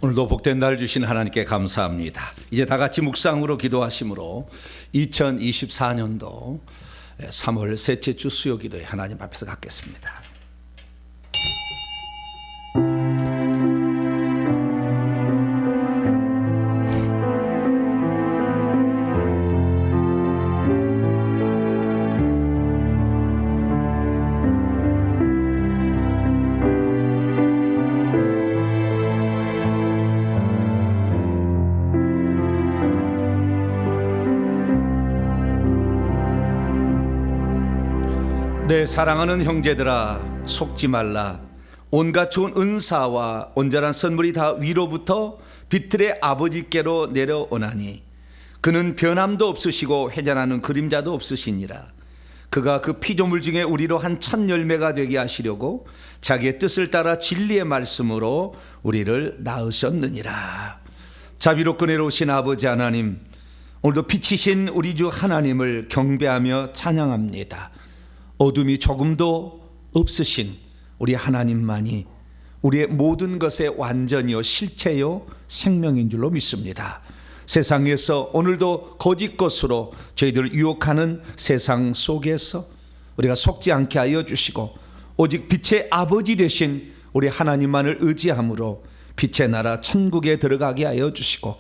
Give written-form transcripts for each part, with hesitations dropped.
오늘도 복된 날 주신 하나님께 감사합니다. 이제 다 같이 묵상으로 기도하심으로 2024년도 3월 셋째 주 수요 기도에 하나님 앞에서 갖겠습니다. 내 사랑하는 형제들아, 속지 말라. 온갖 좋은 은사와 온전한 선물이 다 위로부터 빛들의 아버지께로 내려오나니 그는 변함도 없으시고 회전하는 그림자도 없으시니라. 그가 그 피조물 중에 우리로 한 첫 열매가 되게 하시려고 자기의 뜻을 따라 진리의 말씀으로 우리를 낳으셨느니라. 자비롭고 은혜로우신 아버지 하나님, 오늘도 빛이신 우리 주 하나님을 경배하며 찬양합니다. 어둠이 조금도 없으신 우리 하나님만이 우리의 모든 것의 완전이요 실체요 생명인 줄로 믿습니다. 세상에서 오늘도 거짓 것으로 저희들을 유혹하는 세상 속에서 우리가 속지 않게 하여 주시고 오직 빛의 아버지 되신 우리 하나님만을 의지함으로 빛의 나라 천국에 들어가게 하여 주시고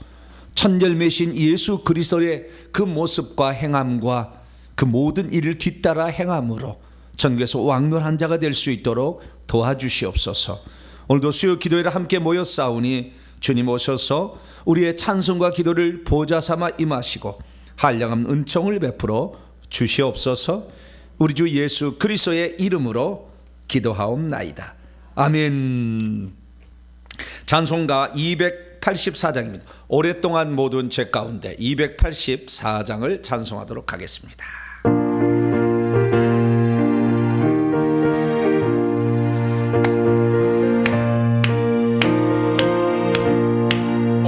첫 열매신 예수 그리스도의 그 모습과 행함과 그 모든 일을 뒤따라 행함으로 전국에서 왕노한 자가 될 수 있도록 도와주시옵소서. 오늘도 수요 기도회를 함께 모여 싸우니 주님 오셔서 우리의 찬송과 기도를 보좌 삼아 임하시고 한량한 은총을 베풀어 주시옵소서. 우리 주 예수 그리스도의 이름으로 기도하옵나이다. 아멘. 찬송가 284장입니다. 오랫동안 모든 죄 가운데 284장을 찬송하도록 하겠습니다.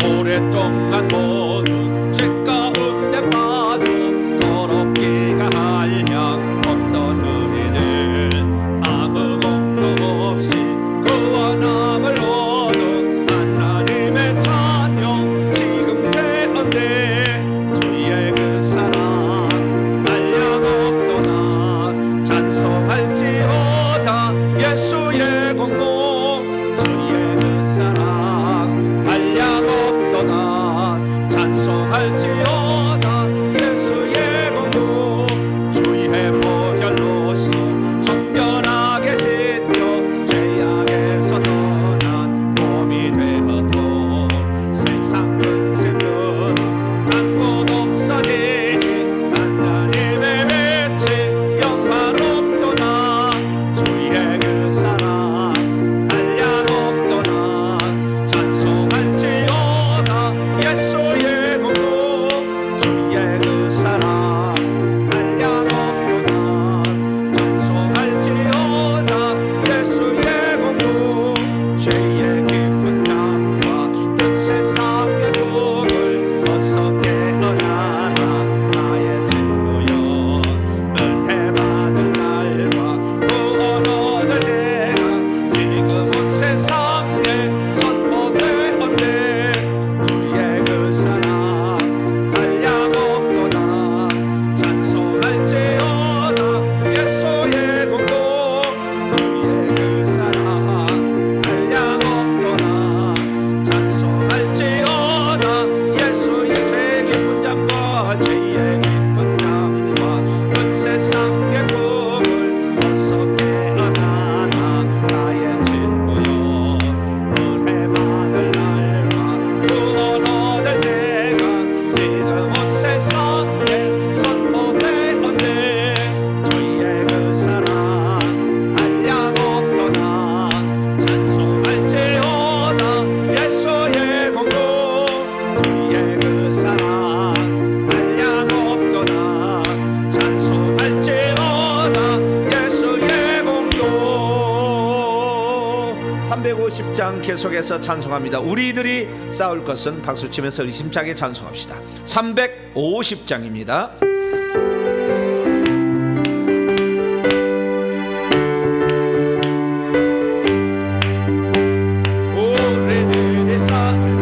오랫동안 모든 죄 가운데 빠져 더럽기가 한량 없던 우리들 아무 공로 없이 구원함을 얻은 하나님의 찬양 지금 되었네. 주의 그 사랑 한량없도다. 찬송할지어다 예수의 공로. 주의 그 사랑 한량없도다. 찬송할지어다 예수의 공로. 주의 보혈로서 정결하게 씻겨 죄악에서 떠난 몸이 되었고 세상 근세면 간 곳 없어지니 하나님의 빛이 영화롭도다. 주의 그 사랑 한량없도다. 찬송할지어다 예수의 공로. 주의 그 사랑 한량없도다. 찬송할지어다 예수의 공로. 죄의 깊은 잠과 든 세상의 꿈을 어서 깨어나라 나의 친구여. 은혜 받을 날과 구원 얻을 때가 지금 온 세상에 선포되었네. 주의 그 사랑 한량없도다. 찬송할지어다 예수의 공로. 주의 그 사랑 한량없도다. 찬송할지어다 예수의 죄 깊은 잠과 죄의 깊은 잠과 온 세상의 꿈을 어서 깨어나라 나의 친구여. 은혜 받을 날과 구원 얻을 때가 지금 온 세상에 선포되었네. 주의 그 사랑 한량없도다. 찬송할지어다 예수의 공로. 주의 그 사랑 한량없도다. 찬송할지어다 예수의 공로. 350장 계속해서 찬송합니다. 우리들이 싸울 것은 박수치면서 의심차게 찬송합시다. 350장입니다. 우리들이 싸울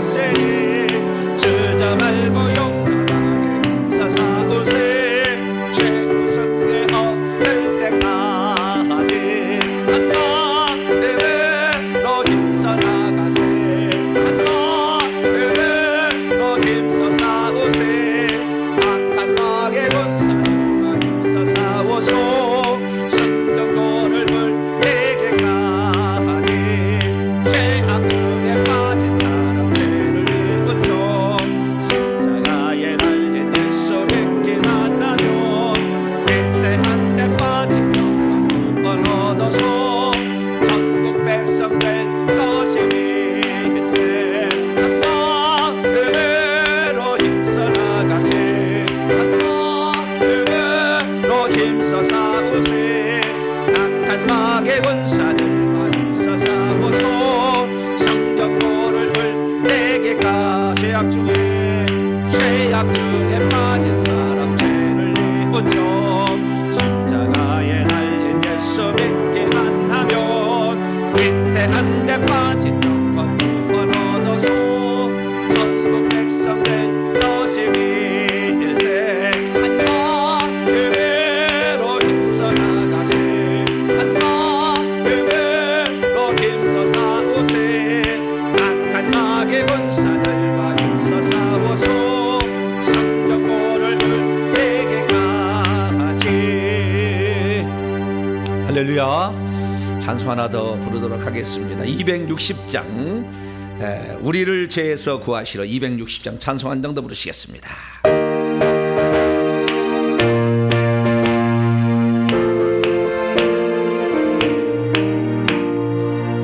있으니 주저 말고 용감하게 서사오세 최우선에 얻을 때까지 한마음으로 힘써 나가세 한마음으로 힘써 싸우세 악한 악의 권사님과 힘써 싸워서 성경고를 물리게 가지 죄악 중에 빠진 사람 죄를 뉘우쳐 십자가에 달린 예수 믿기 만나면 위대한 데 빠진 영광 구원 얻어서 전국 백성 될 것이니일세 한마음으로 힘써 나가세 한마음으로 힘써 싸우세 악한 마귀의 원사들과 힘써 싸워서 성경고를 물리게 가 죄악 중에 빠진 사람 죄를 뉘우쳐 십자가에 달린 예수 믿기만 하면 위태한 데 빠진 영광 구원 얻어서 전국 백성 될 것이니일세 한마음으로 힘써 나가세 한마음으로 힘써 싸우세 악한 마귀의 권사들과 힘써 싸워서 성경고를 물리게 가지. 할렐루야. 찬송 하나 더 부르도록 하겠습니다. 260장 우리를 죄에서 구하시러 260장 찬송 한 장 더 부르시겠습니다.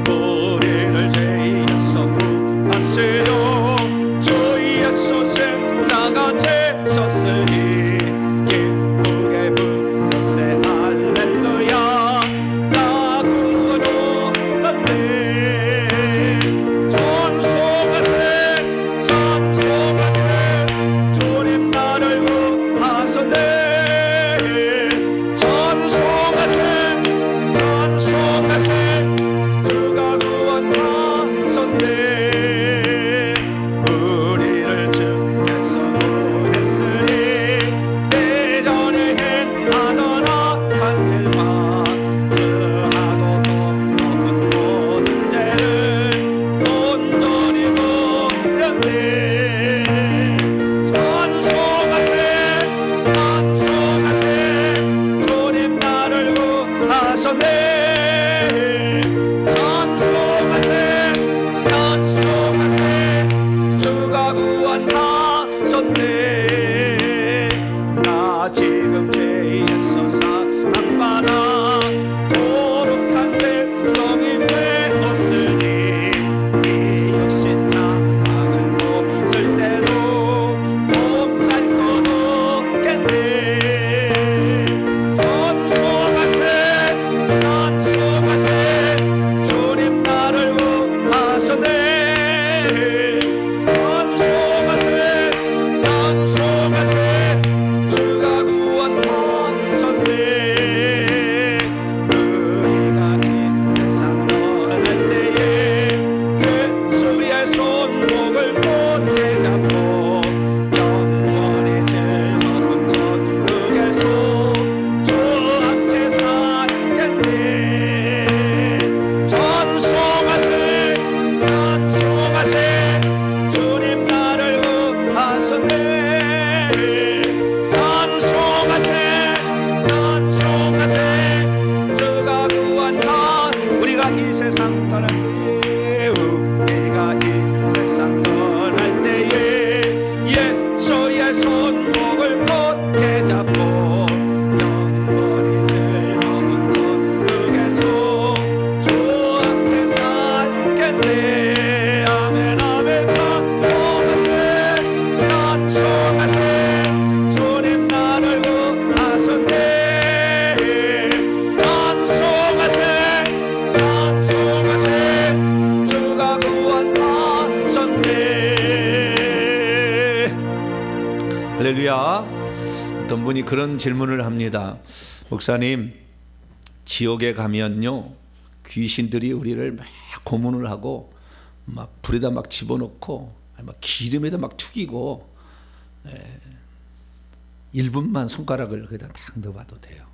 우리를 죄에서 구하시려 주 예수 십자가 지셨으니 기쁘게 부르세 할렐루야 나 구원 얻었네 찬송하세 찬송하세 주님 나를 구하셨네 찬송하세 찬송하세 주가 구원하셨네 우리를 주께서 구했으니 예전에 행하던 악한 일과 저하고 또 넘은 모든 죄를 온전히 버렸네 찬송하세 찬송하세 주님 나를 구하셨네 찬송하세 찬송하세 주가 구원하셨네 나 지금 죄에서 사랑받아 거룩한 백성이 되었으니 이 육신 장막을 벗을 때도 못날 것 없겠네 찬송하세 찬송하세 주님 나를 구하셨네 찬송하세 찬송하세 주가 구원하셨네 우리가 이 세상 떠날 때에 예수의 손목을 곧게 잡고 영원히 즐거운 천국에서 주와 함께 살겠네 찬송하세 찬송하세 주님 나를 구하셨네 찬송하세 찬송하세 주가 구원하 우리가 이 세상 떠날 때에 우리가 이 세상 떠날 때에 예수의 손목을 곧게 잡고 영원히 즐거운 천국에서 주와 함께 살겠네 아멘 아멘 찬송하세 찬송하세 주님 나를 구하셨네 찬송하세 찬송하세 주가 구원하셨네 할렐루야. 어떤 분이 그런 질문을 합니다. 목사님 지옥에 가면요 귀신들이 우리를 막 고문을 하고 막 불에다 막 집어넣고 막 기름에다 막 튀기고 1분만 손가락을 거기다 딱 넣어봐도 돼요.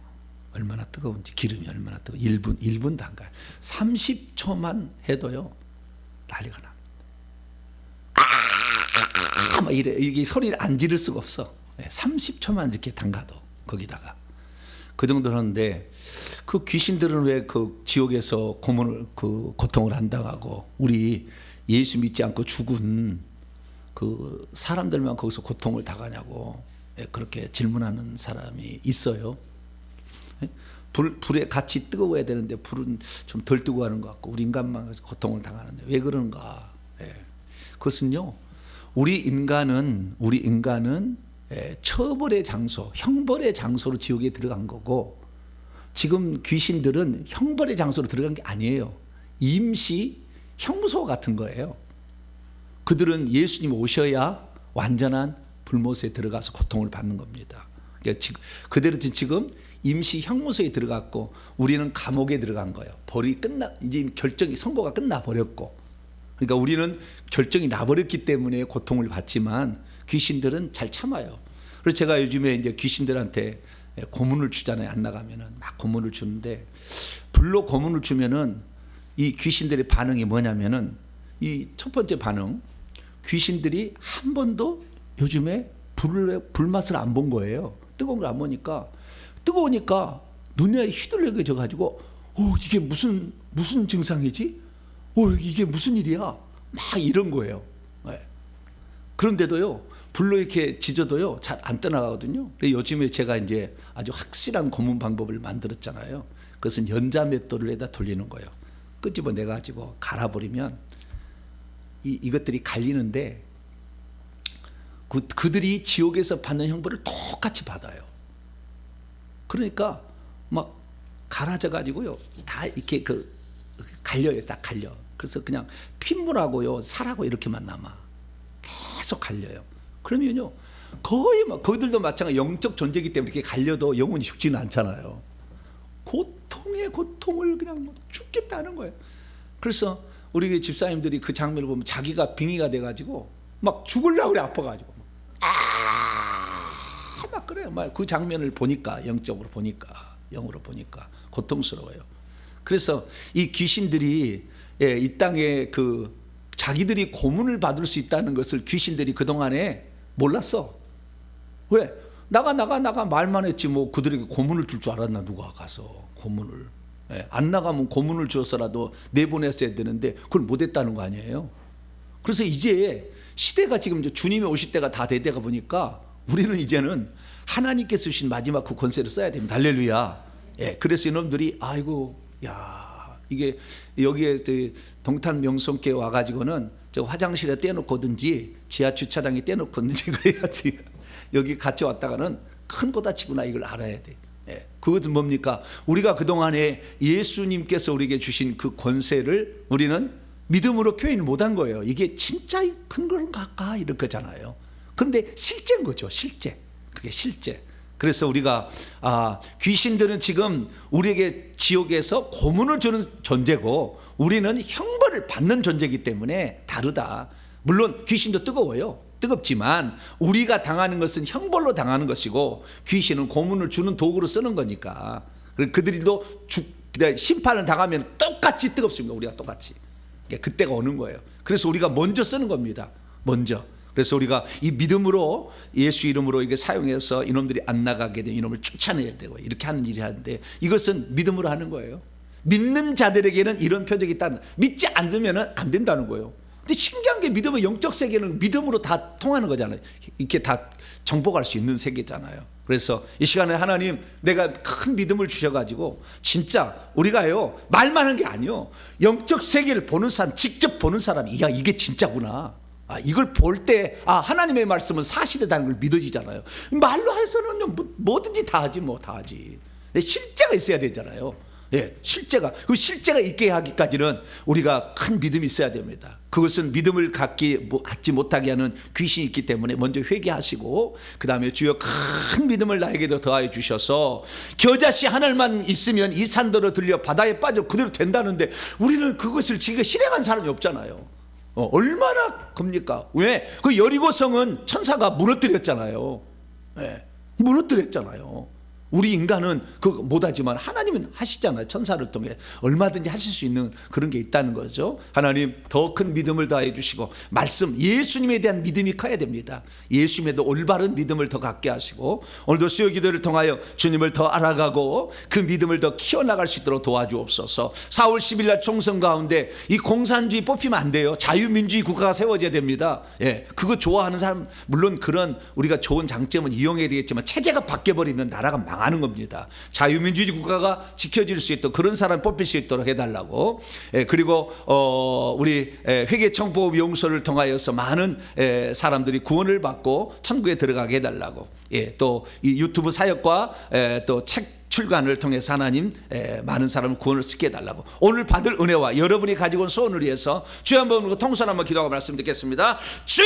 얼마나 뜨거운지, 기름이 얼마나 뜨거워. 1분도 안 가요. 30초만 해도요 난리가 납니다. 막 이래. 이게 소리를 안 지를 수가 없어. 30초만 이렇게 담가도 거기다가 그 정도로 하는데, 그 귀신들은 왜 그 지옥에서 고통을 안 당하고 우리 예수 믿지 않고 죽은 그 사람들만 거기서 고통을 당하냐고 그렇게 질문하는 사람이 있어요. 불에 같이 뜨거워야 되는데 불은 좀 덜 뜨거워하는 것 같고 우리 인간만 고통을 당하는데 왜 그런가? 그것은요, 우리 인간은 처벌의 장소, 형벌의 장소로 지옥에 들어간 거고, 지금 귀신들은 형벌의 장소로 들어간 게 아니에요. 임시 형무소 같은 거예요. 그들은 예수님 오셔야 완전한 불못에 들어가서 고통을 받는 겁니다. 그러니까 그들은 지금 임시 형무소에 들어갔고 우리는 감옥에 들어간 거예요. 벌이 이제 선고가 끝나 버렸고, 그러니까 우리는 결정이 나버렸기 때문에 고통을 받지만 귀신들은 잘 참아요. 그래서 제가 요즘에 이제 귀신들한테 고문을 주잖아요. 안 나가면은 막 고문을 주는데, 불로 고문을 주면은 이 귀신들의 반응이 뭐냐면은, 이 첫 번째 반응, 귀신들이 한 번도 요즘에 불맛을 안 본 거예요. 뜨거운 걸 안 보니까, 뜨거우니까 눈에 휘둘려져 가지고 이게 무슨 증상이지? 이게 무슨 일이야? 막 이런 거예요. 그런데도요, 불로 이렇게 지져도요 잘 안 떠나가거든요. 요즘에 제가 이제 아주 확실한 고문 방법을 만들었잖아요. 그것은 연자맷돌에다 돌리는 거예요. 끄집어내 가지고 갈아버리면 이것들이 갈리는데, 그들이 지옥에서 받는 형벌을 똑같이 받아요. 그러니까 막 갈아져 가지고요 다 이렇게 갈려요. 딱 갈려. 그래서 그냥 핏물하고요 살하고 이렇게만 남아. 계속 갈려요. 그러면요 거의 막 그들도 마찬가지 영적 존재이기 때문에 이렇게 갈려도 영혼이 죽지는 않잖아요. 고통에 고통을 그냥 죽겠다는 거예요. 그래서 우리 집사님들이 그 장면을 보면 자기가 빙의가 돼가지고 막 죽으려고 그래. 아파가지고 막 그래요. 막 그 장면을 보니까 영으로 보니까 고통스러워요. 그래서 이 귀신들이 이 땅에 자기들이 고문을 받을 수 있다는 것을 귀신들이 그동안에 몰랐어. 왜? 나가 말만 했지 뭐 그들에게 고문을 줄 줄 알았나? 누가 가서 고문을. 안 나가면 고문을 주어서라도 내보냈어야 되는데 그걸 못했다는 거 아니에요. 그래서 이제 시대가 지금 주님이 오실 때가 다 되다가 보니까 우리는 이제는 하나님께서 주신 마지막 그 권세를 써야 됩니다. 할렐루야. 그래서 이놈들이 이게 여기에 동탄 명성교회 와가지고는 저 화장실에 떼놓고든지 지하 주차장에 떼놓고든지 그래야지 여기 같이 왔다가는 큰 거 다치구나 이걸 알아야 돼. 그것은 뭡니까? 우리가 그동안에 예수님께서 우리에게 주신 그 권세를 우리는 믿음으로 표현을 못한 거예요. 이게 진짜 큰 건가 이럴 거잖아요. 그런데 실제인 거죠. 그게 실제. 그래서 우리가 귀신들은 지금 우리에게 지옥에서 고문을 주는 존재고 우리는 형벌을 받는 존재이기 때문에 다르다. 물론 귀신도 뜨겁지만 우리가 당하는 것은 형벌로 당하는 것이고 귀신은 고문을 주는 도구로 쓰는 거니까 그들도 심판을 당하면 똑같이 뜨겁습니다. 우리가 똑같이. 그때가 오는 거예요. 그래서 우리가 먼저 쓰는 겁니다. 먼저. 그래서 우리가 이 믿음으로 예수 이름으로 이게 사용해서 이놈들이 안 나가게 되면 이놈을 쫓아내야 되고 이렇게 하는 일이 하는데, 이것은 믿음으로 하는 거예요. 믿는 자들에게는 이런 표적이 있다는, 믿지 않으면 안 된다는 거예요. 근데 신기한 게 믿음은 영적 세계는 믿음으로 다 통하는 거잖아요. 이렇게 다 정복할 수 있는 세계잖아요. 그래서 이 시간에 하나님 내가 큰 믿음을 주셔가지고 진짜 우리가요 말만 한 게 아니요, 영적 세계를 보는 사람, 직접 보는 사람이 이게 진짜구나. 이걸 볼 때 하나님의 말씀은 사실이라는 걸 믿어지잖아요. 말로 할 수는 뭐든지 다 하지 다 하지. 실제가 있어야 되잖아요. 실제가. 그 실제가 있게 하기까지는 우리가 큰 믿음이 있어야 됩니다. 그것은 믿음을 갖지 못하게 하는 귀신이 있기 때문에 먼저 회개하시고 그 다음에 주여 큰 믿음을 나에게도 더하여 주셔서 겨자씨 하늘만 있으면 이 산더러 들려 바다에 빠져 그대로 된다는데 우리는 그것을 지금 실행한 사람이 없잖아요. 얼마나 큽니까? 왜? 그 여리고성은 천사가 무너뜨렸잖아요. 네, 무너뜨렸잖아요. 우리 인간은 그거 못하지만 하나님은 하시잖아요. 천사를 통해 얼마든지 하실 수 있는 그런 게 있다는 거죠. 하나님 더 큰 믿음을 더해 주시고, 말씀 예수님에 대한 믿음이 커야 됩니다. 예수님에도 올바른 믿음을 더 갖게 하시고, 오늘도 수요 기도를 통하여 주님을 더 알아가고 그 믿음을 더 키워나갈 수 있도록 도와주옵소서. 4월 10일 날 총선 가운데 이 공산주의 뽑히면 안 돼요. 자유민주주의 국가가 세워져야 됩니다. 예, 그거 좋아하는 사람, 물론 그런 우리가 좋은 장점은 이용해야 되겠지만 체제가 바뀌어버리면 나라가 망하는 겁니다. 자유민주주의 국가가 지켜질 수 있도록 그런 사람 뽑힐 수 있도록 해달라고. 그리고 우리 회개청법 용서를 통하여서 많은 사람들이 구원을 받고 천국에 들어가게 해달라고. 또 이 유튜브 사역과 또 책 출간을 통해서 하나님 많은 사람을 구원을 시켜 달라고. 오늘 받을 은혜와 여러분이 가지고 온 소원을 위해서 주여 한번 부르고 통선 한번 기도하고 말씀 듣겠습니다. 주여!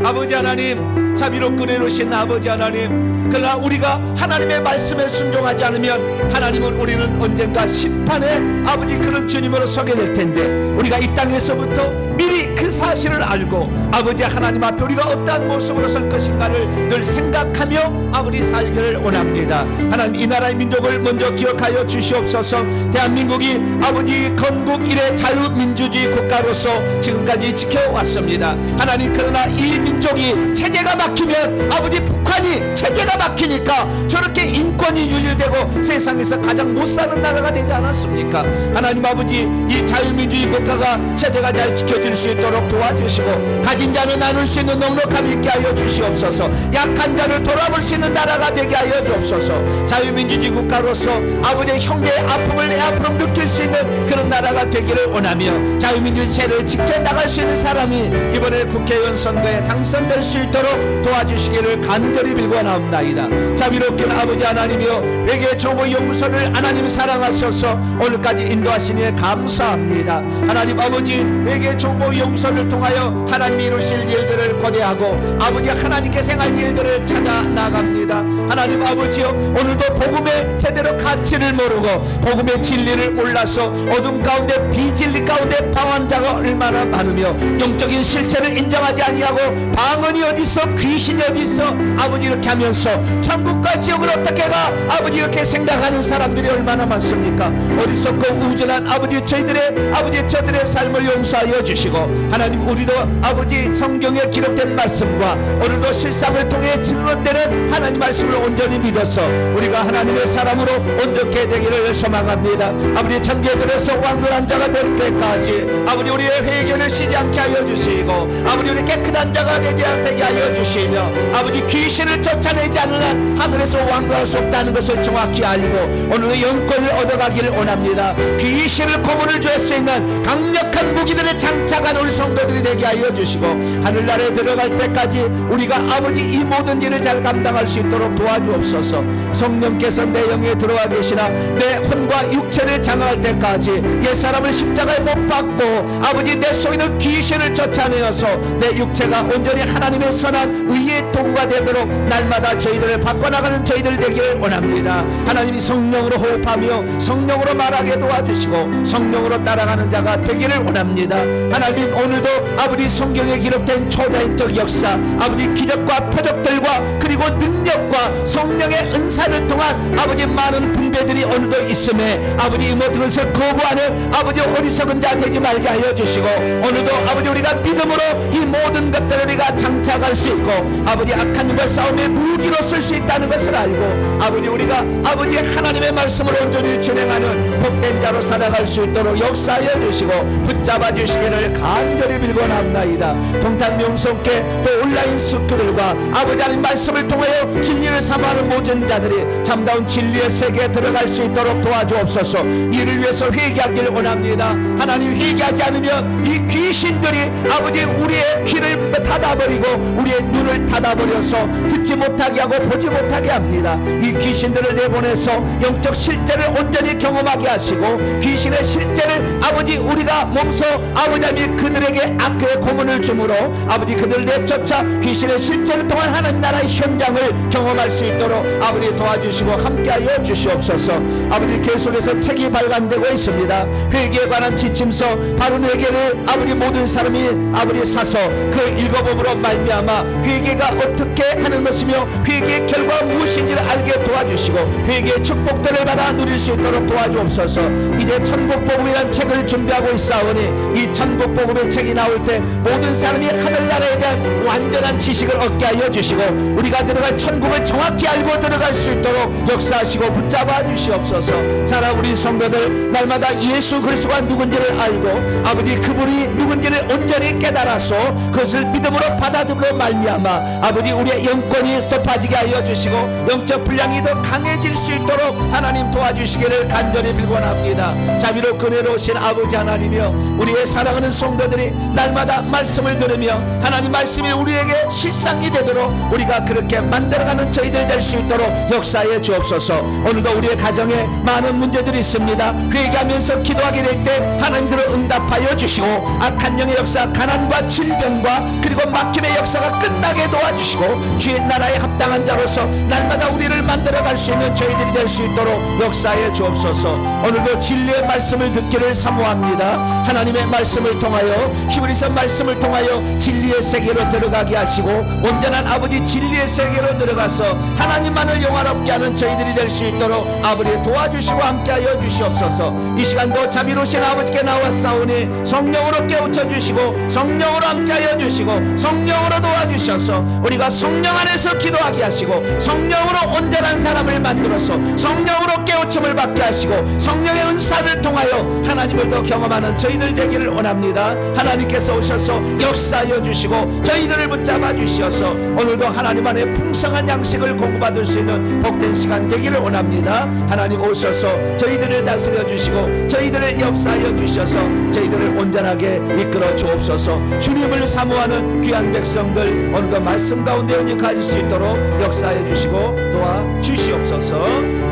아버지 하나님, 자비롭고 은혜로우신 아버지 하나님, 그러나 우리가 하나님의 말씀에 순종하지 않으면 하나님은 우리는 언젠가 심판에 아버지 그런 주님으로 서게 될 텐데, 우리가 이 땅에서부터 미리 그 사실을 알고 아버지 하나님 앞에 우리가 어떠한 모습으로 설 것인가를 늘 생각하며 아버지 살기를 원합니다. 하나님, 이 나라의 민족을 먼저 기억하여 주시옵소서. 대한민국이 아버지 건국 이래 자유민주주의 국가로서 지금까지 지켜왔습니다. 하나님, 그러나 이 민족이 체제가 막히면 아버지 북한이 체제가 막히니까 저렇게 인권이 유지되고 세상에서 가장 못 사는 나라가 되지 않았습니까? 하나님 아버지, 이 자유민주주의 국가가 체제가 잘 지켜질 수 있도록 도와주시고, 가진 자는 나눌 수 있는 넉넉함이 있게 하여 주시옵소서. 약한 자를 돌아볼 수 있는 나라가 되게 하여 주옵소서. 자유민주주의 국가로서 아버지의 형제의 아픔을 내 앞으로 느낄 수 있는 그런 나라가 되기를 원하며, 자유민주주의를 지켜나갈 수 있는 사람이 이번에 국회의원 선거에 당선될 수 있도록 도와주시기를 간절히 빌고나옵나이다. 자비롭게 아버지 하나님이여, 외교정보연구소를 하나님 사랑하셔서 오늘까지 인도하시니 감사합니다. 하나님 아버지, 외교정보연구소를 통하여 하나님이 이루실 일들을 고대하고 아버지 하나님께서 행할 일들을 찾아 나갑니다. 하나님 아버지여, 오늘도 복음의 제대로 가치를 모르고 복음의 진리를 몰라서 어둠 가운데 비진리 가운데 방황한 자가 얼마나 많으며, 영적인 실체를 인정하지 아니하고 방언이 어디서 귀신이 어디서 아버지 이렇게 하면서 천국과 지옥을 어떻게 가 아버지 이렇게 생각하는 사람들이 얼마나 많습니까? 어리석고 우전한 아버지 저들의 삶을 용서하여 주시고, 하나님 우리도 아버지 성경에 기록된 말씀과 오늘도 실상을 통해 증언되는 하나님 말씀을 온전히 믿어서 우리가 하나님의 사람으로 온전케 되기를 소망합니다. 아버지 천계들에서 왕노란 자가 될 때까지 아버지 우리의 회개를 쉬지 않게 하여 주시고, 아버지 우리 깨끗한 자가 되게 하여 주시며, 아버지 귀신을 쫓아내지 않는 한 하늘에서 왕노할 수 없다는 것을 정확히 알고 오늘의 영권을 얻어가기를 원합니다. 귀신을 고문을 줄 수 있는 강력한 무기들을 장착한 우리 성도들이 되게 하여 주시고, 하늘나라에 들어갈 때까지 우리가 아버지 이 모든 일을 잘 감당할 수 있도록 도와주옵소서. 성령께서 내 영에 들어와 계시나 내 혼과 육체를 장악할 때까지 옛사람을 십자가에 못 박고 아버지 내 속에 있는 귀신을 쫓아내어서 내 육체가 온전히 하나님의 선한 의의 도구가 되도록 날마다 저희들을 바꿔나가는 저희들 되기를 원합니다. 하나님이 성령으로 호흡하며 성령으로 말하게 도와주시고 성령으로 따라가는 자가 되기를 원합니다. 하나님, 오늘도 아버지 성경에 기록된 초자연적 역사, 아버지 기적과 표적들과 그리고 능력과 성령의 은사를 통한 아버지 많은 분배들이 오늘도 있음에 아버지 이 모든 것을 거부하는 아버지 어리석은 자 되지 말게 하여 주시고, 오늘도 아버지 우리가 믿음으로 이 모든 것들을 우리가 장착할 수 있고 아버지 악한 것 싸움의 무기로 쓸 수 있다는 것을 알고 아버지 우리가 아버지 하나님의 말씀을 온전히 준행하는 복된 자로 살아갈 수 있도록 역사하여 주시고 붙잡아 주시기를 간절히 빌고나옵나이다. 동탄명성께 또 온라인 스쿨들과 아버지 하나님 말씀을 통하여 진리를 삼아하는 모든 자들이 참다운 진리의 세계에 들어갈 수 있도록 도와주옵소서. 이를 위해서 회개하기를 원합니다. 하나님, 회개하지 않으면 이 귀 귀신들이 아버지 우리의 귀를 닫아버리고 우리의 눈을 닫아버려서 듣지 못하게 하고 보지 못하게 합니다. 이 귀신들을 내보내서 영적 실제를 온전히 경험하게 하시고 귀신의 실제를 아버지 우리가 몸소 아버지 그들에게 악의 고문을 주므로 아버지 그들을 내쫓아 귀신의 실제를 통한 하나님 나라의 현장을 경험할 수 있도록 아버지 도와주시고 함께하여 주시옵소서. 아버지 계속해서 책이 발간되고 있습니다. 회개에 관한 지침서 바른 회개를 아버지 모든 사람이 아버지 사서 그 읽어봄으로 말미암아 회개가 어떻게 하는 것이며 회개의 결과가 무엇인지를 알게 도와주시고 회개의 축복들을 받아 누릴 수 있도록 도와주옵소서. 이제 천국복음이라는 책을 준비하고 있사오니 이 천국복음의 책이 나올 때 모든 사람이 하늘나라에 대한 완전한 지식을 얻게 하여 주시고 우리가 들어갈 천국을 정확히 알고 들어갈 수 있도록 역사하시고 붙잡아 주시옵소서. 살아 우리 성도들 날마다 예수 그리스도가 누군지를 알고 아버지 그분이 누군지를 온전히 깨달아서 그것을 믿음으로 받아들므로 말미암아 아버지 우리의 영권이 높아지게 하여 주시고 영적 분량이 더 강해질 수 있도록 하나님 도와주시기를 간절히 빌곤합니다. 자비롭고 은혜로우신 아버지 하나님이여 우리의 사랑하는 성도들이 날마다 말씀을 들으며 하나님 말씀이 우리에게 실상이 되도록 우리가 그렇게 만들어가는 저희들 될 수 있도록 역사해 주옵소서. 오늘도 우리의 가정에 많은 문제들이 있습니다. 회개하면서 기도하게 될 때 하나님들은 응답하여 주시고 악한 영의 역사 가난과 질병과 그리고 막힘의 역사가 끝나게 도와주시고 주의 나라에 합당한 자로서 날마다 우리를 만들어갈 수 있는 저희들이 될 수 있도록 역사해 주옵소서. 오늘도 진리의 말씀을 듣기를 사모합니다. 하나님의 말씀을 통하여 히브리서 말씀을 통하여 진리의 세계로 들어가게 하시고 온전한 아버지 진리의 세계로 들어가서 하나님만을 영화롭게 하는 저희들이 될 수 있도록 아버지 도와주시고 함께하여 주시옵소서. 이 시간도 자비로우신 아버지께 나왔사오니 성령으로 깨우쳐 주시고 성령으로 함께하여 주시고 성령으로 도와주셔서 우리가 성령 안에서 기도하게 하시고 성령으로 온전한 사람을 만들어서 성령으로 깨우침을 받게 하시고 성령의 은사를 통하여 하나님을 더 경험하는 저희들 되기를 원합니다. 하나님께서 오셔서 역사하여 주시고 저희들을 붙잡아 주시어서 오늘도 하나님 안에 풍성한 양식을 공급받을 수 있는 복된 시간 되기를 원합니다. 하나님 오셔서 저희들을 다스려 주시고 저희들을 역사하여 주셔서 저희들을 온전하게 이끌어 주옵소서. 주님을 사모하는 귀한 백성들 오늘도 말씀 가운데 은닉하실 수 있도록 역사해 주시고 도와 주시옵소서.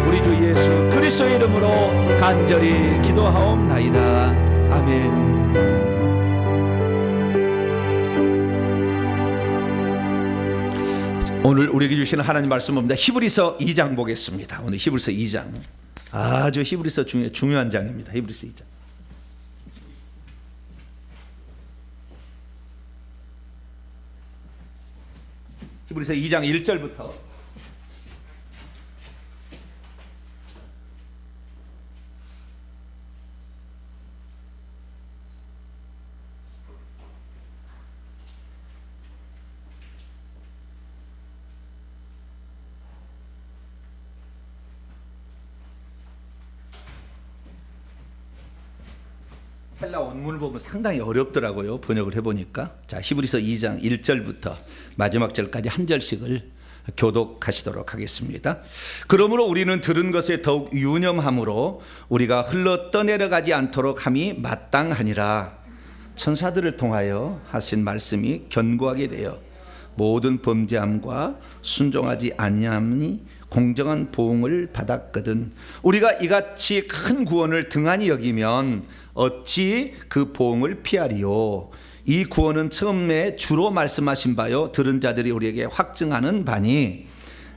우리 주 예수 그리스도의 이름으로 간절히 기도하옵나이다. 아멘. 오늘 우리에게 주시는 하나님 말씀 봅니다. 히브리서 2장 보겠습니다. 오늘 히브리서 2장 아주 히브리서 중에 중요한 장입니다. 히브리서 2장 히브리서 2장 1절부터 헬라 원문을 보면 상당히 어렵더라고요. 번역을 해보니까. 자, 히브리서 2장 1절부터 마지막 절까지 한 절씩을 교독하시도록 하겠습니다. 그러므로 우리는 들은 것에 더욱 유념함으로 우리가 흘러 떠내려가지 않도록 함이 마땅하니라. 천사들을 통하여 하신 말씀이 견고하게 되어 모든 범죄함과 순종하지 아니함이 공정한 보응을 받았거든. 우리가 이같이 큰 구원을 등한히 여기면 어찌 그 보응을 피하리요. 이 구원은 처음에 주로 말씀하신 바요 들은 자들이 우리에게 확증하는 바니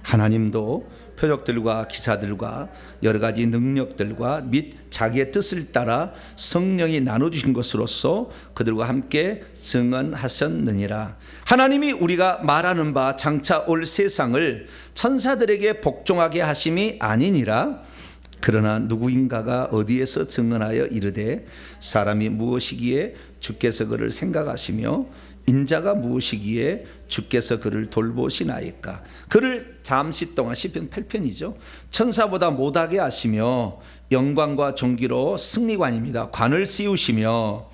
하나님도 표적들과 기사들과 여러 가지 능력들과 및 자기의 뜻을 따라 성령이 나눠주신 것으로서 그들과 함께 증언하셨느니라. 하나님이 우리가 말하는 바 장차 올 세상을 천사들에게 복종하게 하심이 아니니라. 그러나 누구인가가 어디에서 증언하여 이르되 사람이 무엇이기에 주께서 그를 생각하시며 인자가 무엇이기에 주께서 그를 돌보시나이까. 그를 잠시 동안 시편 8편이죠. 천사보다 못하게 하시며 영광과 존귀로 승리관입니다. 관을 씌우시며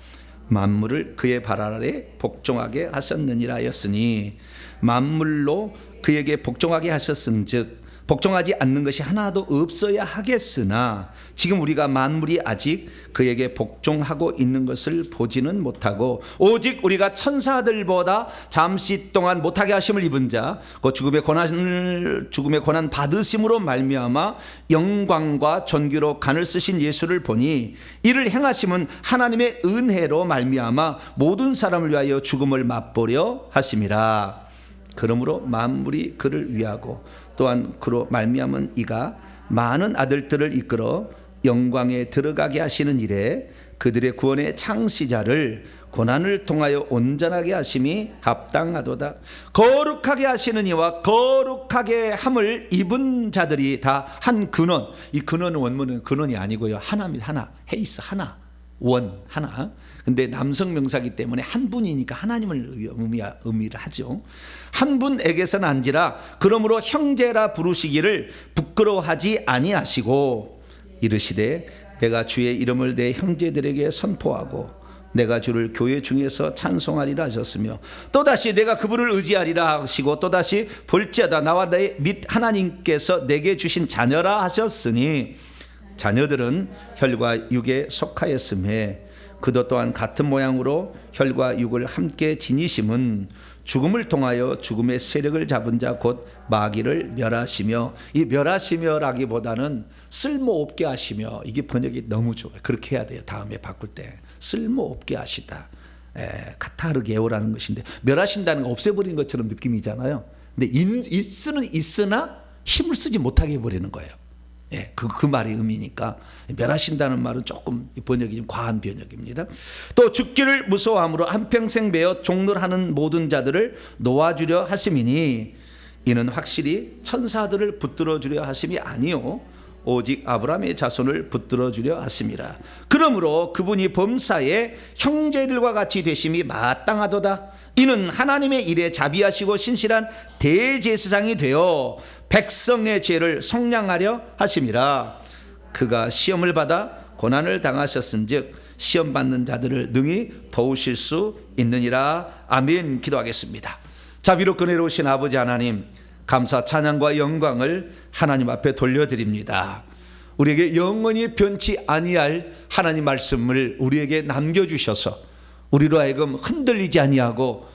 만물을 그의 발 아래 복종하게 하셨느니라 하였으니 만물로 그에게 복종하게 하셨음즉 복종하지 않는 것이 하나도 없어야 하겠으나 지금 우리가 만물이 아직 그에게 복종하고 있는 것을 보지는 못하고 오직 우리가 천사들보다 잠시 동안 못하게 하심을 입은 자 그 죽음의 고난 받으심으로 말미암아 영광과 존귀로 간을 쓰신 예수를 보니 이를 행하심은 하나님의 은혜로 말미암아 모든 사람을 위하여 죽음을 맛보려 하심이라. 그러므로 만물이 그를 위하고 또한 그로 말미암은 이가 많은 아들들을 이끌어 영광에 들어가게 하시는 일에 그들의 구원의 창시자를 고난을 통하여 온전하게 하심이 합당하도다. 거룩하게 하시는 이와 거룩하게 함을 입은 자들이 다 한 근원. 이 근원 원문은 근원이 아니고요, 하나입니다. 하나, 헤이스 하나, 원 하나. 근데 남성 명사기 때문에 한 분이니까 하나님을 의미를 하죠. 한 분에게서는 안지라 그러므로 형제라 부르시기를 부끄러워하지 아니하시고 이르시되 내가 주의 이름을 내 형제들에게 선포하고 내가 주를 교회 중에서 찬송하리라 하셨으며 또다시 내가 그분을 의지하리라 하시고 또다시 볼지어다 나와 내 및 하나님께서 내게 주신 자녀라 하셨으니 자녀들은 혈과 육에 속하였음에 그도 또한 같은 모양으로 혈과 육을 함께 지니심은 죽음을 통하여 죽음의 세력을 잡은 자 곧 마귀를 멸하시며, 이 멸하시며라기보다는 쓸모없게 하시며, 이게 번역이 너무 좋아요. 그렇게 해야 돼요. 다음에 바꿀 때 쓸모없게 하시다. 카타르게오라는 것인데 멸하신다는 거 없애버리는 것처럼 느낌이잖아요. 근데 있으나 힘을 쓰지 못하게 해버리는 거예요. 그 말의 의미니까 멸하신다는 말은 조금 번역이 좀 과한 번역입니다. 또 죽기를 무서워함으로 한평생 매어 종놀하는 모든 자들을 놓아주려 하심이니 이는 확실히 천사들을 붙들어 주려 하심이 아니요 오직 아브라함의 자손을 붙들어 주려 하심이라. 그러므로 그분이 범사에 형제들과 같이 되심이 마땅하도다. 이는 하나님의 일에 자비하시고 신실한 대제사장이 되어 백성의 죄를 속량하려 하심이라. 그가 시험을 받아 고난을 당하셨은즉 시험 받는 자들을 능히 도우실 수 있느니라. 아멘. 기도하겠습니다. 자비롭고 은혜로우신 아버지 하나님, 감사 찬양과 영광을 하나님 앞에 돌려드립니다. 우리에게 영원히 변치 아니할 하나님 말씀을 우리에게 남겨주셔서 우리로 하여금 흔들리지 아니하고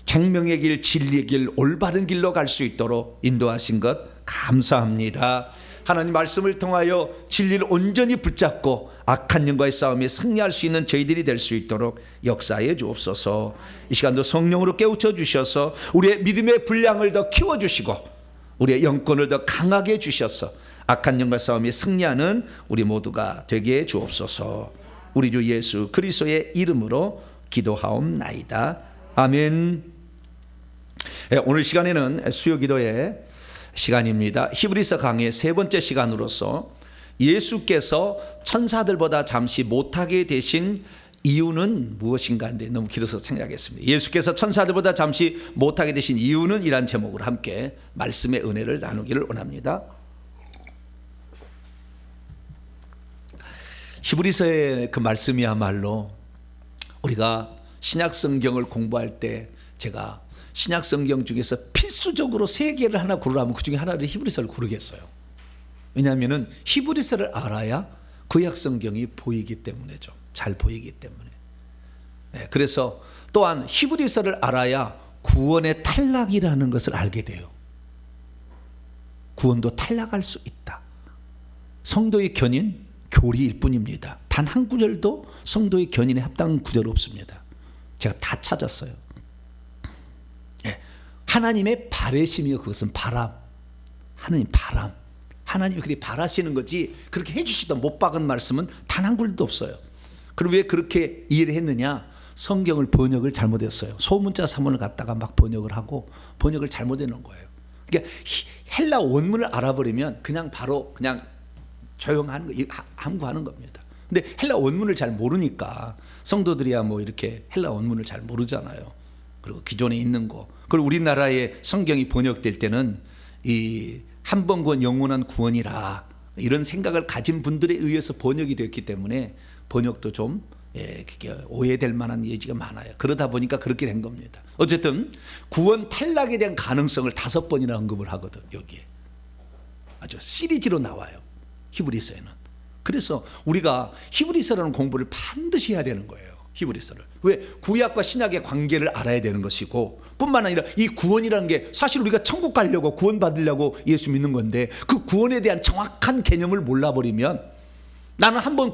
생명의 길, 진리의 길, 올바른 길로 갈 수 있도록 인도하신 것 감사합니다. 하나님 말씀을 통하여 진리를 온전히 붙잡고 악한 영과의 싸움에 승리할 수 있는 저희들이 될 수 있도록 역사해 주옵소서. 이 시간도 성령으로 깨우쳐 주셔서 우리의 믿음의 분량을 더 키워주시고 우리의 영권을 더 강하게 주셔서 악한 영과 싸움에 승리하는 우리 모두가 되게 해 주옵소서. 우리 주 예수 그리스도의 이름으로 기도하옵나이다. 아멘. 오늘 시간에는 수요 기도의 시간입니다. 히브리서 강의 세 번째 시간으로서 예수께서 천사들보다 잠시 못하게 되신 이유는 무엇인가 인데 너무 길어서 생략하겠습니다. 예수께서 천사들보다 잠시 못하게 되신 이유는 이란 제목으로 함께 말씀의 은혜를 나누기를 원합니다. 히브리서의 그 말씀이야말로 우리가 신약성경을 공부할 때 제가 신약성경 중에서 필수적으로 세 개를 하나 고르라면 그 중에 하나를 히브리서를 고르겠어요. 왜냐하면 히브리서를 알아야 구약성경이 보이기 때문이죠. 잘 보이기 때문에. 그래서 또한 히브리서를 알아야 구원의 탈락이라는 것을 알게 돼요. 구원도 탈락할 수 있다. 성도의 견인 교리일 뿐입니다. 단 한 구절도 성도의 견인에 합당한 구절 없습니다. 제가 다 찾았어요. 하나님의 바라심이요, 그것은 바람. 하나님 바람. 하나님이 그렇게 바라시는 거지 그렇게 해주시다 못 박은 말씀은 단 한 구절도 없어요. 그럼 왜 그렇게 이해를 했느냐? 성경을 번역을 잘못했어요. 소문자 사문을 갖다가 막 번역을 하고 번역을 잘못해 놓은 거예요. 그러니까 헬라 원문을 알아버리면 그냥 바로 그냥 조용하는 거, 함구하는 겁니다. 근데 헬라 원문을 잘 모르니까 성도들이야 뭐 이렇게 헬라 원문을 잘 모르잖아요. 그리고 기존에 있는 거. 그리고 우리나라의 성경이 번역될 때는 이 한 번 구원 영원한 구원이라 이런 생각을 가진 분들에 의해서 번역이 되었기 때문에 번역도 좀 그게 오해될 만한 예지가 많아요. 그러다 보니까 그렇게 된 겁니다. 어쨌든 구원 탈락에 대한 가능성을 5번이나 언급을 하거든 여기에. 아주 시리즈로 나와요, 히브리서에는. 그래서 우리가 히브리서라는 공부를 반드시 해야 되는 거예요. 히브리서를. 왜? 구약과 신약의 관계를 알아야 되는 것이고, 뿐만 아니라 이 구원이라는 게 사실 우리가 천국 가려고 구원 받으려고 예수 믿는 건데, 그 구원에 대한 정확한 개념을 몰라버리면, 나는 한번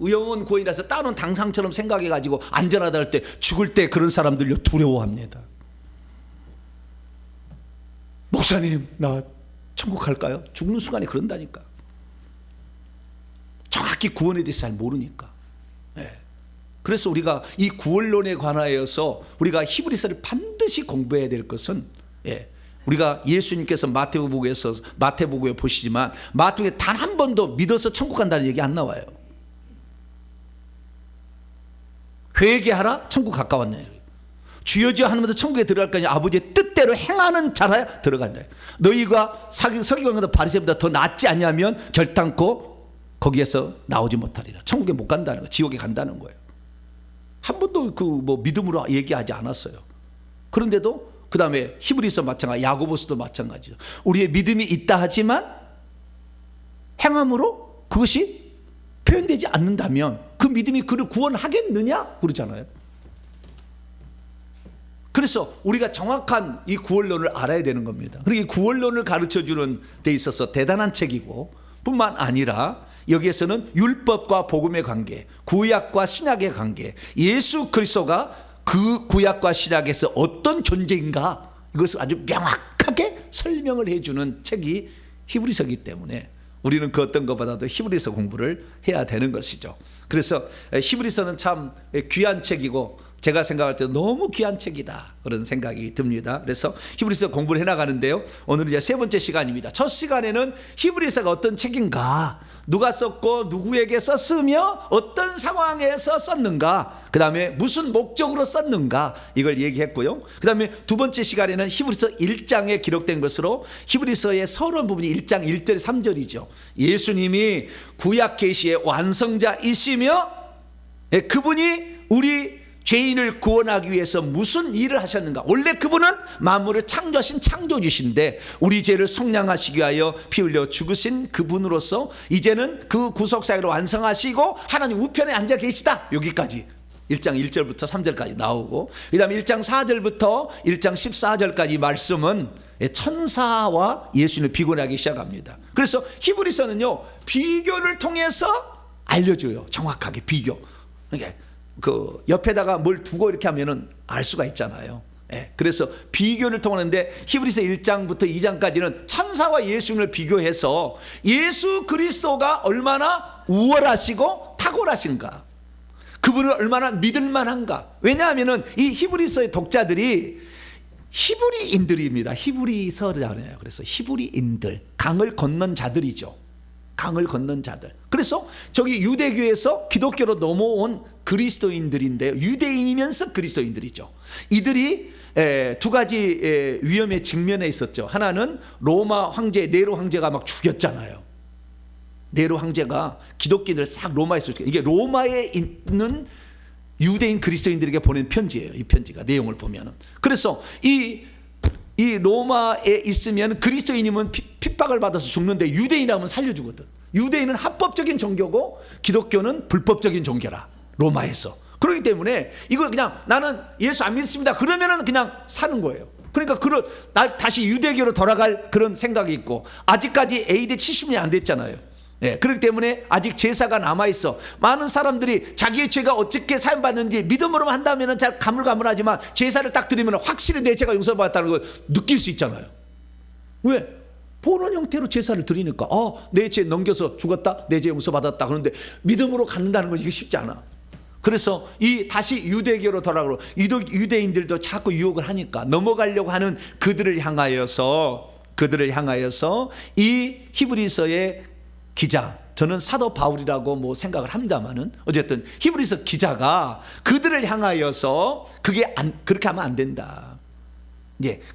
영원 구원이라서 따놓은 당상처럼 생각해가지고 안전하다 할 때, 죽을 때 그런 사람들요 두려워합니다. 목사님, 나 천국 갈까요? 죽는 순간에 그런다니까. 정확히 구원에 대해서 잘 모르니까. 그래서 우리가 이 구원론에 관하여서 우리가 히브리서를 반드시 공부해야 될 것은, 우리가 예수님께서 마태복음에 보시지만 마태복음에 단 한 번도 믿어서 천국 간다는 얘기 안 나와요. 회개하라, 천국 가까웠냐. 주여 주여 하나님도 천국에 들어갈 거냐. 아버지의 뜻대로 행하는 자라야 들어간다. 너희가 서기관보다 바리새인보다 더 낫지 않냐면 결단코 거기에서 나오지 못하리라. 천국에 못 간다는 거, 지옥에 간다는 거예요. 한 번도 믿음으로 얘기하지 않았어요. 그런데도 그 다음에 히브리서 마찬가지, 야고보서도 마찬가지죠. 우리의 믿음이 있다 하지만 행함으로 그것이 표현되지 않는다면 그 믿음이 그를 구원하겠느냐 그러잖아요. 그래서 우리가 정확한 이 구원론을 알아야 되는 겁니다. 그리고 이 구원론을 가르쳐주는 데 있어서 대단한 책이고, 뿐만 아니라 여기에서는 율법과 복음의 관계, 구약과 신약의 관계, 예수 그리스도가 그 구약과 신약에서 어떤 존재인가, 이것을 아주 명확하게 설명을 해주는 책이 히브리서이기 때문에 우리는 그 어떤 것보다도 히브리서 공부를 해야 되는 것이죠. 그래서 히브리서는 참 귀한 책이고, 제가 생각할 때 너무 귀한 책이다, 그런 생각이 듭니다. 그래서 히브리서 공부를 해나가는데요, 오늘은 이제 세 번째 시간입니다. 첫 시간에는 히브리서가 어떤 책인가, 누가 썼고 누구에게 썼으며 어떤 상황에서 썼는가, 그 다음에 무슨 목적으로 썼는가, 이걸 얘기했고요. 그 다음에 두 번째 시간에는 히브리서 1장에 기록된 것으로 히브리서의 서론 부분이 1장 1절 3절이죠. 예수님이 구약 계시의 완성자이시며 그분이 우리 죄인을 구원하기 위해서 무슨 일을 하셨는가. 원래 그분은 만물을 창조하신 창조주신데 우리 죄를 속량하시기 위하여 피 흘려 죽으신 그분으로서 이제는 그 구속사역을 완성하시고 하나님 우편에 앉아 계시다. 여기까지 1장 1절부터 3절까지 나오고, 그 다음에 1장 4절부터 1장 14절까지 말씀은 천사와 예수님을 비교하기 시작합니다. 그래서 히브리서는요, 비교를 통해서 알려줘요. 정확하게 비교. 그러니까 그 옆에다가 뭘 두고 이렇게 하면은 알 수가 있잖아요. 그래서 비교를 통하는데 히브리서 1장부터 2장까지는 천사와 예수님을 비교해서 예수 그리스도가 얼마나 우월하시고 탁월하신가, 그분을 얼마나 믿을 만한가. 왜냐하면은 이 히브리서의 독자들이 히브리인들입니다. 히브리서잖아요. 그래서 히브리인들, 강을 건넌 자들이죠. 강을 건넌 자들. 그래서 저기 유대교에서 기독교로 넘어온 그리스도인들인데요, 유대인이면서 그리스도인들이죠. 이들이 두 가지 위험에 직면해 있었죠. 하나는 로마 황제 네로 황제가 막 죽였잖아요. 네로 황제가 기독교인들을 싹 로마에 쏟았죠. 이게 로마에 있는 유대인 그리스도인들에게 보낸 편지예요. 이 편지가 내용을 보면은. 그래서 이 로마에 있으면 그리스도인이면 핍박을 받아서 죽는데 유대인이라면 살려주거든. 유대인은 합법적인 종교고 기독교는 불법적인 종교라, 로마에서. 그렇기 때문에 이걸 그냥 나는 예수 안 믿습니다 그러면은 그냥 사는 거예요. 그러니까 다시 유대교로 돌아갈 그런 생각이 있고, 아직까지 AD 70년이 안 됐잖아요. 그렇기 때문에 아직 제사가 남아있어. 많은 사람들이 자기의 죄가 어떻게 사함받는지 믿음으로만 한다면 잘 가물가물하지만 제사를 딱 드리면 확실히 내 죄가 용서받았다는 걸 느낄 수 있잖아요. 왜? 보는 형태로 제사를 드리니까 내 죄 넘겨서 죽었다, 내 죄 용서받았다. 그런데 믿음으로 갖는다는 건 이게 쉽지 않아. 그래서 다시 유대교로 돌아가고, 유대인들도 자꾸 유혹을 하니까 넘어가려고 하는 그들을 향하여서 이 히브리서의 기자, 저는 사도 바울이라고 생각을 합니다만은 어쨌든 히브리서 기자가 그들을 향하여서 그렇게 하면 안 된다.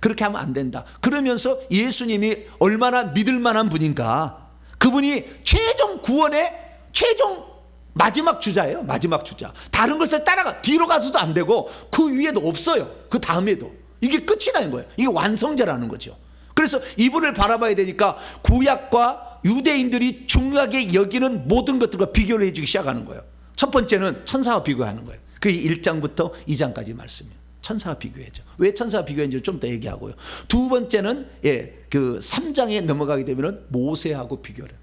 그렇게 하면 안 된다. 그러면서 예수님이 얼마나 믿을 만한 분인가, 그분이 최종 구원의 최종 마지막 주자예요. 마지막 주자. 다른 것을 따라가 뒤로 가서도 안 되고 그 위에도 없어요. 그 다음에도 이게 끝이라는 거예요. 이게 완성자라는 거죠. 그래서 이분을 바라봐야 되니까 구약과 유대인들이 중요하게 여기는 모든 것들과 비교를 해주기 시작하는 거예요. 첫 번째는 천사와 비교하는 거예요. 그게 1장부터 2장까지 말씀이에요. 천사와 비교해죠. 왜 천사와 비교했는지 좀 더 얘기하고요. 두 번째는 그 3장에 넘어가게 되면 모세하고 비교를 해요.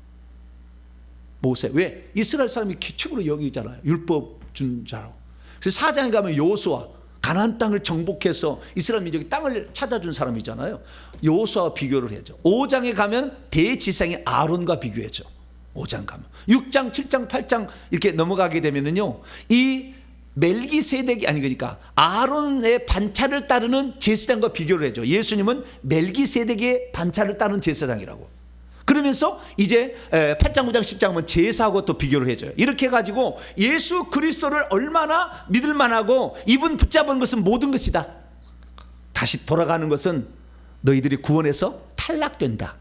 모세. 왜? 이스라엘 사람이 최고로 여기잖아요. 율법 준 자로. 그래서 4장에 가면 여호수아, 가나안 땅을 정복해서 이스라엘 민족이 땅을 찾아준 사람이잖아요. 여호수아와 비교를 해죠. 5장에 가면 대지상의 아론과 비교해죠. 5장 가면 6장, 7장, 8장 이렇게 넘어가게 되면은요, 이 멜기세덱이 아니 그러니까 아론의 반차를 따르는 제사장과 비교를 해죠. 예수님은 멜기세덱의 반차를 따르는 제사장이라고. 그러면서 이제 8장, 9장, 10장은 제사하고 또 비교를 해줘요. 이렇게 해가지고 예수 그리스도를 얼마나 믿을 만하고 이분 붙잡은 것은 모든 것이다. 다시 돌아가는 것은 너희들이 구원에서 탈락된다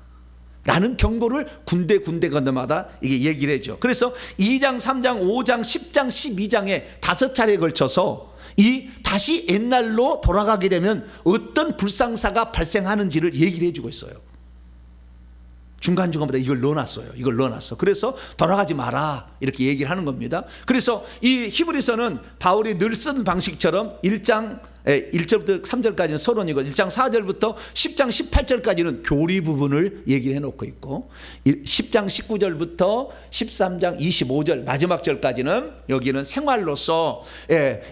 라는 경고를 군데 건너마다 이게 얘기를 해줘. 그래서 2장, 3장, 5장, 10장, 12장에 5차례에 걸쳐서 이 다시 옛날로 돌아가게 되면 어떤 불상사가 발생하는지를 얘기를 해주고 있어요. 중간중간마다 이걸 넣어놨어요. 이걸 넣어놨어. 그래서 돌아가지 마라 이렇게 얘기를 하는 겁니다. 그래서 이 히브리서는 바울이 늘 쓰는 방식처럼 1장 1절부터 3절까지는 서론이고 1장 4절부터 10장 18절까지는 교리 부분을 얘기를 해놓고 있고 10장 19절부터 13장 25절 마지막 절까지는 여기는 생활로서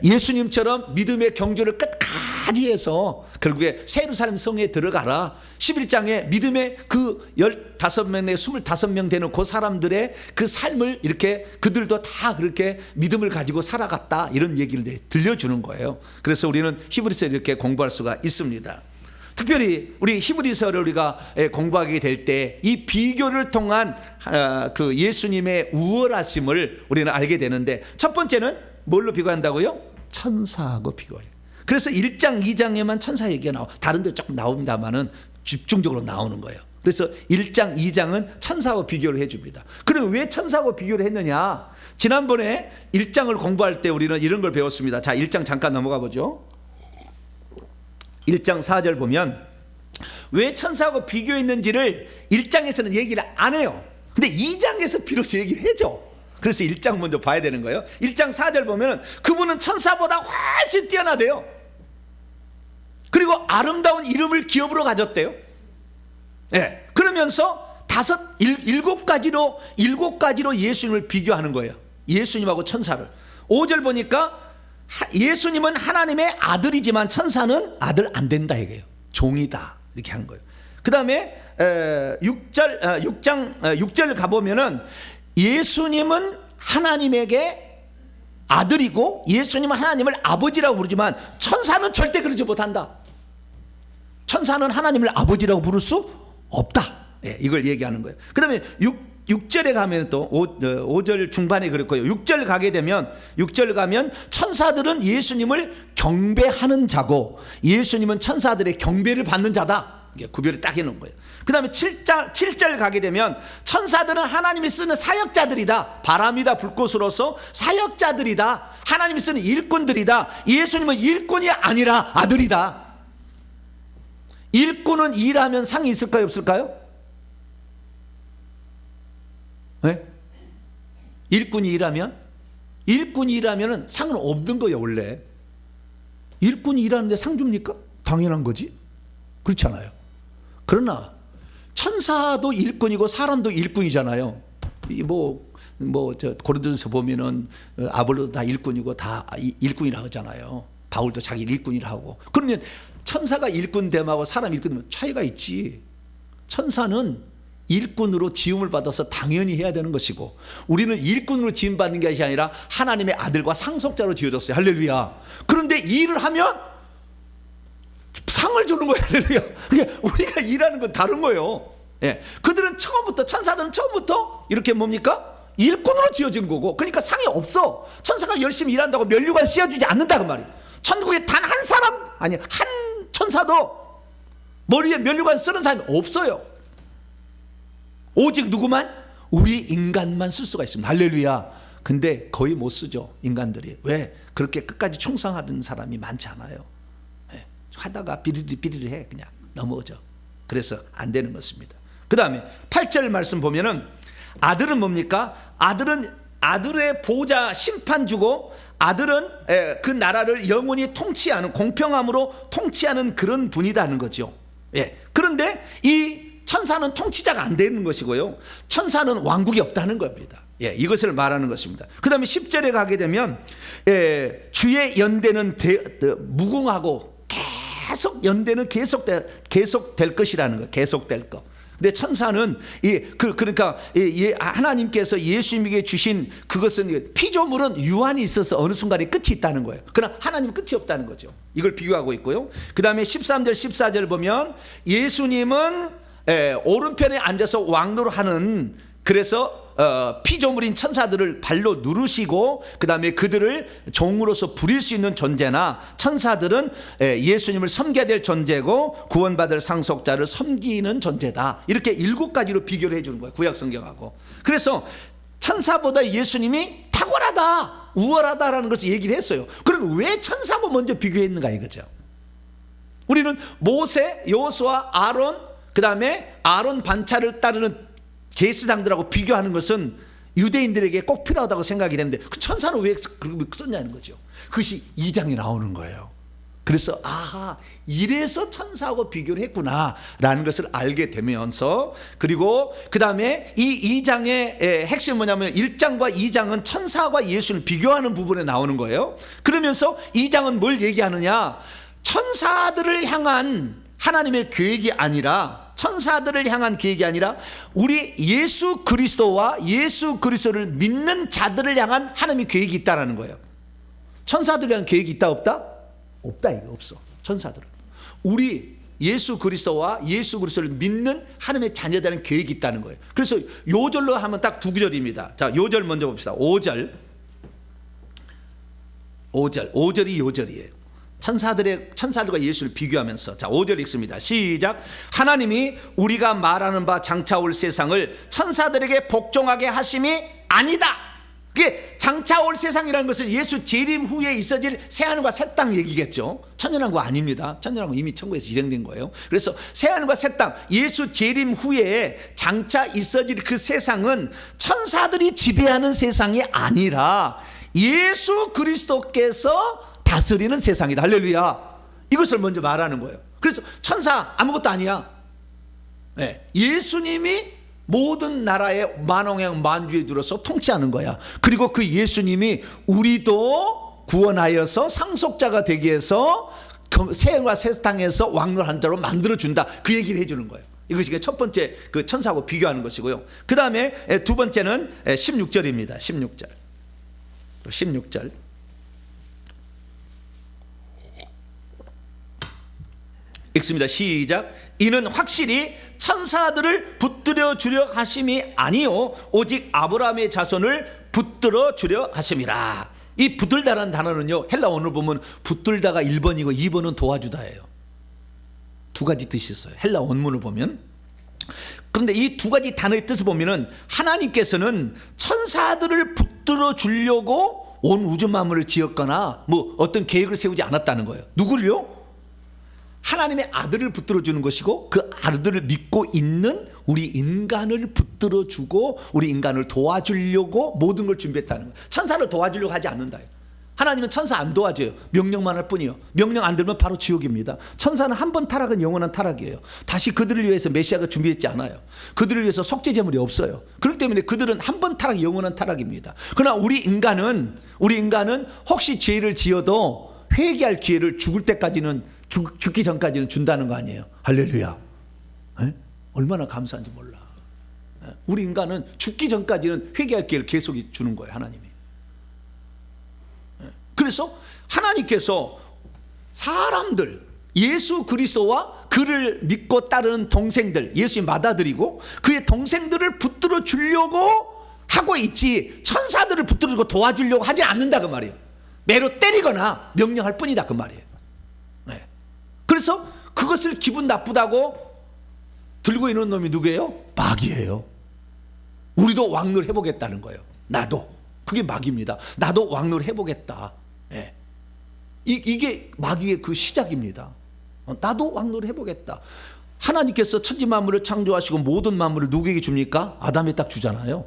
예수님처럼 믿음의 경주를 끝까지 해서 결국에 새 예루살렘 성에 들어가라. 11장에 믿음의 그 15명에 25명 되는 그 사람들의 그 삶을 이렇게 그들도 다 그렇게 믿음을 가지고 살아갔다 이런 얘기를 들려주는 거예요. 그래서 우리는 히브리서를 이렇게 공부할 수가 있습니다. 특별히 우리 히브리서를 우리가 공부하게 될 때 이 비교를 통한 그 예수님의 우월하심을 우리는 알게 되는데, 첫 번째는 뭘로 비교한다고요? 천사하고 비교해요. 그래서 1장 2장에만 천사 얘기가 나와. 다른 데 조금 나옵니다만은 집중적으로 나오는 거예요. 그래서 1장 2장은 천사하고 비교를 해줍니다. 그럼 왜 천사하고 비교를 했느냐? 지난번에 1장을 공부할 때 우리는 이런 걸 배웠습니다. 자, 1장 잠깐 넘어가 보죠. 1장 4절 보면 왜 천사하고 비교했는지를 1장에서는 얘기를 안 해요. 근데 2장에서 비로소 얘기를 해줘. 그래서 1장 먼저 봐야 되는 거예요. 1장 4절 보면 그분은 천사보다 훨씬 뛰어나대요. 그리고 아름다운 이름을 기업으로 가졌대요. 네. 그러면서 일곱 가지로 예수님을 비교하는 거예요. 예수님하고 천사를. 5절 보니까 예수님은 하나님의 아들이지만 천사는 아들 안 된다 이게요. 종이다 이렇게 한 거예요. 그 다음에 6절 가보면은 예수님은 하나님에게 아들이고 예수님은 하나님을 아버지라고 부르지만 천사는 절대 그러지 못한다. 천사는 하나님을 아버지라고 부를 수 없다. 이걸 얘기하는 거예요. 그 다음에 6절에 가면 또 5절 중반에 그렇고요. 6절 가게 되면 6절 가면 천사들은 예수님을 경배하는 자고 예수님은 천사들의 경배를 받는 자다. 이게 구별이 딱 해놓은 거예요. 그 다음에 7절 가게 되면 천사들은 하나님이 쓰는 사역자들이다. 바람이다 불꽃으로서 사역자들이다. 하나님이 쓰는 일꾼들이다. 예수님은 일꾼이 아니라 아들이다. 일꾼은 일하면 상이 있을까요 없을까요? 네? 일꾼이 일하면 상은 없는 거예요. 원래 일꾼이 일하는데 상 줍니까? 당연한 거지. 그렇잖아요. 그러나 천사도 일꾼이고 사람도 일꾼이잖아요. 저 고린도전서 보면은 아볼로도 다 일꾼이고 다 일꾼이라 하잖아요. 바울도 자기 일꾼이라 하고. 그러면 천사가 일꾼됨하고 사람 일꾼됨 차이가 있지. 천사는 일꾼으로 지음을 받아서 당연히 해야 되는 것이고 우리는 일꾼으로 지음 받는 것이 아니라 하나님의 아들과 상속자로 지어졌어요. 할렐루야. 그런데 일을 하면 상을 주는 거예요. 할렐루야. 그러니까 우리가 일하는 건 다른 거예요. 그들은 천사들은 처음부터 이렇게 뭡니까? 일꾼으로 지어진 거고, 그러니까 상이 없어. 천사가 열심히 일한다고 면류관 씌워주지 않는다 그 말이에요. 천국에 단 한 사람, 아니 한 천사도 머리에 면류관 쓰는 사람이 없어요. 오직 누구만? 우리 인간만 쓸 수가 있습니다. 할렐루야. 근데 거의 못 쓰죠 인간들이. 왜? 그렇게 끝까지 충성하던 사람이 많지 않아요. 하다가 비리리 해 그냥 넘어져. 그래서 안 되는 것입니다. 그 다음에 8절 말씀 보면은 아들은 뭡니까? 아들은 아들의 보호자 심판 주고 아들은 그 나라를 영원히 통치하는, 공평함으로 통치하는 그런 분이라는 거죠. 예. 그런데 이 천사는 통치자가 안 되는 것이고요, 천사는 왕국이 없다는 겁니다. 예, 이것을 말하는 것입니다. 그 다음에 10절에 가게 되면 주의 연대는 무궁하고 계속 연대는 계속될 것이라는 거, 계속될 것. 근데 천사는 그러니까 하나님께서 예수님에게 주신 그것은 피조물은 유한이 있어서 어느 순간에 끝이 있다는 거예요. 그러나 하나님은 끝이 없다는 거죠. 이걸 비교하고 있고요. 그 다음에 13절 14절 보면 예수님은 오른편에 앉아서 왕노릇하는, 그래서 피조물인 천사들을 발로 누르시고 그 다음에 그들을 종으로서 부릴 수 있는 존재나, 천사들은 예수님을 섬겨야 될 존재고 구원받을 상속자를 섬기는 존재다. 이렇게 7가지로 비교를 해주는 거예요, 구약 성경하고. 그래서 천사보다 예수님이 탁월하다, 우월하다라는 것을 얘기를 했어요. 그럼 왜 천사하고 먼저 비교했는가 이거죠. 우리는 모세, 여호수아, 아론, 그 다음에 아론 반차를 따르는 제사장들하고 비교하는 것은 유대인들에게 꼭 필요하다고 생각이 되는데 그 천사는 왜 썼냐는 거죠. 그것이 2장에 나오는 거예요. 그래서 아하, 이래서 천사하고 비교를 했구나라는 것을 알게 되면서, 그리고 그 다음에 이 2장의 핵심은 뭐냐면 1장과 2장은 천사와 예수를 비교하는 부분에 나오는 거예요. 그러면서 2장은 뭘 얘기하느냐, 천사들을 향한 하나님의 계획이 아니라, 천사들을 향한 계획이 아니라 우리 예수 그리스도와 예수 그리스도를 믿는 자들을 향한 하나님의 계획이 있다라는 거예요. 천사들을 향한 계획이 있다 없다? 없다, 이거 없어. 천사들은 우리 예수 그리스도와 예수 그리스도를 믿는 하나님의 자녀들은 계획이 있다는 거예요. 그래서 요절로 하면 딱 2구절입니다. 자, 요절 먼저 봅시다. 5절이 요절이에요. 천사들과 예수를 비교하면서, 자, 5절 읽습니다. 시작. 하나님이 우리가 말하는 바 장차 올 세상을 천사들에게 복종하게 하심이 아니다. 그게 장차 올 세상이라는 것은 예수 재림 후에 있어질 새하늘과 새 땅 얘기겠죠. 천년왕국 아닙니다. 천년왕국 이미 천국에서 실행된 거예요. 그래서 새하늘과 새 땅, 예수 재림 후에 장차 있어질 그 세상은 천사들이 지배하는 세상이 아니라 예수 그리스도께서 다스리는 세상이다. 할렐루야. 이것을 먼저 말하는 거예요. 그래서 천사 아무것도 아니야. 네. 예수님이 모든 나라의 만왕의 만주에 들어서 통치하는 거야. 그리고 그 예수님이 우리도 구원하여서 상속자가 되기 위해서 새하늘과 새 땅에서 왕노릇한 자로 만들어준다. 그 얘기를 해주는 거예요. 이것이 첫 번째 그 천사하고 비교하는 것이고요. 그 다음에 두 번째는 16절입니다. 16절. 읽습니다. 시작. 이는 확실히 천사들을 붙들어 주려 하심이 아니요 오직 아브라함의 자손을 붙들어 주려 하심이라. 이 붙들다라는 단어는요, 헬라 원어를 보면 붙들다가 1번이고 2번은 도와주다예요. 두 가지 뜻이 있어요, 헬라 원문을 보면. 그런데 이 두 가지 단어의 뜻을 보면은 하나님께서는 천사들을 붙들어 주려고 온 우주 만물을 지었거나 뭐 어떤 계획을 세우지 않았다는 거예요. 누구를요? 하나님의 아들을 붙들어 주는 것이고, 그 아들을 믿고 있는 우리 인간을 붙들어 주고 우리 인간을 도와주려고 모든 걸 준비했다는 거예요. 천사를 도와주려고 하지 않는다. 하나님은 천사 안 도와줘요. 명령만 할 뿐이요. 명령 안 들면 바로 지옥입니다. 천사는 한 번 타락은 영원한 타락이에요. 다시 그들을 위해서 메시아가 준비했지 않아요. 그들을 위해서 속죄 제물이 없어요. 그렇기 때문에 그들은 한 번 타락, 영원한 타락입니다. 그러나 우리 인간은 혹시 죄를 지어도 회개할 기회를 죽을 때까지는, 죽기 전까지는 준다는 거 아니에요. 할렐루야. 에? 얼마나 감사한지 몰라. 우리 인간은 죽기 전까지는 회개할 기회를 계속 주는 거예요, 하나님이. 그래서 하나님께서 사람들, 예수 그리스도와 그를 믿고 따르는 동생들, 예수님 받아들이고 그의 동생들을 붙들어 주려고 하고 있지, 천사들을 붙들어 주고 도와주려고 하지 않는다 그 말이에요. 매로 때리거나 명령할 뿐이다 그 말이에요. 그래서 그것을 기분 나쁘다고 들고 있는 놈이 누구예요? 마귀예요. 우리도 왕노릇 해보겠다는 거예요. 나도. 그게 마귀입니다. 나도 왕노릇 해보겠다. 예. 이게 마귀의 그 시작입니다. 나도 왕노릇 해보겠다. 하나님께서 천지 만물을 창조하시고 모든 만물을 누구에게 줍니까? 아담에 딱 주잖아요.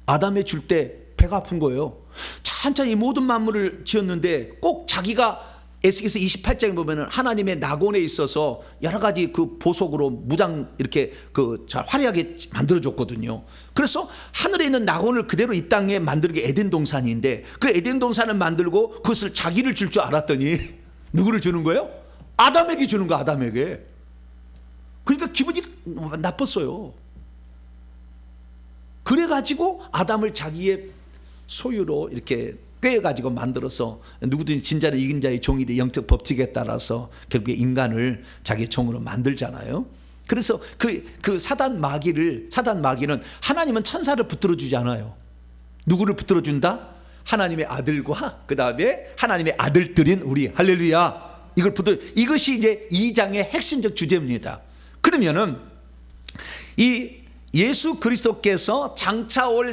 아담에 줄 때 배가 아픈 거예요. 천천히 모든 만물을 지었는데 꼭 자기가 에스겔서 28장에 보면은 하나님의 낙원에 있어서 여러 가지 그 보석으로 무장 이렇게 그 잘 화려하게 만들어 줬거든요. 그래서 하늘에 있는 낙원을 그대로 이 땅에 만드는 게 에덴 동산인데 그 에덴 동산을 만들고 그것을 자기를 줄 줄 알았더니 누구를 주는 거예요? 아담에게 주는 거야. 아담에게. 그러니까 기분이 나빴어요. 그래가지고 아담을 자기의 소유로 이렇게 꿰어가지고 만들어서 누구든지 진자를 이긴 자의 종이 돼 영적 법칙에 따라서 결국에 인간을 자기의 종으로 만들잖아요. 그래서 그 사단 마귀는 하나님은 천사를 붙들어 주지 않아요. 누구를 붙들어 준다? 하나님의 아들과 그 다음에 하나님의 아들들인 우리 할렐루야. 이것이 이제 2장의 핵심적 주제입니다. 그러면은 이 예수 그리스도께서 장차 올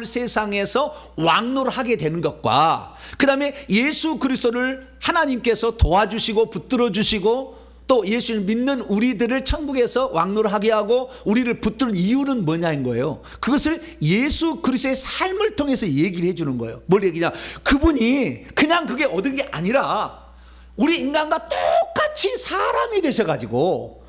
세상에서 왕노를 하게 되는 것과 그 다음에 예수 그리스도를 하나님께서 도와주시고 붙들어 주시고 또 예수를 믿는 우리들을 천국에서 왕노를 하게 하고 우리를 붙드는 이유는 뭐냐인 거예요. 그것을 예수 그리스도의 삶을 통해서 얘기를 해주는 거예요. 뭘 얘기냐? 그분이 그냥 그게 얻은 게 아니라 우리 인간과 똑같이 사람이 되셔가지고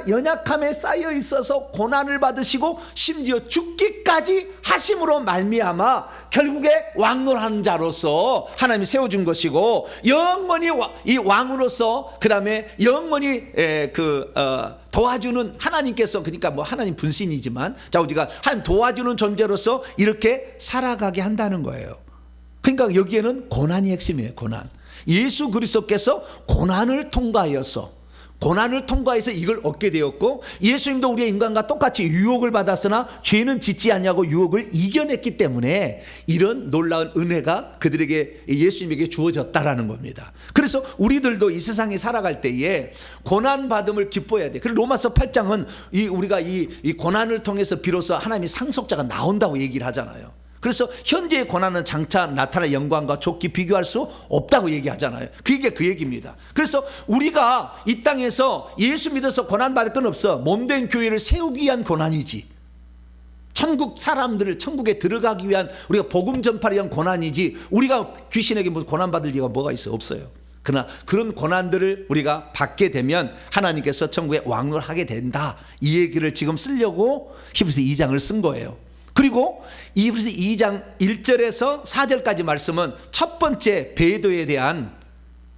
연약함에 쌓여 있어서 고난을 받으시고 심지어 죽기까지 하심으로 말미암아 결국에 왕노하는 자로서 하나님이 세워준 것이고 영원히 이 왕으로서 그 다음에 영원히 도와주는 하나님께서 그러니까 뭐 하나님 분신이지만 자 우리가 하나님 도와주는 존재로서 이렇게 살아가게 한다는 거예요. 그러니까 여기에는 고난이 핵심이에요. 고난. 예수 그리스도께서 고난을 통과해서 이걸 얻게 되었고 예수님도 우리의 인간과 똑같이 유혹을 받았으나 죄는 짓지 않냐고 유혹을 이겨냈기 때문에 이런 놀라운 은혜가 그들에게 예수님에게 주어졌다라는 겁니다. 그래서 우리들도 이 세상에 살아갈 때에 고난받음을 기뻐해야 돼. 그리고 로마서 8장은 우리가 이 고난을 통해서 비로소 하나님의 상속자가 나온다고 얘기를 하잖아요. 그래서 현재의 고난은 장차 나타날 영광과 좋게 비교할 수 없다고 얘기하잖아요. 그게 그 얘기입니다. 그래서 우리가 이 땅에서 예수 믿어서 고난받을 건 없어. 몸된 교회를 세우기 위한 고난이지. 천국 사람들을 천국에 들어가기 위한 우리가 복음 전파를 위한 고난이지 우리가 귀신에게 무슨 고난받을 리가 뭐가 있어? 없어요. 그러나 그런 고난들을 우리가 받게 되면 하나님께서 천국에 왕노를 하게 된다. 이 얘기를 지금 쓰려고 히브리서 2장을 쓴 거예요. 그리고 히브리서 2장 1절에서 4절까지 말씀은 첫 번째 배도에 대한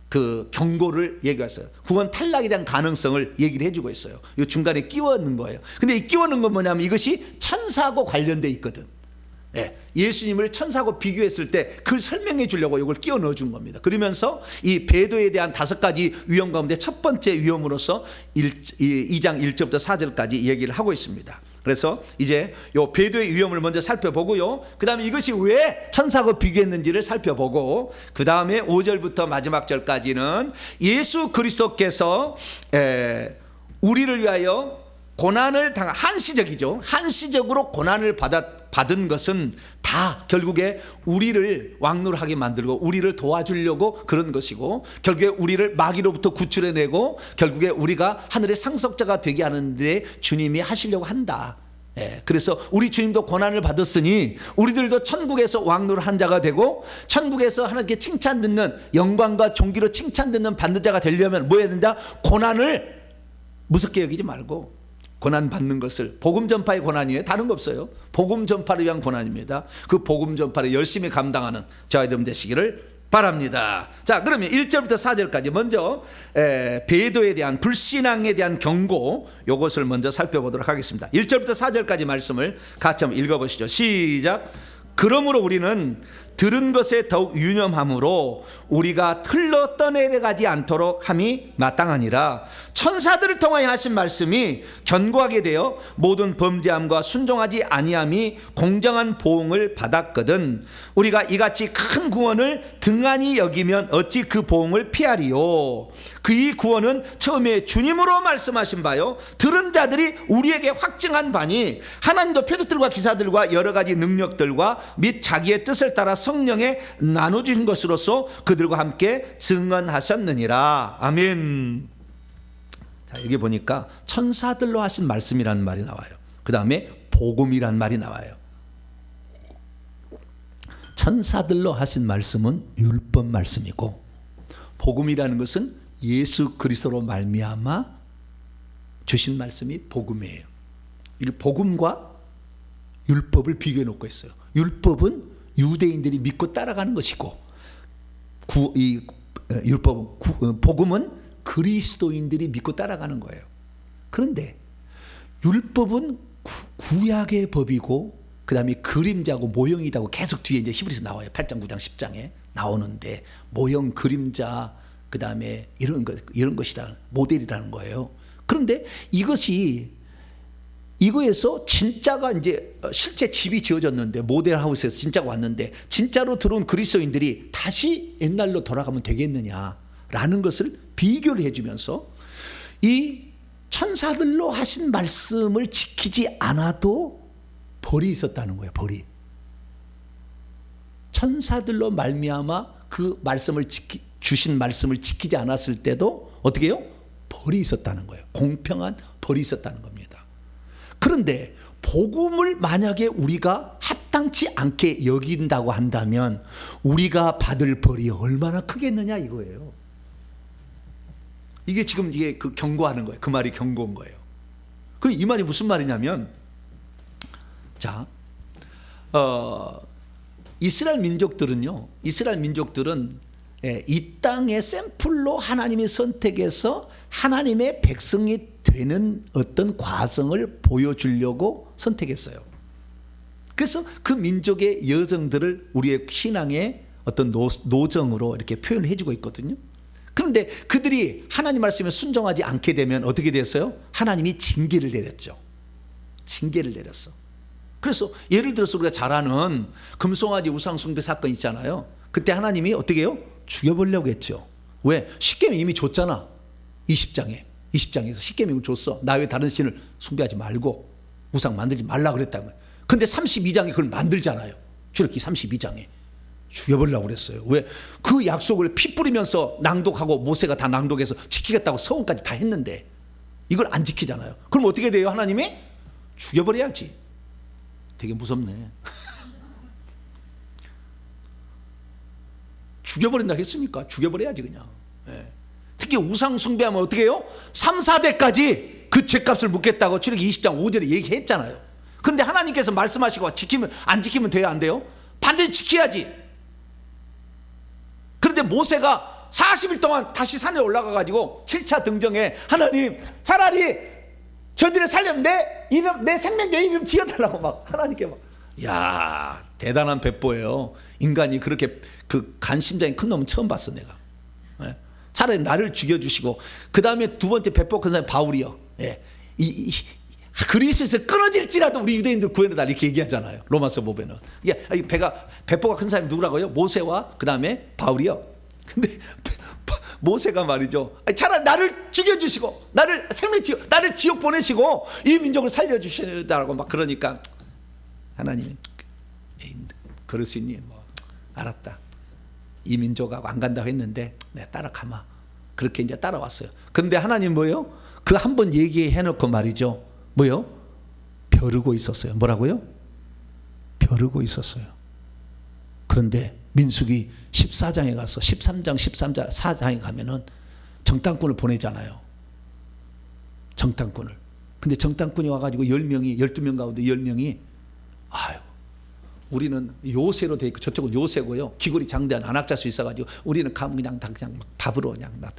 그 경고를 얘기했어요. 구원 탈락에 대한 가능성을 얘기를 해주고 있어요. 이 중간에 끼워 넣는 거예요. 근데 이 끼워 넣은 건 뭐냐면 이것이 천사하고 관련되어 있거든. 예수님을 천사하고 비교했을 때 그걸 설명해 주려고 이걸 끼워 넣어 준 겁니다. 그러면서 이 배도에 대한 5가지 위험 가운데 첫 번째 위험으로서 2장 1절부터 4절까지 얘기를 하고 있습니다. 그래서 이제 요 배도의 위험을 먼저 살펴보고요. 그 다음에 이것이 왜 천사하고 비교했는지를 살펴보고 그 다음에 5절부터 마지막 절까지는 예수 그리스도께서 우리를 위하여 고난을 당한 한시적이죠. 한시적으로 고난을 받은 것은 다 결국에 우리를 왕노를 하게 만들고 우리를 도와주려고 그런 것이고 결국에 우리를 마귀로부터 구출해내고 결국에 우리가 하늘의 상속자가 되게 하는데 주님이 하시려고 한다. 그래서 우리 주님도 고난을 받았으니 우리들도 천국에서 왕노를 한 자가 되고 천국에서 하나님께 칭찬 듣는 영광과 존귀로 칭찬 듣는 받는 자가 되려면 뭐 해야 된다? 고난을 무섭게 여기지 말고 고난 받는 것을 복음 전파의 고난이에요. 다른 거 없어요. 복음 전파를 위한 고난입니다. 그 복음 전파를 열심히 감당하는 저와 여러분 되시기를 바랍니다. 자, 그러면 1절부터 4절까지 먼저 배도에 대한 불신앙에 대한 경고 이것을 먼저 살펴보도록 하겠습니다. 1절부터 4절까지 말씀을 같이 한번 읽어보시죠. 시작. 그러므로 우리는 들은 것에 더욱 유념함으로 우리가 흘러 떠내려가지 않도록 함이 마땅하니라. 천사들을 통하여 하신 말씀이 견고하게 되어 모든 범죄함과 순종하지 아니함이 공정한 보응을 받았거든. 우리가 이같이 큰 구원을 등한히 여기면 어찌 그 보응을 피하리요. 그 이 구원은 처음에 주님으로 말씀하신 바요 들은 자들이 우리에게 확증한 바니 하나님도 표적들과 기사들과 여러 가지 능력들과 및 자기의 뜻을 따라 성령에 나눠주신 것으로서 그들과 함께 증언하셨느니라. 아멘. 자, 여기 보니까 천사들로 하신 말씀이라는 말이 나와요. 그 다음에 복음이라는 말이 나와요. 천사들로 하신 말씀은 율법 말씀이고, 복음이라는 것은 예수 그리스도로 말미암아 주신 말씀이 복음이에요. 이 복음과 율법을 비교해 놓고 있어요. 율법은 유대인들이 믿고 따라가는 것이고, 복음은 그리스도인들이 믿고 따라가는 거예요. 그런데 율법은 구약의 법이고, 그 다음에 그림자고 모형이다고 계속 뒤에 이제 히브리서 나와요. 8장, 9장, 10장에 나오는데, 모형, 그림자, 그 다음에 이런 것이다, 모델이라는 거예요. 그런데 이거에서 진짜가 이제 실제 집이 지어졌는데, 모델 하우스에서 진짜가 왔는데, 진짜로 들어온 그리스도인들이 다시 옛날로 돌아가면 되겠느냐라는 것을 비교를 해주면서, 이 천사들로 하신 말씀을 지키지 않아도 벌이 있었다는 거예요. 벌이. 천사들로 말미암아 그 말씀을 주신 말씀을 지키지 않았을 때도 어떻게 해요? 벌이 있었다는 거예요. 공평한 벌이 있었다는 겁니다. 그런데 복음을 만약에 우리가 합당치 않게 여긴다고 한다면 우리가 받을 벌이 얼마나 크겠느냐 이거예요. 이게 지금 이게 그 경고하는 거예요. 그 말이 경고인 거예요. 그럼 이 말이 무슨 말이냐면, 자, 이스라엘 민족들은 이 땅의 샘플로 하나님이 선택해서 하나님의 백성이 되는 어떤 과정을 보여주려고 선택했어요. 그래서 그 민족의 여정들을 우리의 신앙의 어떤 노정으로 이렇게 표현해 주고 있거든요. 그런데 그들이 하나님 말씀에 순종하지 않게 되면 어떻게 됐어요? 하나님이 징계를 내렸죠. 징계를 내렸어. 그래서 예를 들어서 우리가 잘 아는 금송아지 우상숭배 사건 있잖아요. 그때 하나님이 어떻게 해요? 죽여보려고 했죠. 왜? 십계명 이미 줬잖아. 20장에서 십계명을 줬어. 나 외에 다른 신을 숭배하지 말고 우상 만들지 말라 그랬다는 거예요. 근데 32장에 그걸 만들잖아요. 출애굽기 32장에 죽여보려고 그랬어요. 왜? 그 약속을 피 뿌리면서 낭독하고 모세가 다 낭독해서 지키겠다고 서원까지 다 했는데 이걸 안 지키잖아요. 그럼 어떻게 돼요? 하나님이 죽여버려야지. 되게 무섭네. 죽여버린다 했습니까? 죽여버려야지 그냥. 네. 특히 우상 숭배하면 어떻게 해요? 3, 4대까지 그 죄값을 묻겠다고 출애굽기 20장 5절에 얘기했잖아요. 그런데 하나님께서 말씀하시고 지키면 안 지키면 돼요, 안 돼요? 반드시 지켜야지. 그런데 모세가 40일 동안 다시 산에 올라가 가지고 7차 등정에 하나님 차라리 저들을 살려면 내 생명 내 이름 지어달라고 막 하나님께 막, 야 대단한 배포예요. 인간이 그렇게 그 간심장이 큰 놈은 처음 봤어 내가. 예? 차라리 나를 죽여주시고, 그 다음에 두 번째 배포 큰 사람이 바울이요. 예. 그리스도에서 끊어질지라도 우리 유대인들 구해내다 이렇게 얘기하잖아요. 로마서 보면은. 이게 배포가 큰 사람이 누구라고요? 모세와 그 다음에 바울이요. 근데 모세가 말이죠. 차라리 나를 죽여주시고 나를 지옥 보내시고 이 민족을 살려주시다라고 막 그러니까 하나님 그럴 수 있니? 뭐 알았다. 이 민족하고 안 간다고 했는데 내가 따라가마. 그렇게 이제 따라왔어요. 그런데 하나님 뭐요? 그 한 번 얘기해놓고 말이죠. 뭐요? 벼르고 있었어요. 뭐라고요? 벼르고 있었어요. 그런데 민수기 14장에 가서 13장 14장에 가면은 정탐꾼을 보내잖아요. 정탐꾼을. 근데 정탐꾼이 와가지고 10명이 12명 가운데 10명이 아유 우리는 요새로 돼 있고 저쪽은 요새고요. 귀걸이 장대한 안악자수 있어가지고 우리는 가면 그냥 다 그냥 막 밥으로 그냥 막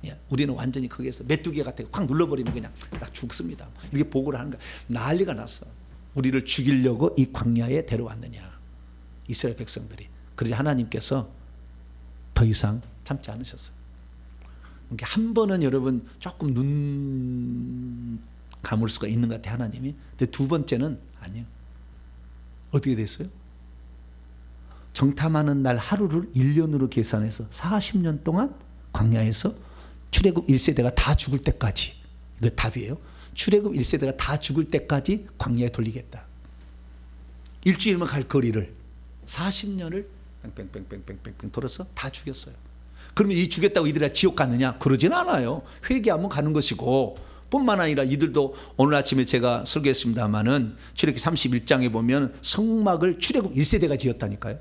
예, 우리는 완전히 거기에서 메뚜기 같아 확 눌러버리면 그냥 딱 죽습니다. 이렇게 보고를 하는 거야. 난리가 났어. 우리를 죽이려고 이 광야에 데려왔느냐 이스라엘 백성들이. 그래서 하나님께서 더 이상 참지 않으셨어요. 그러니까 한 번은 여러분 조금 눈 감을 수가 있는 것 같아요 하나님이. 근데 두 번째는 아니에요. 어떻게 됐어요? 정탐하는 날 하루를 1년으로 계산해서 40년 동안 광야에서 출애굽 1세대가 다 죽을 때까지, 이거 답이에요. 출애굽 1세대가 다 죽을 때까지 광야에 돌리겠다. 일주일만 갈 거리를 40년을 뺑뺑뺑뺑뺑뺑 돌아서 다 죽였어요. 그러면 이 죽였다고 이들이 지옥 갔느냐? 그러진 않아요. 회개하면 가는 것이고, 뿐만 아니라 이들도 오늘 아침에 제가 설교했습니다마는 출애굽기 31장에 보면 성막을 출애굽 1세대가 지었다니까요.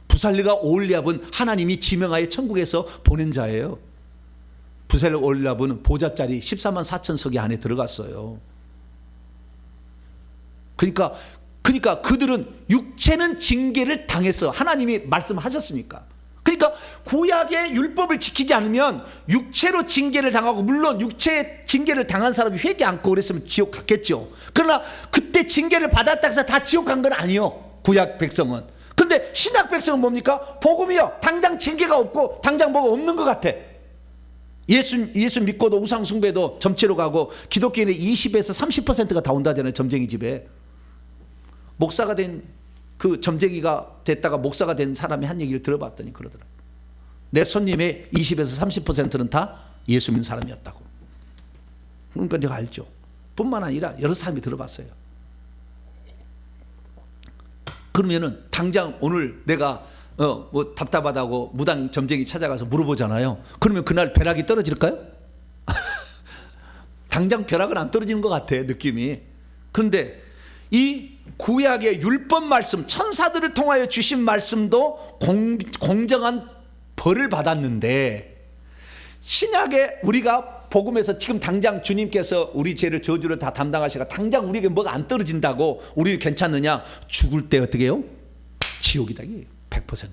부살리가 오홀리압은 하나님이 지명하여 천국에서 보낸 자예요. 부살리가 오홀리압은 보좌짜리 14만 4천 석이 안에 들어갔어요. 그러니까 그들은 육체는 징계를 당했어. 하나님이 말씀하셨으니까. 그러니까 구약의 율법을 지키지 않으면 육체로 징계를 당하고, 물론 육체의 징계를 당한 사람이 회개 않고 그랬으면 지옥 갔겠죠. 그러나 그때 징계를 받았다 해서 다 지옥 간 건 아니요, 구약 백성은. 근데 신약 백성은 뭡니까? 복음이요, 당장 징계가 없고 당장 뭐가 없는 것 같아. 예수 믿고도 우상 숭배도 점치러 가고, 기독교인의 20에서 30%가 다 온다잖아요, 점쟁이 집에. 목사가 된 그 점쟁이가 됐다가 목사가 된 사람이 한 얘기를 들어봤더니 그러더라고요. 내 손님의 20에서 30%는 다 예수 믿는 사람이었다고. 그러니까 내가 알죠. 뿐만 아니라 여러 사람이 들어봤어요. 그러면은 당장 오늘 내가 뭐 답답하다고 무당 점쟁이 찾아가서 물어보잖아요. 그러면 그날 벼락이 떨어질까요? 당장 벼락은 안 떨어지는 것 같아, 느낌이. 그런데 이 구약의 율법 말씀, 천사들을 통하여 주신 말씀도 공정한 벌을 받았는데, 신약에 우리가 복음에서 지금 당장 주님께서 우리 죄를 저주를 다 담당하시가 당장 우리에게 뭐가 안 떨어진다고 우리는 괜찮느냐? 죽을 때 어떻게 해요? 지옥이다, 100%.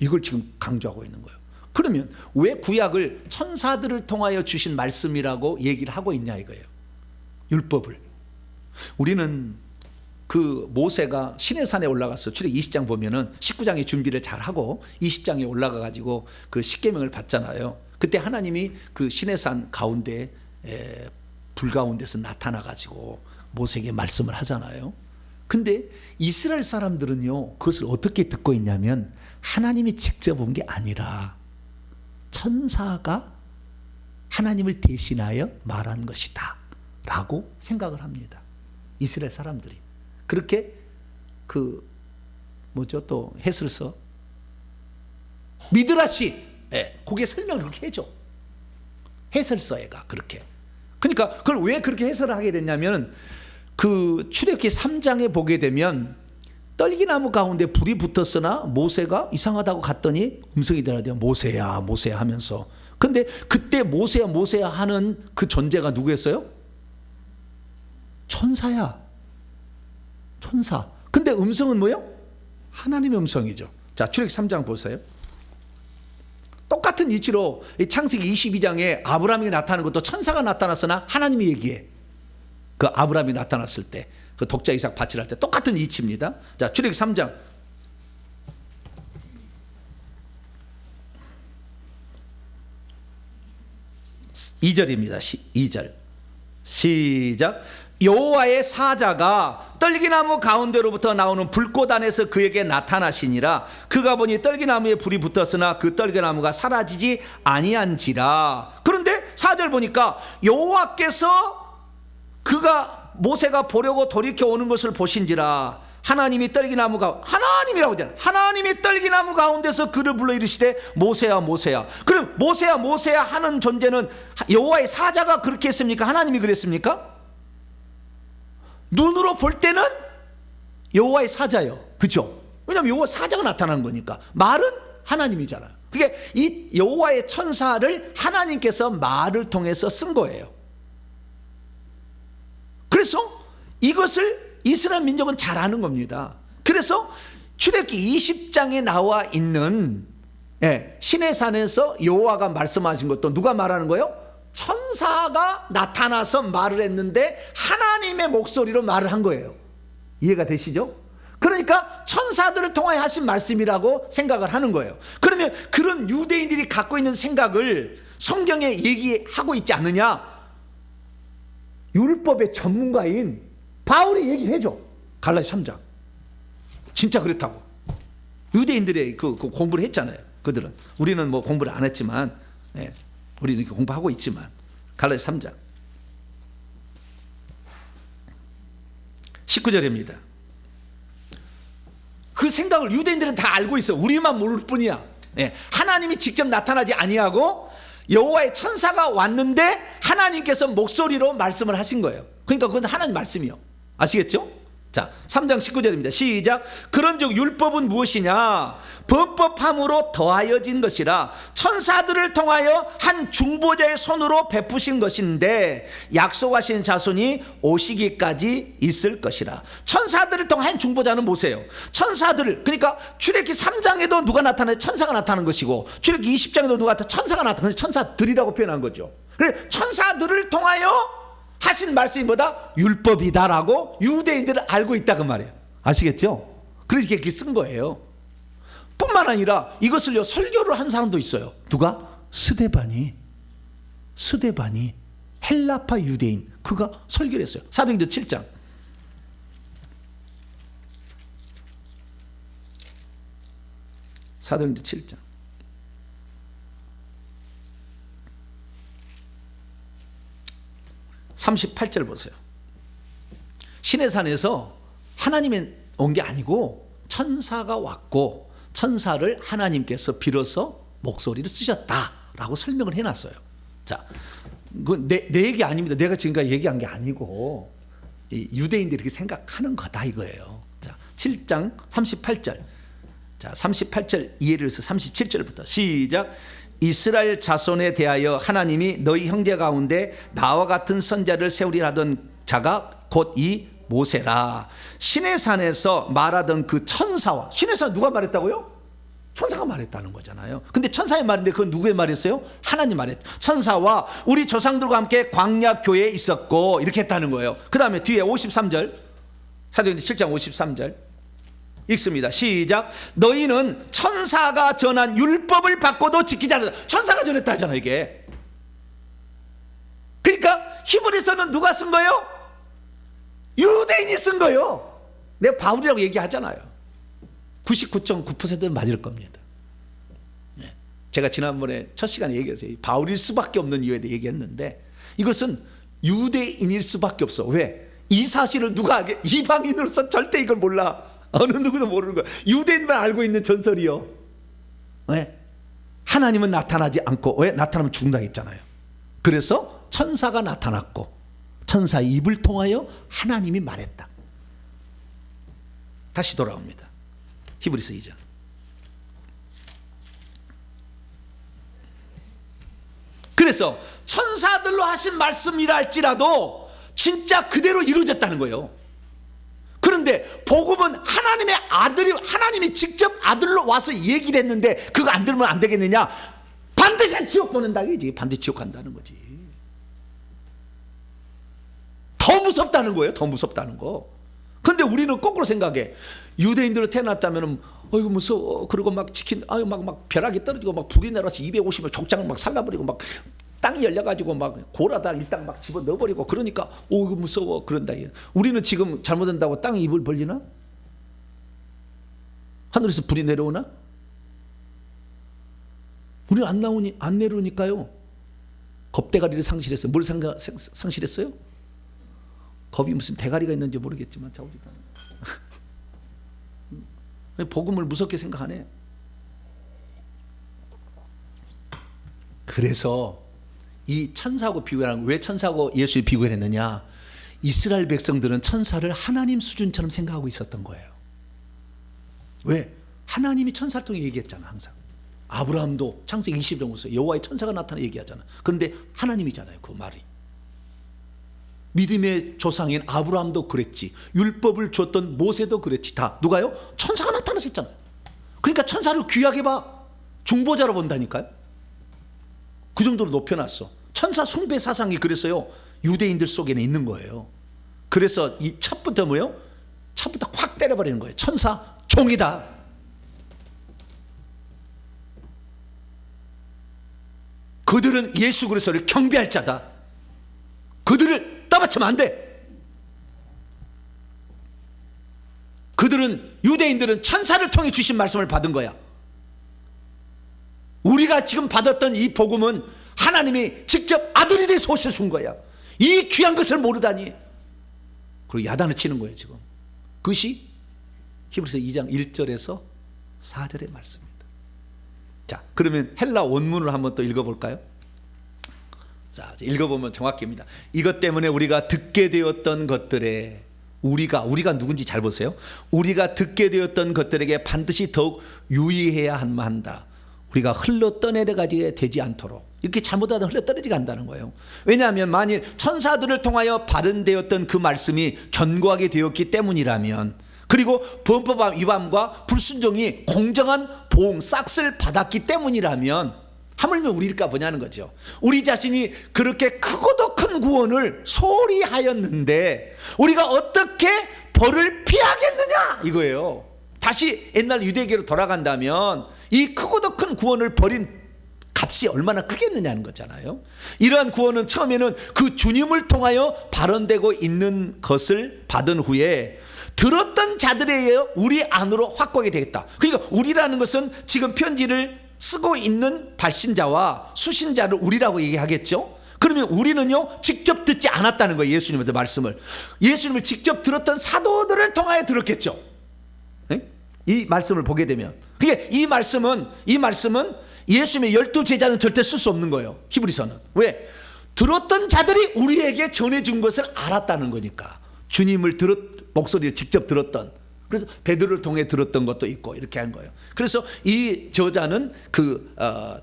이걸 지금 강조하고 있는 거예요. 그러면 왜 구약을 천사들을 통하여 주신 말씀이라고 얘기를 하고 있냐 이거예요. 율법을. 우리는 그 모세가 시내산에 올라가서 출애굽기 20장 보면은 19장의 준비를 잘 하고 20장에 올라가 가지고 그 십계명을 받잖아요. 그때 하나님이 그 시내산 가운데 불 가운데서 나타나 가지고 모세에게 말씀을 하잖아요. 근데 이스라엘 사람들은요, 그것을 어떻게 듣고 있냐면 하나님이 직접 온 게 아니라 천사가 하나님을 대신하여 말한 것이다 라고 생각을 합니다. 이스라엘 사람들이 그렇게 또 해설서 미드라시, 거기에 설명을 그렇게 해줘. 해설서애가 그렇게. 그러니까 그걸 왜 그렇게 해설을 하게 됐냐면, 그 출애굽기 3장에 보게 되면 떨기나무 가운데 불이 붙었으나 모세가 이상하다고 갔더니 음성이 들려요. 모세야 모세야 하면서. 근데 그때 모세야 모세야 하는 그 존재가 누구였어요? 천사야. 천사. 근데 음성은 뭐예요? 하나님의 음성이죠. 자, 출애굽기 3장 보세요. 똑같은 이치로 창세기 22장에 아브라함이 나타나는 것도 천사가 나타났으나 하나님이 얘기해. 그 아브라함이 나타났을 때, 그 독자 이삭 바치를 할 때 똑같은 이치입니다. 자, 출애굽기 3장 2절입니다. 2절 시작. 여호와의 사자가 떨기나무 가운데로부터 나오는 불꽃 안에서 그에게 나타나시니라. 그가 보니 떨기나무에 불이 붙었으나 그 떨기나무가 사라지지 아니한지라. 그런데 4절 보니까 여호와께서 그가 모세가 보려고 돌이켜 오는 것을 보신지라. 하나님이 떨기나무가, 하나님이라고 하잖아요. 하나님이 떨기나무 가운데서 그를 불러 이르시되 모세야 모세야. 그럼 모세야 모세야 하는 존재는 여호와의 사자가 그렇게 했습니까? 하나님이 그랬습니까? 눈으로 볼 때는 여호와의 사자예요. 그렇죠? 왜냐하면 여호와 사자가 나타난 거니까. 말은 하나님이잖아요. 그게 이 여호와의 천사를 하나님께서 말을 통해서 쓴 거예요. 그래서 이것을 이스라엘 민족은 잘 아는 겁니다. 그래서 출애굽기 20장에 나와 있는 시내산에서 여호와가 말씀하신 것도 누가 말하는 거예요? 천사가 나타나서 말을 했는데 하나님의 목소리로 말을 한 거예요. 이해가 되시죠? 그러니까 천사들을 통하여 하신 말씀이라고 생각을 하는 거예요. 그러면 그런 유대인들이 갖고 있는 생각을 성경에 얘기하고 있지 않느냐? 율법의 전문가인 바울이 얘기해줘. 갈라디 3장. 진짜 그렇다고. 유대인들의 그 공부를 했잖아요. 그들은. 우리는 뭐 공부를 안 했지만, 우리는 이렇게 공부하고 있지만. 갈라디 3장 19절입니다. 그 생각을 유대인들은 다 알고 있어. 우리만 모를 뿐이야. 예, 하나님이 직접 나타나지 아니하고 여호와의 천사가 왔는데 하나님께서 목소리로 말씀을 하신 거예요. 그러니까 그건 하나님 말씀이요. 아시겠죠? 자, 3장 19절입니다. 시작. 그런즉 율법은 무엇이냐? 범법함으로 더하여진 것이라 천사들을 통하여 한 중보자의 손으로 베푸신 것인데 약속하신 자손이 오시기까지 있을 것이라. 천사들을 통한 한 중보자는 뭐세요? 천사들을, 그러니까 출애굽기 3장에도 누가 나타나요? 천사가 나타나는 것이고, 출애굽기 20장에도 누가 나타나요? 천사가 나타나요. 천사들이라고 표현한 거죠. 그래, 천사들을 통하여 하신 말씀이 뭐다? 율법이다라고 유대인들은 알고 있다 그 말이에요. 아시겠죠? 그래서 이렇게 쓴 거예요. 뿐만 아니라 이것을요 설교를 한 사람도 있어요. 누가? 스데반이 헬라파 유대인, 그가 설교를 했어요. 사도행전 7장. 사도행전 7장. 38절 보세요. 시내산에서 하나님이 온 게 아니고 천사가 왔고 천사를 하나님께서 빌어서 목소리를 쓰셨다라고 설명을 해놨어요. 자, 내 얘기 아닙니다. 내가 지금까지 얘기한 게 아니고 유대인들이 이렇게 생각하는 거다 이거예요. 자, 7장 38절. 자, 38절 이해를 해서 37절부터 시작. 이스라엘 자손에 대하여 하나님이 너희 형제 가운데 나와 같은 선자를 세우리라 하던 자가 곧 이 모세라. 시내산에서 말하던 그 천사와, 시내산 누가 말했다고요? 천사가 말했다는 거잖아요. 근데 천사의 말인데 그건 누구의 말이었어요? 하나님 말했. 천사와 우리 조상들과 함께 광야 교회에 있었고 이렇게 했다는 거예요. 그 다음에 뒤에 53절, 사도행전 7장 53절 읽습니다. 시작. 너희는 천사가 전한 율법을 받고도 지키지 않는다. 천사가 전했다 하잖아 이게. 그러니까 히브리서는 누가 쓴 거예요? 유대인이 쓴 거예요. 내가 바울이라고 얘기하잖아요. 99.9%는 맞을 겁니다. 제가 지난번에 첫 시간에 얘기했어요. 바울일 수밖에 없는 이유에 대해 얘기했는데 이것은 유대인일 수밖에 없어. 왜? 이 사실을 누가 알게? 이방인으로서 절대 이걸 몰라. 어느 누구도 모르는 거야. 유대인만 알고 있는 전설이요. 왜? 하나님은 나타나지 않고, 왜? 나타나면 죽는다 했잖아요. 그래서 천사가 나타났고 천사의 입을 통하여 하나님이 말했다. 다시 돌아옵니다. 히브리서 2장. 그래서 천사들로 하신 말씀이라 할지라도 진짜 그대로 이루어졌다는 거예요. 그런데 복음은 하나님의 아들이, 하나님이 직접 아들로 와서 얘기를 했는데 그거 안 들으면 안 되겠느냐? 반드시 지옥 보낸다 이지. 반드시 지옥 간다는 거지. 더 무섭다는 거예요. 더 무섭다는 거. 근데 우리는 거꾸로 생각해. 유대인들로 태어났다면 어이구 무서워. 그리고 막 치킨 막 벼락이 떨어지고 막 불이 내려서 250명 족장을 막 살라버리고 막 땅이 열려가지고 막 고라다 일당 막 집어 넣어버리고 그러니까 이거 무서워 그런다. 우리는 지금 잘못한다고 땅에 입을 벌리나? 하늘에서 불이 내려오나? 우리는 안 내려오니까요. 겁대가리를 상실했어요. 뭘 상실했어요? 겁이 무슨 대가리가 있는지 모르겠지만 자우지가 복음을 무섭게 생각하네. 그래서 이 천사하고 비교하는, 왜 천사하고 예수를 비교했느냐? 이스라엘 백성들은 천사를 하나님 수준처럼 생각하고 있었던 거예요. 왜? 하나님이 천사를 통해 얘기했잖아. 항상 아브라함도 창세기 20장 보세요. 여호와의 천사가 나타나 얘기하잖아. 그런데 하나님이잖아요. 그 말이. 믿음의 조상인 아브라함도 그랬지. 율법을 줬던 모세도 그랬지. 다 누가요? 천사가 나타나셨잖아요. 그러니까 천사를 귀하게 봐. 중보자로 본다니까요. 그 정도로 높여놨어. 천사 숭배 사상이 그래서요 유대인들 속에는 있는 거예요. 그래서 이 첫부터 뭐요? 첫부터 확 때려버리는 거예요. 천사 종이다. 그들은 예수 그리스도를 경배할 자다. 그들을 떠받치면 안 돼. 그들은, 유대인들은 천사를 통해 주신 말씀을 받은 거야. 우리가 지금 받았던 이 복음은 하나님이 직접 아들이 돼서 오셔준 거야. 이 귀한 것을 모르다니. 그리고 야단을 치는 거예요 지금. 그것이 히브리서 2장 1절에서 4절의 말씀입니다. 자, 그러면 헬라 원문을 한번 또 읽어볼까요? 자, 읽어보면 정확합니다. 이것 때문에 우리가 듣게 되었던 것들에 우리가 누군지 잘 보세요. 우리가 듣게 되었던 것들에게 반드시 더욱 유의해야 한다. 우리가 흘러 떠내려가게 되지 않도록. 이렇게 잘못하다 흘러 떨어지게 한다는 거예요. 왜냐하면 만일 천사들을 통하여 발언되었던 그 말씀이 견고하게 되었기 때문이라면, 그리고 범법 위반과 불순종이 공정한 보응 싹을 받았기 때문이라면, 하물며 우리일까 보냐는 거죠. 우리 자신이 그렇게 크고도 큰 구원을 소홀히 하였는데 우리가 어떻게 벌을 피하겠느냐 이거예요. 다시 옛날 유대계로 돌아간다면 이 크고도 큰 구원을 버린 값이 얼마나 크겠느냐는 거잖아요. 이러한 구원은 처음에는 그 주님을 통하여 발언되고 있는 것을 받은 후에 들었던 자들에 의해 우리 안으로 확고하게 되겠다. 그러니까 우리라는 것은 지금 편지를 쓰고 있는 발신자와 수신자를 우리라고 얘기하겠죠. 그러면 우리는요 직접 듣지 않았다는 거예요. 예수님의 말씀을 예수님을 직접 들었던 사도들을 통하여 들었겠죠. 네? 이 말씀을 보게 되면 그게 이 말씀은 예수님의 12제자는 절대 쓸 수 없는 거예요. 히브리서는. 왜? 들었던 자들이 우리에게 전해준 것을 알았다는 거니까. 주님을 목소리를 직접 들었던, 그래서 베드로를 통해 들었던 것도 있고 이렇게 한 거예요. 그래서 이 저자는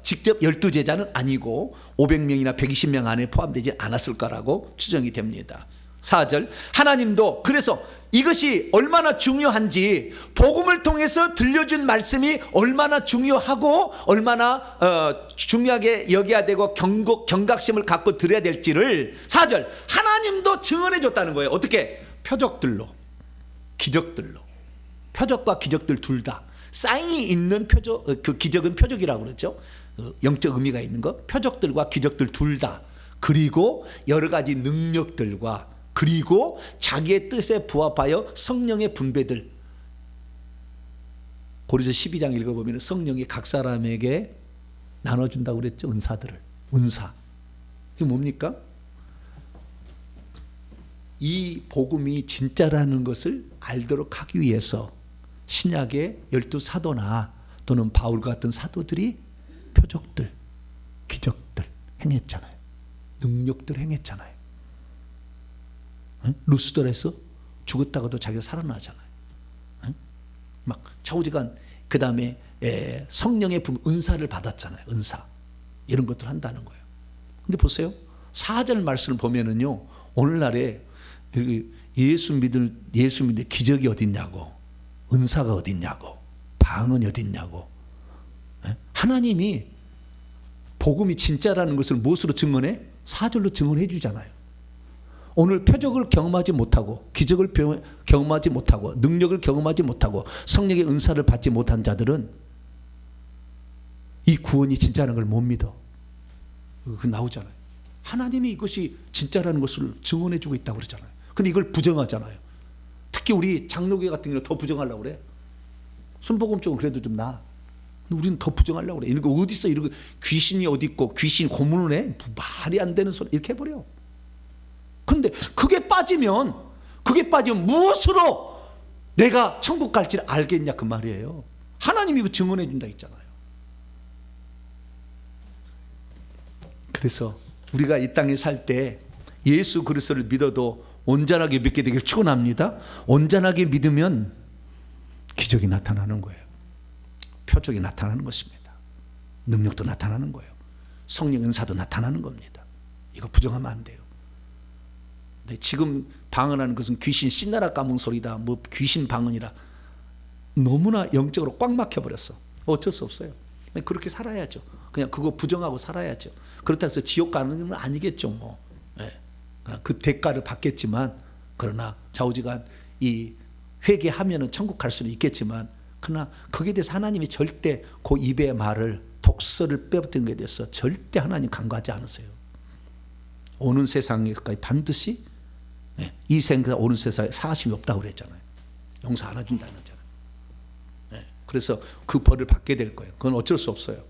직접 12제자는 아니고 500명이나 120명 안에 포함되지 않았을 거라고 추정이 됩니다. 4절, 하나님도 그래서 이것이 얼마나 중요한지, 복음을 통해서 들려준 말씀이 얼마나 중요하고 얼마나 중요하게 여겨야 되고 경각심을 갖고 들어야 될지를 4절, 하나님도 증언해 줬다는 거예요. 어떻게? 표적들로, 기적들로. 표적과 기적들 둘 다 사인이 있는 표적, 그 기적은 표적이라고 그러죠. 영적 의미가 있는 것, 표적들과 기적들 둘 다, 그리고 여러 가지 능력들과, 그리고 자기의 뜻에 부합하여 성령의 분배들. 고린도서 12장 읽어보면 성령이 각 사람에게 나눠준다고 그랬죠. 은사들을. 은사. 이게 뭡니까? 이 복음이 진짜라는 것을 알도록 하기 위해서 신약의 12사도나 또는 바울 같은 사도들이 표적들, 기적들 행했잖아요. 능력들 행했잖아요. 루스들에서 죽었다가도 자기가 살아나잖아요. 막 좌우지간 그 다음에 성령의 은사를 받았잖아요. 은사 이런 것들 한다는 거예요. 근데 보세요. 4절 말씀을 보면은요, 오늘날에 예수 믿을 기적이 어딨냐고, 은사가 어딨냐고, 방언이 어딨냐고. 하나님이 복음이 진짜라는 것을 무엇으로 증언해? 4절로 증언해 주잖아요. 오늘 표적을 경험하지 못하고, 기적을 경험하지 못하고, 능력을 경험하지 못하고, 성령의 은사를 받지 못한 자들은 이 구원이 진짜라는 걸 못 믿어. 그거 나오잖아요. 하나님이 이것이 진짜라는 것을 증언해 주고 있다고 그러잖아요. 근데 이걸 부정하잖아요. 특히 우리 장로교 같은 경우는 더 부정하려고 그래. 순복음 쪽은 그래도 좀 나아. 우리는 더 부정하려고 그래. 이런 거 어디 있어? 이런 거 귀신이 어디 있고 귀신이 고문을 해? 말이 안 되는 소리 이렇게 해버려. 그런데 그게 빠지면 무엇으로 내가 천국 갈지를 알겠냐 그 말이에요. 하나님이 이거 증언해 준다 했잖아요. 그래서 우리가 이 땅에 살 때 예수 그리스도를 믿어도 온전하게 믿게 되길 축원합니다. 온전하게 믿으면 기적이 나타나는 거예요. 표적이 나타나는 것입니다. 능력도 나타나는 거예요. 성령 은사도 나타나는 겁니다. 이거 부정하면 안 돼요. 근데 지금 방언하는 것은 귀신 신나라 까문 소리다, 뭐 귀신 방언이라 너무나 영적으로 꽉 막혀버렸어. 어쩔 수 없어요. 그렇게 살아야죠. 그냥 그거 부정하고 살아야죠. 그렇다고 해서 지옥 가는 건 아니겠죠. 뭐. 네. 그 대가를 받겠지만, 그러나 좌우지간 이 회개하면은 천국 갈 수는 있겠지만, 그러나 거기에 대해서 하나님이 절대 그 입의 말을, 독설을 빼앗는 것에 대해서 절대 하나님 간과하지 않으세요. 오는 세상에까지 반드시, 이 생에서 오는 세상에 사심이 없다고 그랬잖아요. 용서 안 해준다는 거잖아요. 그래서 그 벌을 받게 될 거예요. 그건 어쩔 수 없어요.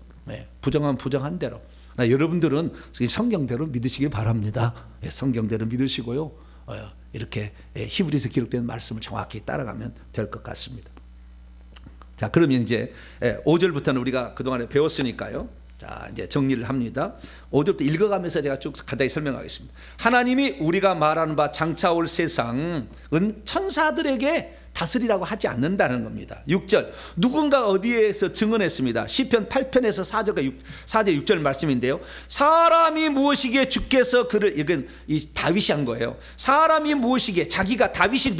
부정하면 부정한 대로. 여러분들은 성경대로 믿으시길 바랍니다. 성경대로 믿으시고요. 이렇게 히브리서 기록된 말씀을 정확히 따라가면 될 것 같습니다. 자, 그러면 이제 5절부터는 우리가 그동안에 배웠으니까요. 자, 이제 정리를 합니다. 5절부터 읽어가면서 제가 쭉 간단히 설명하겠습니다. 하나님이 우리가 말하는 바 장차 올 세상은 천사들에게 다스리라고 하지 않는다는 겁니다. 6절, 누군가 어디에서 증언했습니다. 시편 8편에서 4절 6절 말씀인데요. 사람이 무엇이기에 주께서 그를, 이건 이 다윗이 한 거예요. 사람이 무엇이기에, 자기가 다윗이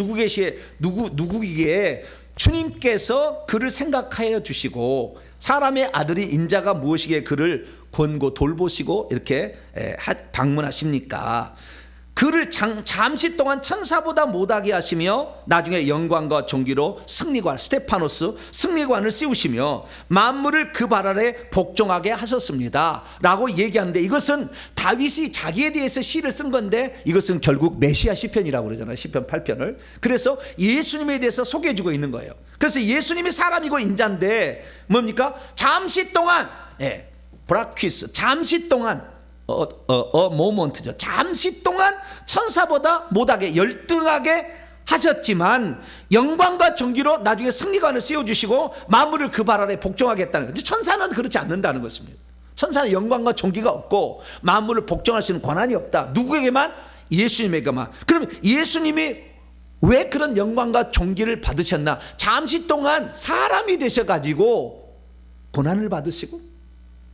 누구기에 주님께서 그를 생각하여 주시고 사람의 아들이 인자가 무엇이기에 그를 권고 돌보시고 이렇게 방문하십니까? 그를 잠시 동안 천사보다 못하게 하시며 나중에 영광과 존귀로 승리관, 스테파노스 승리관을 씌우시며 만물을 그 발 아래 복종하게 하셨습니다 라고 얘기하는데, 이것은 다윗이 자기에 대해서 시를 쓴 건데 이것은 결국 메시아 시편이라고 그러잖아요. 시편 8편을. 그래서 예수님에 대해서 소개해주고 있는 거예요. 그래서 예수님이 사람이고 인자인데 뭡니까? 잠시 동안, 브라퀴스, 잠시 동안, 모먼트죠. 잠시 동안 천사보다 못하게 열등하게 하셨지만 영광과 존귀로 나중에 승리관을 씌워주시고 만물을 그 발 아래 복종하겠다는 거죠. 천사는 그렇지 않는다는 것입니다. 천사는 영광과 존귀가 없고 만물을 복종할 수 있는 권한이 없다. 누구에게만? 예수님에게만. 그러면 예수님이 왜 그런 영광과 존귀를 받으셨나? 잠시 동안 사람이 되셔가지고 고난을 받으시고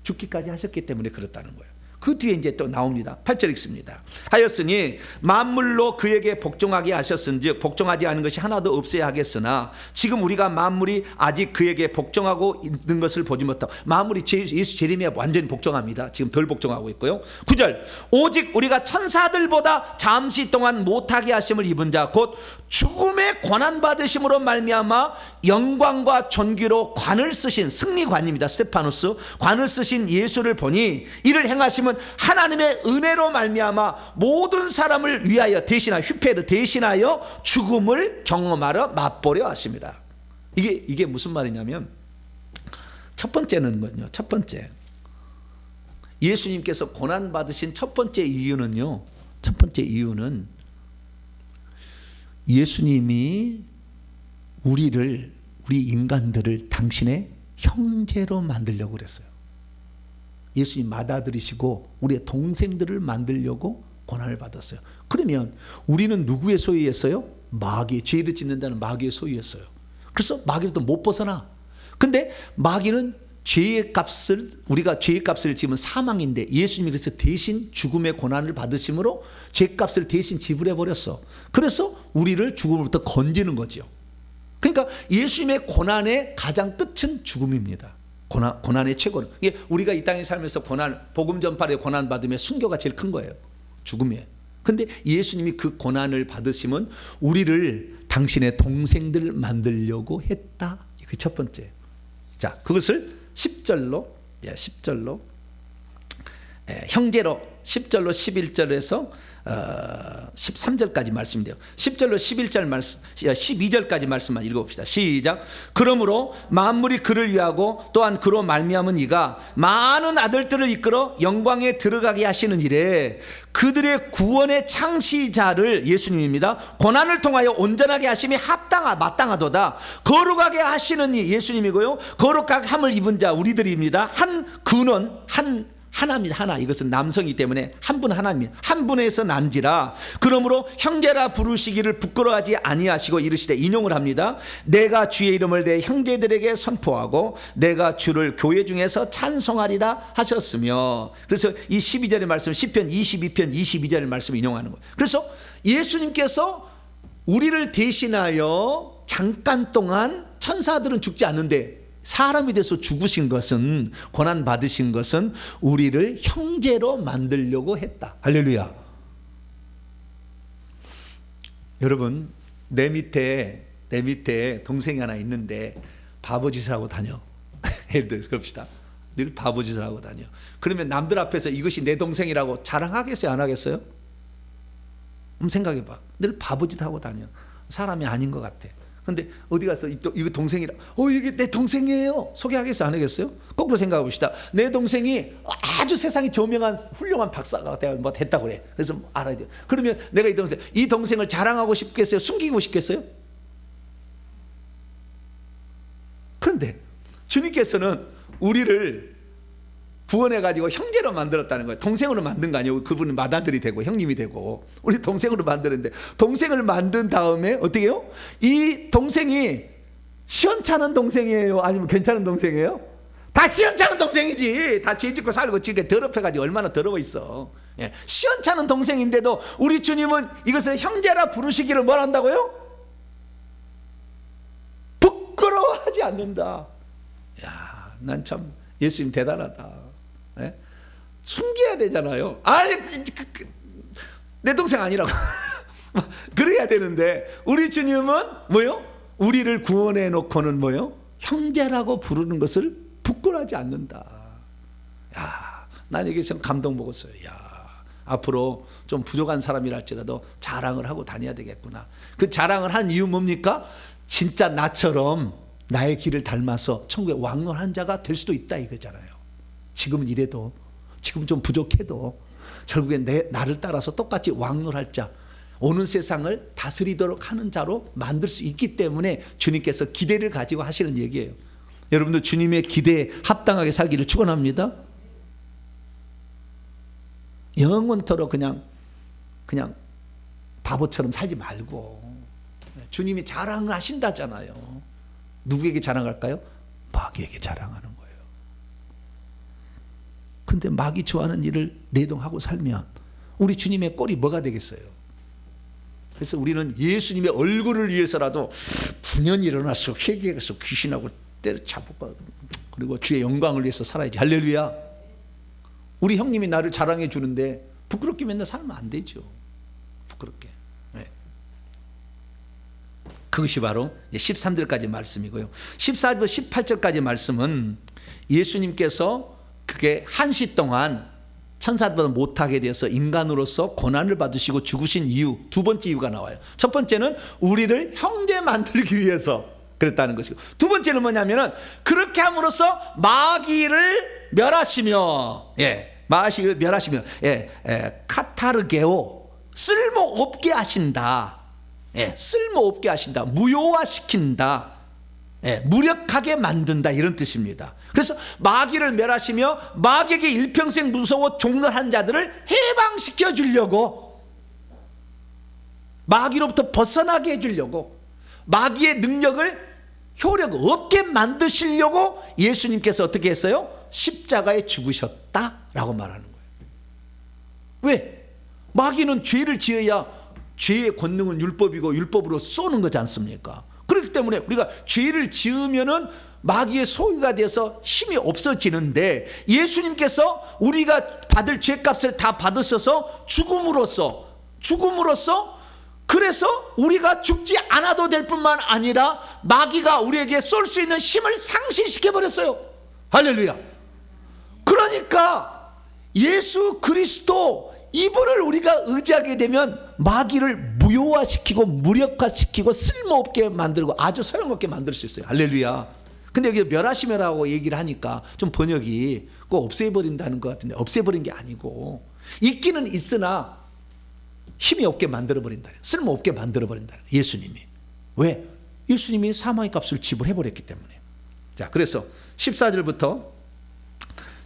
죽기까지 하셨기 때문에 그렇다는 거예요. 그 뒤에 이제 또 나옵니다. 8절 읽습니다. 하였으니 만물로 그에게 복종하게 하셨은즉 복종하지 않은 것이 하나도 없어야 하겠으나 지금 우리가 만물이 아직 그에게 복종하고 있는 것을 보지 못하고, 만물이 예수 재림에 완전히 복종합니다. 지금 덜 복종하고 있고요. 9절, 오직 우리가 천사들보다 잠시 동안 못하게 하심을 입은 자 곧 죽음의 고난 받으심으로 말미암아 영광과 존귀로 관을 쓰신, 승리관입니다. 스테파노스 관을 쓰신 예수를 보니 이를 행하심은 하나님의 은혜로 말미암아 모든 사람을 위하여 대신하여, 휘페르 대신하여 죽음을 경험하러 맛보려 하십니다. 이게 무슨 말이냐면, 첫 번째는요, 첫 번째 예수님께서 고난 받으신 첫 번째 이유는요, 첫 번째 이유는 예수님이 우리 인간들을 당신의 형제로 만들려고 그랬어요. 예수님 맏아들이시고 우리의 동생들을 만들려고 고난을 받았어요. 그러면 우리는 누구의 소유였어요? 마귀, 죄를 짓는 자는 마귀의 소유였어요. 그래서 마귀로부터 못 벗어나. 근데 마귀는 죄의 값을, 우리가 죄의 값을 지면 사망인데 예수님이 그래서 대신 죽음의 고난을 받으심으로 죄 값을 대신 지불해 버렸어. 그래서 우리를 죽음으로부터 건지는 거죠. 그러니까 예수님의 고난의 가장 끝은 죽음입니다. 고난의 최고는, 이게 우리가 이 땅에 살면서 복음 전파에 고난 받으면 순교가 제일 큰 거예요. 죽음이에요. 근데 예수님이 그 고난을 받으시면 우리를 당신의 동생들 만들려고 했다. 이게 첫 번째. 자, 그것을 10절로 형제로 10절로 11절에서 13절까지 말씀인데요. 10절로 12절까지 말씀만 읽어봅시다. 시작. 그러므로 만물이 그를 위하고 또한 그로 말미암은 이가 많은 아들들을 이끌어 영광에 들어가게 하시는 일에 그들의 구원의 창시자를, 예수님입니다, 고난을 통하여 온전하게 하심이 마땅하도다. 거룩하게 하시는 이 예수님이고요, 거룩하게 함을 입은 자 우리들입니다. 한 근원, 하나입니다. 하나. 이것은 남성이기 때문에 한 분 하나님, 한 분에서 난지라. 그러므로 형제라 부르시기를 부끄러워하지 아니하시고 이르시되, 인용을 합니다. 내가 주의 이름을 내 형제들에게 선포하고 내가 주를 교회 중에서 찬송하리라 하셨으며. 그래서 이 12절의 말씀, 시편 22편 22절의 말씀을 인용하는 거예요. 그래서 예수님께서 우리를 대신하여 잠깐 동안, 천사들은 죽지 않는데 사람이 돼서 죽으신 것은, 고난 받으신 것은 우리를 형제로 만들려고 했다. 할렐루야. 여러분, 내 밑에 동생이 하나 있는데 바보짓을 하고 다녀. 예를 들어서 그럽시다. 늘 바보짓을 하고 다녀. 그러면 남들 앞에서 이것이 내 동생이라고 자랑하겠어요, 안 하겠어요? 한번 생각해봐. 늘 바보짓 하고 다녀. 사람이 아닌 것 같아. 근데 어디 가서 이거 동생이라, 이게 내 동생이에요, 소개하겠어요, 안 하겠어요? 거꾸로 생각해 봅시다. 내 동생이 아주 세상에 저명한 훌륭한 박사가 뭐 됐다고 그래. 그래서 알아야 돼요. 그러면 내가 이 동생을 자랑하고 싶겠어요? 숨기고 싶겠어요? 그럼 주님께서는 우리를 구원해가지고 형제로 만들었다는 거예요. 동생으로 만든 거 아니에요. 그분은 맏아들이 되고 형님이 되고 우리 동생으로 만드는데, 동생을 만든 다음에 어떻게 해요? 이 동생이 시원찮은 동생이에요? 아니면 괜찮은 동생이에요? 다 시원찮은 동생이지. 다 죄짓고 살고 지금 더럽혀가지고 얼마나 더러워 있어. 예. 시원찮은 동생인데도 우리 주님은 이것을 형제라 부르시기를 뭘 한다고요? 부끄러워하지 않는다. 야, 난 참 예수님 대단하다. 예? 숨겨야 되잖아요. 아니, 내 동생 아니라고. 그래야 되는데 우리 주님은 뭐요? 우리를 구원해 놓고는 뭐요? 형제라고 부르는 것을 부끄러워하지 않는다. 야, 난 이게 참 감동 먹었어요. 야, 앞으로 좀 부족한 사람이랄지라도 자랑을 하고 다녀야 되겠구나. 그 자랑을 한 이유 뭡니까? 진짜 나처럼 나의 길을 닮아서 천국에 왕노한 자가 될 수도 있다 이거잖아요. 지금은 이래도, 지금 좀 부족해도 결국엔 나를 따라서 똑같이 왕노할 자, 오는 세상을 다스리도록 하는 자로 만들 수 있기 때문에 주님께서 기대를 가지고 하시는 얘기예요. 여러분도 주님의 기대에 합당하게 살기를 축원합니다. 영원토록 그냥 바보처럼 살지 말고 주님이 자랑을 하신다잖아요. 누구에게 자랑할까요? 마귀에게 자랑하는 거예요. 근데 마귀 좋아하는 일을 내동하고 살면 우리 주님의 꼴이 뭐가 되겠어요? 그래서 우리는 예수님의 얼굴을 위해서라도 분연히 일어나서 회개해서 귀신하고 때려잡고 그리고 주의 영광을 위해서 살아야지. 할렐루야. 우리 형님이 나를 자랑해 주는데 부끄럽게 맨날 살면 안 되죠. 부끄럽게. 네. 그것이 바로 13절까지 말씀이고요. 14절 18절까지 말씀은 예수님께서 그게 한시 동안 천사들보다 못하게 되어서 인간으로서 고난을 받으시고 죽으신 이유, 두 번째 이유가 나와요. 첫 번째는 우리를 형제 만들기 위해서 그랬다는 것이고, 두 번째는 뭐냐면은 그렇게 함으로써 마귀를 멸하시며, 마귀를 멸하시며, 카타르게오, 쓸모없게 하신다. 쓸모없게 하신다. 무효화시킨다. 무력하게 만든다, 이런 뜻입니다. 그래서 마귀를 멸하시며 마귀에게 일평생 무서워 종노한 자들을 해방시켜 주려고, 마귀로부터 벗어나게 해주려고, 마귀의 능력을 효력 없게 만드시려고 예수님께서 어떻게 했어요? 십자가에 죽으셨다라고 말하는 거예요. 왜? 마귀는 죄를 지어야 죄의 권능은 율법이고 율법으로 쏘는 거지 않습니까? 그렇기 때문에 우리가 죄를 지으면은 마귀의 소유가 돼서 힘이 없어지는데, 예수님께서 우리가 받을 죄값을 다 받으셔서 죽음으로써 그래서 우리가 죽지 않아도 될 뿐만 아니라 마귀가 우리에게 쏠 수 있는 힘을 상실시켜 버렸어요. 할렐루야. 그러니까 예수 그리스도 이분을 우리가 의지하게 되면 마귀를 무효화시키고 무력화시키고 쓸모없게 만들고 아주 소용없게 만들 수 있어요. 할렐루야. 근데 여기 멸하시며라고 얘기를 하니까 좀 번역이 꼭 없애버린다는 것 같은데, 없애버린 게 아니고 있기는 있으나 힘이 없게 만들어버린다, 쓸모없게 만들어버린다. 예수님이. 왜? 예수님이 사망의 값을 지불해버렸기 때문에. 자, 그래서 14절부터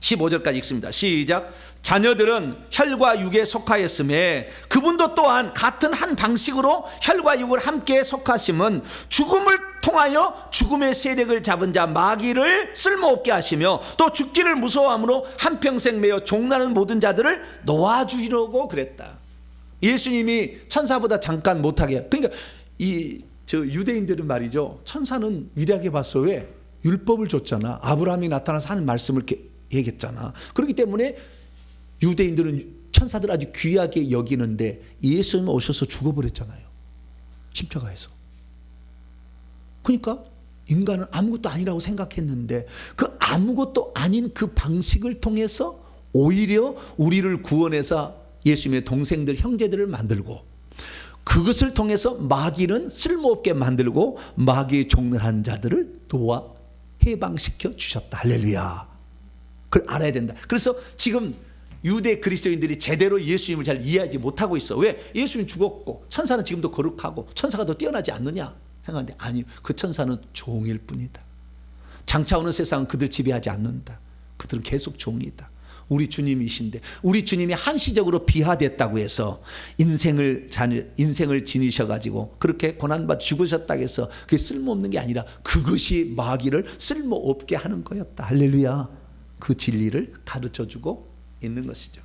15절까지 읽습니다. 시작. 자녀들은 혈과 육에 속하였음에 그분도 또한 같은 한 방식으로 혈과 육을 함께 속하심은 죽음을 통하여 죽음의 세력을 잡은 자 마귀를 쓸모없게 하시며 또 죽기를 무서워함으로 한평생 매여 종나는 모든 자들을 놓아주려고 그랬다. 예수님이 천사보다 잠깐 못하게. 그러니까 유대인들은 말이죠, 천사는 위대하게 봤어. 왜? 율법을 줬잖아. 아브라함이 나타나서 하는 말씀을 얘기했잖아. 그렇기 때문에 유대인들은 천사들 아주 귀하게 여기는데 예수님 오셔서 죽어버렸잖아요, 십자가에서. 그러니까 인간은 아무것도 아니라고 생각했는데 그 아무것도 아닌 그 방식을 통해서 오히려 우리를 구원해서 예수님의 동생들, 형제들을 만들고, 그것을 통해서 마귀는 쓸모없게 만들고 마귀의 종노한 자들을 도와 해방시켜 주셨다. 할렐루야. 그걸 알아야 된다. 그래서 지금 유대 그리스도인들이 제대로 예수님을 잘 이해하지 못하고 있어. 왜? 예수님 죽었고 천사는 지금도 거룩하고 천사가 더 뛰어나지 않느냐 생각하는데, 아니, 그 천사는 종일 뿐이다. 장차 오는 세상은 그들 지배하지 않는다. 그들은 계속 종이다. 우리 주님이신데, 우리 주님이 한시적으로 비하됐다고 해서 인생을 지니셔가지고 그렇게 고난받아 죽으셨다고 해서 그게 쓸모없는 게 아니라 그것이 마귀를 쓸모없게 하는 거였다. 할렐루야. 그 진리를 가르쳐주고 있는 것이죠.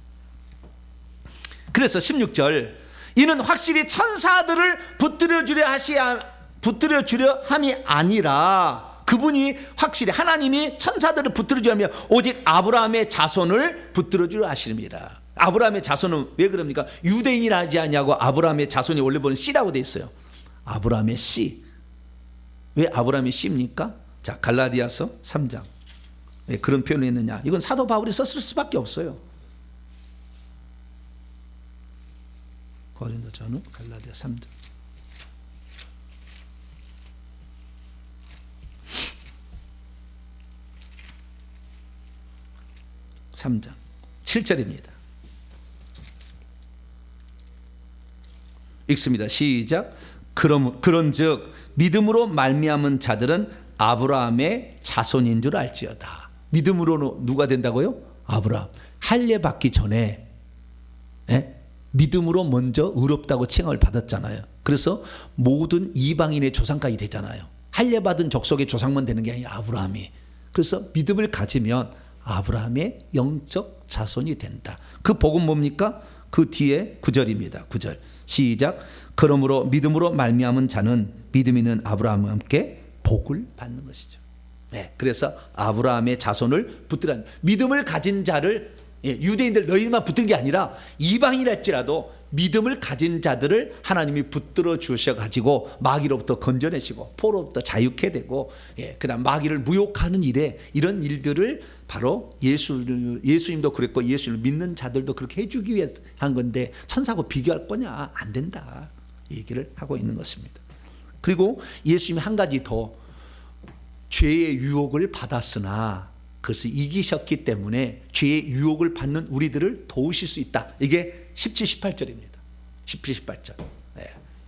그래서 16절, 이는 확실히 천사들을 붙들어 주려 함이 아니라, 그분이 확실히 하나님이 천사들을 붙들어 주려 하면 오직 아브라함의 자손을 붙들어 주려 하십니다. 아브라함의 자손은 왜 그럽니까? 유대인이라지 않냐고. 아브라함의 자손이 원래 보면 씨라고 돼 있어요. 아브라함의 씨. 왜 아브라함의 씨입니까? 자, 갈라디아서 3장. 왜 그런 표현을 했느냐? 이건 사도 바울이 썼을 수밖에 없어요. 고린도전후 갈라디아 3장. 3장 7절입니다. 읽습니다. 시작. 그런즉 믿음으로 말미암은 자들은 아브라함의 자손인 줄 알지어다. 믿음으로 누가 된다고요? 아브라함. 할례 받기 전에 믿음으로 먼저 의롭다고 칭함을 받았잖아요. 그래서 모든 이방인의 조상까지 되잖아요. 할례 받은 족속의 조상만 되는 게 아니라 아브라함이. 그래서 믿음을 가지면 아브라함의 영적 자손이 된다. 그 복은 뭡니까? 그 뒤에 9절입니다. 9절 시작. 그러므로 믿음으로 말미암은 자는 믿음 있는 아브라함과 함께 복을 받는 것이죠. 네, 그래서 아브라함의 자손을 붙들어, 믿음을 가진 자를, 유대인들 너희만 붙든 게 아니라 이방인일지라도 믿음을 가진 자들을 하나님이 붙들어 주셔가지고 마귀로부터 건져내시고 포로부터 자유케 되고, 그다음 마귀를 무욕하는 일에, 이런 일들을 바로 예수님도 그랬고 예수를 믿는 자들도 그렇게 해주기 위해서 한 건데, 천사하고 비교할 거냐? 안 된다. 이 얘기를 하고 있는 것입니다. 그리고 예수님이 한 가지 더, 죄의 유혹을 받았으나 그것을 이기셨기 때문에 죄의 유혹을 받는 우리들을 도우실 수 있다. 이게 17, 18절입니다. 17, 18절.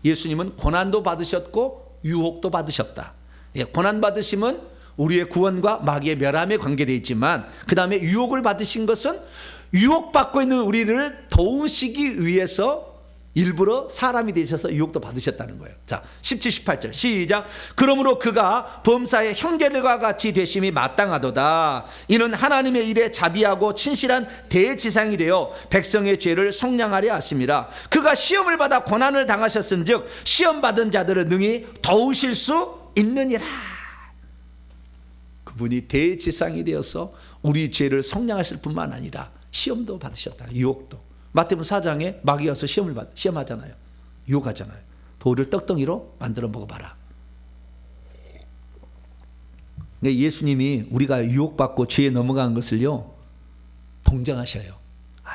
예수님은 고난도 받으셨고 유혹도 받으셨다. 고난 받으심은 우리의 구원과 마귀의 멸함에 관계되어 있지만, 그 다음에 유혹을 받으신 것은 유혹받고 있는 우리를 도우시기 위해서 일부러 사람이 되셔서 유혹도 받으셨다는 거예요. 자, 17, 18절 시작. 그러므로 그가 범사의 형제들과 같이 되심이 마땅하도다. 이는 하나님의 일에 자비하고 친실한 대지상이 되어 백성의 죄를 속량하려 하심이라. 그가 시험을 받아 고난을 당하셨은즉 시험 받은 자들을 능히 도우실 수 있느니라. 그분이 대지상이 되어서 우리 죄를 속량하실 뿐만 아니라 시험도 받으셨다. 유혹도. 마태복음 4장에 마귀가 와서 시험하잖아요. 유혹하잖아요. 돌을 떡덩이로 만들어 먹어봐라. 예수님이 우리가 유혹받고 죄에 넘어간 것을요, 동정하셔요.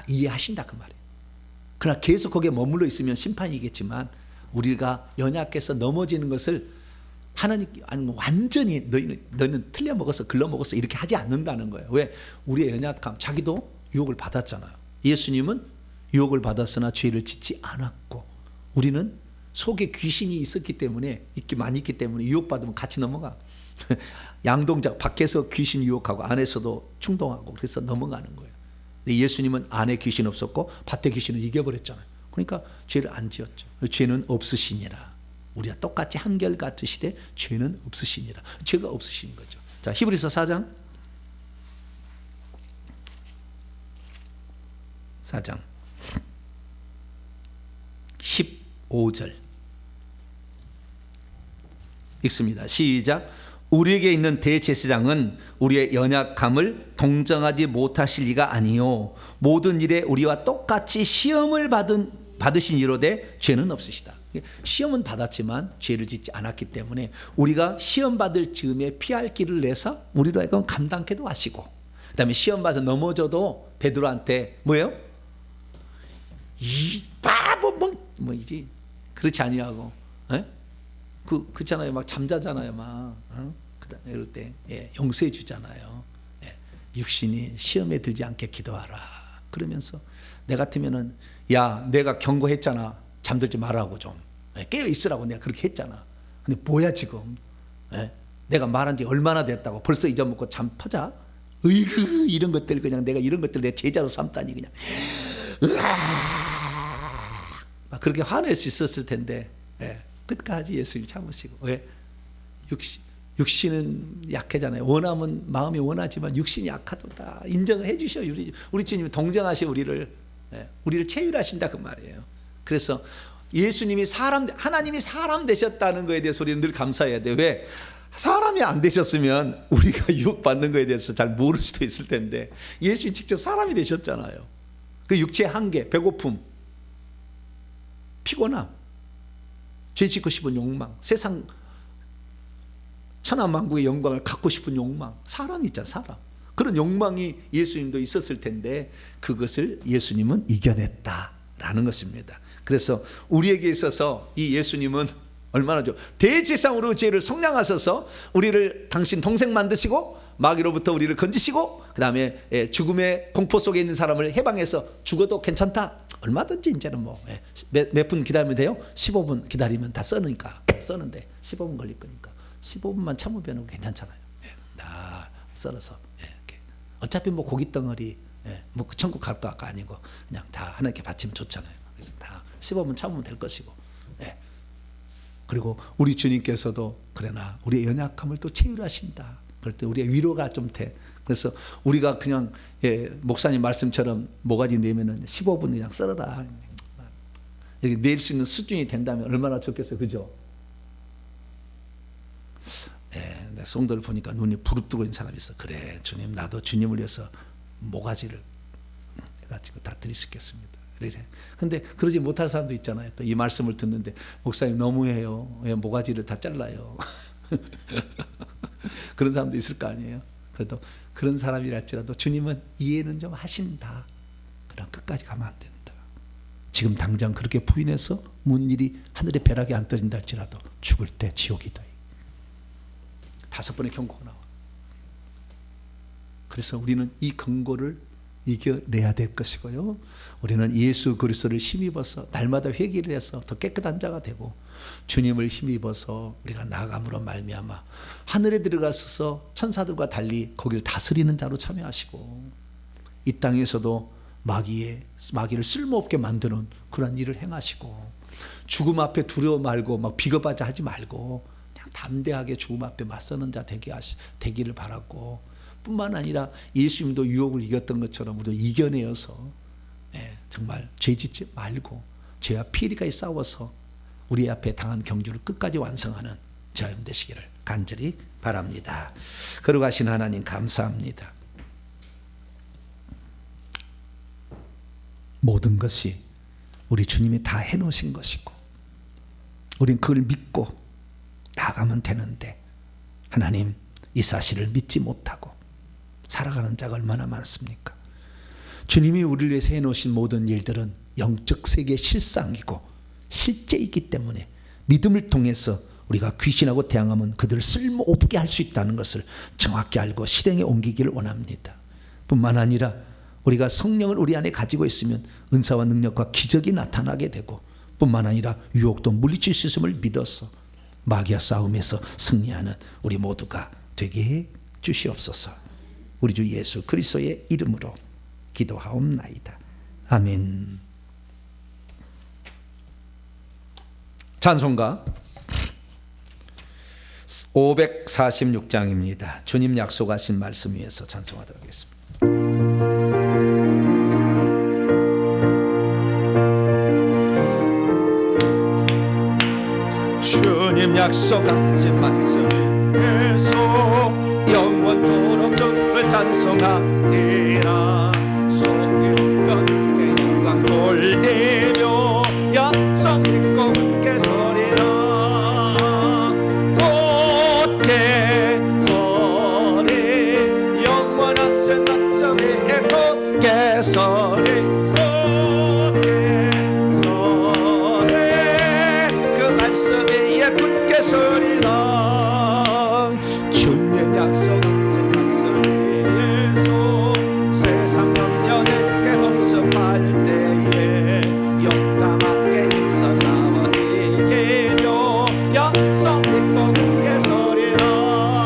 이해하신다 그 말이에요. 그러나 계속 거기에 머물러 있으면 심판이겠지만, 우리가 연약해서 넘어지는 것을 하나님, 아니 완전히 너는 틀려 먹었어, 글러 먹었어 이렇게 하지 않는다는 거예요. 왜? 우리의 연약함, 자기도 유혹을 받았잖아요. 예수님은 유혹을 받았으나 죄를 짓지 않았고, 우리는 속에 귀신이 있었기 때문에, 많이 있기 때문에 유혹받으면 같이 넘어가. 양동작, 밖에서 귀신 유혹하고 안에서도 충동하고, 그래서 넘어가는 거예요. 근데 예수님은 안에 귀신 없었고 밭에 귀신을 이겨버렸잖아요. 그러니까 죄를 안 지었죠. 죄는 없으시니라. 우리가 똑같이 한결같으시되 죄는 없으시니라. 죄가 없으신 거죠. 자, 히브리서 4장 15절 읽습니다. 시작. 우리에게 있는 대제사장은 우리의 연약함을 동정하지 못하실 리가 아니요 모든 일에 우리와 똑같이 시험을 받으신 이로되 죄는 없으시다. 시험은 받았지만 죄를 짓지 않았기 때문에 우리가 시험 받을 즈음에 피할 길을 내서 우리로 하여금 감당케도 하시고, 그 다음에 시험 받아서 넘어져도 베드로한테 뭐예요? 이 바보 뭐이지? 그렇지 아니하고, 그렇잖아요. 막 잠자잖아요. 막 이럴 때 용서해 주잖아요. 육신이 시험에 들지 않게 기도하라. 그러면서 내 같으면은, 야, 내가 경고했잖아. 잠들지 말라고 좀 깨어 있으라고 내가 그렇게 했잖아. 근데 뭐야 지금? 내가 말한 지 얼마나 됐다고 벌써 잊어먹고 잠 퍼자? 으이그 이런 것들 그냥 내가 이런 것들 내 제자로 삼다니 그냥 막 그렇게 화낼 수 있었을 텐데 끝까지 예수님 참으시고 왜? 육신은 약하잖아요. 원하면 마음이 원하지만 육신이 약하도다 인정을 해주셔요. 우리 주님이 동정하시 우리를 체휼하신다 그 말이에요. 그래서 예수님이 하나님이 사람 되셨다는 거에 대해서 우리는 늘 감사해야 돼. 왜? 사람이 안 되셨으면 우리가 유혹받는 거에 대해서 잘 모를 수도 있을 텐데 예수님 직접 사람이 되셨잖아요. 그 육체의 한계, 배고픔, 피곤함, 죄 짓고 싶은 욕망, 세상 천하만국의 영광을 갖고 싶은 욕망, 사람이 있잖아, 사람. 그런 욕망이 예수님도 있었을 텐데 그것을 예수님은 이겨냈다라는 것입니다. 그래서 우리에게 있어서 이 예수님은 얼마나 좋아. 대제사장으로 죄를 속량하셔서 우리를 당신 동생 만드시고 마귀로부터 우리를 건지시고 그 다음에 죽음의 공포 속에 있는 사람을 해방해서 죽어도 괜찮다. 얼마든지 이제는 몇 분 기다리면 돼요? 15분 기다리면 다 써는데 15분 걸릴 거니까 15분만 참으면 괜찮잖아요. 다 썰어서 이렇게. 어차피 고기 덩어리 천국 갈 거 아니고 그냥 다 하나님께 바치면 좋잖아요. 그래서 다 15분 참으면 될 것이고. 그리고 우리 주님께서도 그러나 우리의 연약함을 또 체휼하신다. 그럴 때 우리의 위로가 좀 돼. 그래서 우리가 그냥 목사님 말씀처럼 모가지 내면은 15분 그냥 썰어라. 이렇게 낼 수 있는 수준이 된다면 얼마나 좋겠어요, 그죠? 내 성도를 보니까 눈이 부릅뜨고 있는 사람이 있어. 그래, 주님 나도 주님을 위해서 모가지를 해가지고 다 드릴 수 있겠습니다. 근데 그러지 못할 사람도 있잖아요. 또 이 말씀을 듣는데 목사님 너무해요. 왜 모가지를 다 잘라요? 그런 사람도 있을 거 아니에요. 그래도 그런 사람이랄지라도 주님은 이해는 좀 하신다. 그럼 끝까지 가면 안 된다. 지금 당장 그렇게 부인해서 문일이 하늘의 벼락이 안 떨어진다 할지라도 죽을 때 지옥이다. 5번의 경고가 나와. 그래서 우리는 이 경고를 이겨내야 될 것이고요. 우리는 예수 그리스도를 힘입어서 날마다 회개를 해서 더 깨끗한 자가 되고 주님을 힘입어서 우리가 나아감으로 말미암아 하늘에 들어가서 천사들과 달리 거기를 다스리는 자로 참여하시고 이 땅에서도 마귀를 쓸모없게 만드는 그런 일을 행하시고 죽음 앞에 두려워 말고 막 비겁하자 하지 말고 그냥 담대하게 죽음 앞에 맞서는 자 되기를 바라고 뿐만 아니라 예수님도 유혹을 이겼던 것처럼 우리도 이겨내어서 정말 죄 짓지 말고 죄와 피리까지 싸워서 우리 앞에 당한 경주를 끝까지 완성하는 저 여러분 되시기를 간절히 바랍니다. 거룩하신 하나님 감사합니다. 모든 것이 우리 주님이 다 해놓으신 것이고 우린 그걸 믿고 나가면 되는데 하나님 이 사실을 믿지 못하고 살아가는 자가 얼마나 많습니까? 주님이 우리를 위해서 해놓으신 모든 일들은 영적 세계의 실상이고 실제이기 때문에 믿음을 통해서 우리가 귀신하고 대항하면 그들을 쓸모없게 할 수 있다는 것을 정확히 알고 실행에 옮기기를 원합니다. 뿐만 아니라 우리가 성령을 우리 안에 가지고 있으면 은사와 능력과 기적이 나타나게 되고 뿐만 아니라 유혹도 물리칠 수 있음을 믿어서 마귀와 싸움에서 승리하는 우리 모두가 되게 해 주시옵소서. 우리 주 예수 그리스도의 이름으로 기도하옵나이다. 아멘. 찬송가 546장입니다. 주님 약속하신 말씀 위에서 찬송하도록 하겠습니다. 주님 약속하신 말씀 위에서 영원토록 주를 찬송하리라. 소유권께 영광 돌리며 약속 믿고 함께 서리라. 곧게 서리 영원하신 낙점 위에 곧게 서리. 곧게 서리 그 말씀 위에 굳게 서리라. 주님 약속하신 말씀 위에서 세상 염려를 깨없음할 때에 용감하게 힘써 싸워 이기며 약속 믿고 굳게 서리라.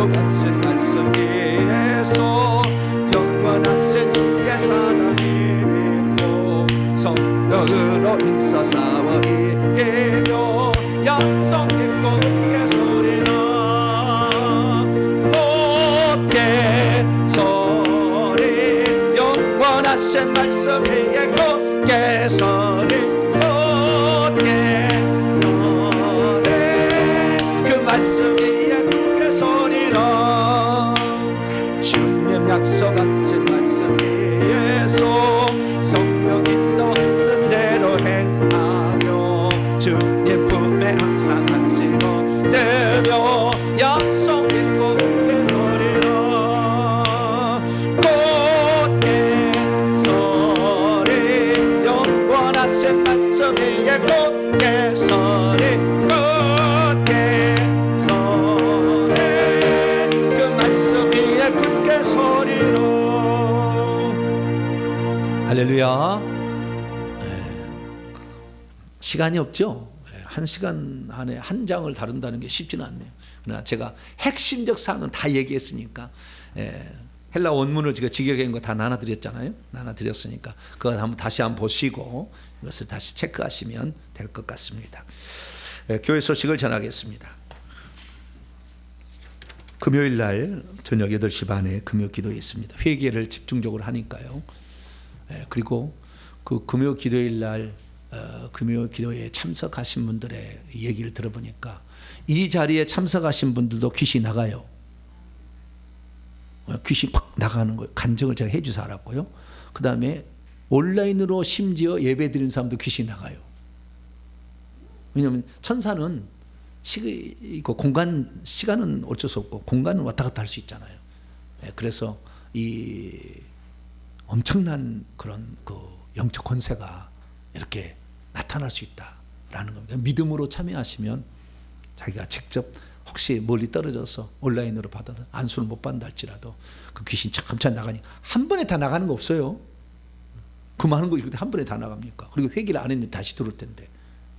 약속하신 말씀 위에서 영원하신 주의 사랑이 믿고 성령으로 힘써 싸워 이기며 약속 믿고 함께 소리나 곧게 소리 영원하신 말씀 위에 곧게 소리 곧게 소리 그 말씀 위에 굳게 소리라 주님 약속하신 말씀 위에서 성령 인도하는 대로 행하며 주님 품에 항상 안식어 되며 약속 믿고 굳게 소리라 곧게 소리 영원하신 말씀 위에 곧게 소리 굳게 소리 그 말씀 위에 굳게 소리로 할렐루야. 시간이 없죠. 한 시간 안에 한 장을 다룬다는 게 쉽지는 않네요. 그러나 제가 핵심적 사항은 다 얘기했으니까 헬라 원문을 제가 직역한 거 다 나눠드렸잖아요. 나눠드렸으니까 그거 한번 다시 한번 보시고 이것을 다시 체크하시면 될 것 같습니다. 교회 소식을 전하겠습니다. 금요일 날 저녁 8시 반에 금요 기도회 있습니다. 회개를 집중적으로 하니까요. 그리고 그 금요 기도일 날 금요 기도회에 참석하신 분들의 얘기를 들어보니까 이 자리에 참석하신 분들도 귀신이 나가요. 귀신이 팍 나가는 거예요. 간증을 제가 해주서 알았고요. 그 다음에 온라인으로 심지어 예배 드리는 사람도 귀신이 나가요. 왜냐하면 천사는 공간, 시간은 어쩔 수 없고 공간은 왔다 갔다 할 수 있잖아요. 그래서 이 엄청난 그런 그 영적 권세가 이렇게 나타날 수 있다라는 겁니다. 믿음으로 참여하시면 자기가 직접 혹시 멀리 떨어져서 온라인으로 받아도 안수를 못 받는다 할지라도 그 귀신 참참 나가니 한 번에 다 나가는 거 없어요. 그 많은 거 한 번에 다 나갑니까? 그리고 회개를 안 했는데 다시 들어올 텐데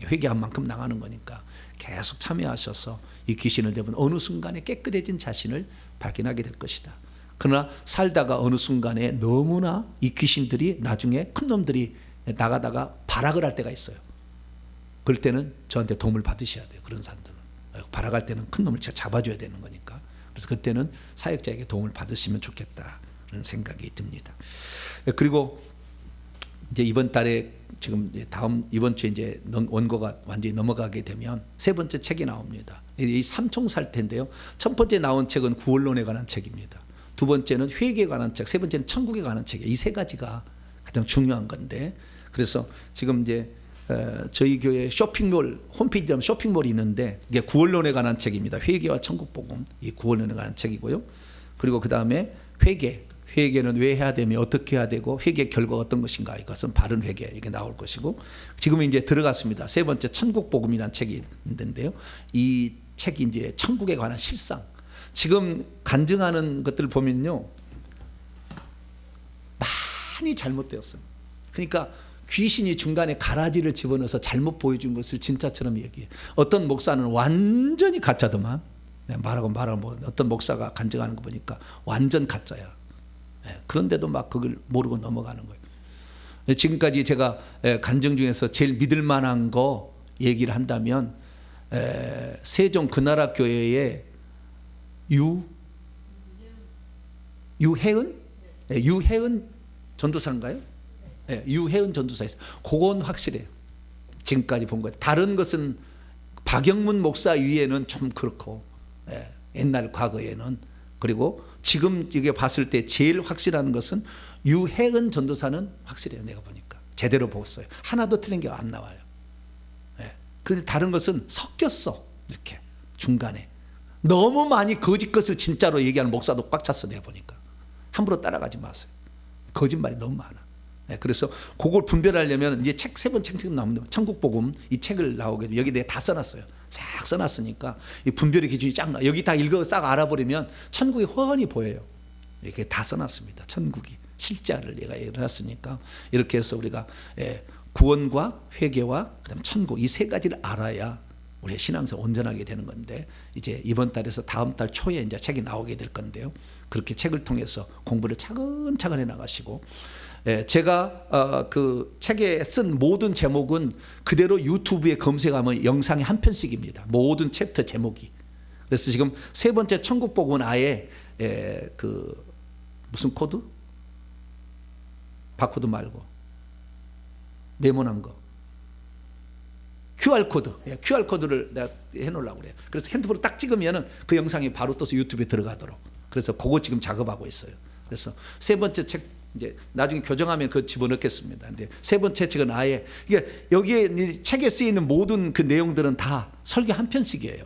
회개한 만큼 나가는 거니까 계속 참여하셔서 이 귀신을 대부분 어느 순간에 깨끗해진 자신을 발견하게 될 것이다. 그러나 살다가 어느 순간에 너무나 이 귀신들이 나중에 큰 놈들이 나가다가 발악을 할 때가 있어요. 그럴 때는 저한테 도움을 받으셔야 돼요. 그런 사람들은 발악할 때는 큰 놈을 제가 잡아줘야 되는 거니까. 그래서 그때는 사역자에게 도움을 받으시면 좋겠다 그런 생각이 듭니다. 그리고 이제 이번 달에 지금 이번 주에 이제 원고가 완전히 넘어가게 되면 세 번째 책이 나옵니다. 이 삼총살 텐데요. 첫 번째 나온 책은 구원론에 관한 책입니다. 두 번째는 회개에 관한 책, 세 번째는 천국에 관한 책이에요. 이 세 가지가 가장 중요한 건데, 그래서 지금 이제 저희 교회 쇼핑몰 홈페이지에 가면 쇼핑몰이 있는데 이게 구원론에 관한 책입니다. 회개와 천국복음, 이 구원론에 관한 책이고요. 그리고 그 다음에 회개는 왜 해야 되며 어떻게 해야 되고 회개 결과가 어떤 것인가, 이것은 바른 회개, 이게 나올 것이고, 지금 이제 들어갔습니다. 세 번째 천국복음이라는 책이 있는데요. 이 책이 이제 천국에 관한 실상, 지금 간증하는 것들을 보면요 많이 잘못되었어요. 그러니까 귀신이 중간에 가라지를 집어넣어서 잘못 보여준 것을 진짜처럼 얘기해. 어떤 목사는 완전히 가짜더만, 말하고 어떤 목사가 간증하는 거 보니까 완전 가짜야. 그런데도 막 그걸 모르고 넘어가는 거예요. 지금까지 제가 간증 중에서 제일 믿을 만한 거 얘기를 한다면 세종 그나라 교회의 유혜은 전도사인가요? 유혜은 전도사 있어요. 그건 확실해요. 지금까지 본 것. 다른 것은 박영문 목사 위에는 좀 그렇고, 옛날 과거에는. 그리고 지금 이게 봤을 때 제일 확실한 것은 유혜은 전도사는 확실해요. 내가 보니까 제대로 보았어요. 하나도 틀린 게 안 나와요. 그런데 다른 것은 섞였어. 이렇게 중간에 너무 많이 거짓 것을 진짜로 얘기하는 목사도 꽉 찼어. 내가 보니까 함부로 따라가지 마세요. 거짓말이 너무 많아. 그래서 그걸 분별하려면 이제 책 세 번 책 나오는데 천국복음 이 책을 나오게 여기 내가 다 써놨어요. 싹 써놨으니까 이 분별의 기준이 쫙 나. 여기 다 읽어 싹 알아버리면 천국이 훤히 보여요. 이렇게 다 써놨습니다. 천국이 실자를 얘가 해놨으니까 이렇게 해서 우리가 구원과 회개와 그다음에 천국 이 세 가지를 알아야 우리의 신앙생활 온전하게 되는 건데, 이제 이번 달에서 다음 달 초에 이제 책이 나오게 될 건데요. 그렇게 책을 통해서 공부를 차근차근 해 나가시고, 제가 그 책에 쓴 모든 제목은 그대로 유튜브에 검색하면 영상이 한 편씩입니다. 모든 챕터 제목이. 그래서 지금 세 번째 천국복음은 아예 그 무슨 코드? 바코드 말고 네모난 거. QR코드. QR코드를 내가 해놓으려고 그래요. 그래서 핸드폰으로 딱 찍으면은 그 영상이 바로 떠서 유튜브에 들어가도록. 그래서 그거 지금 작업하고 있어요. 그래서 세 번째 책, 이제 나중에 교정하면 그거 집어넣겠습니다. 근데 세 번째 책은 아예, 이게 여기에 책에 쓰이는 모든 그 내용들은 다 설교 한 편씩이에요.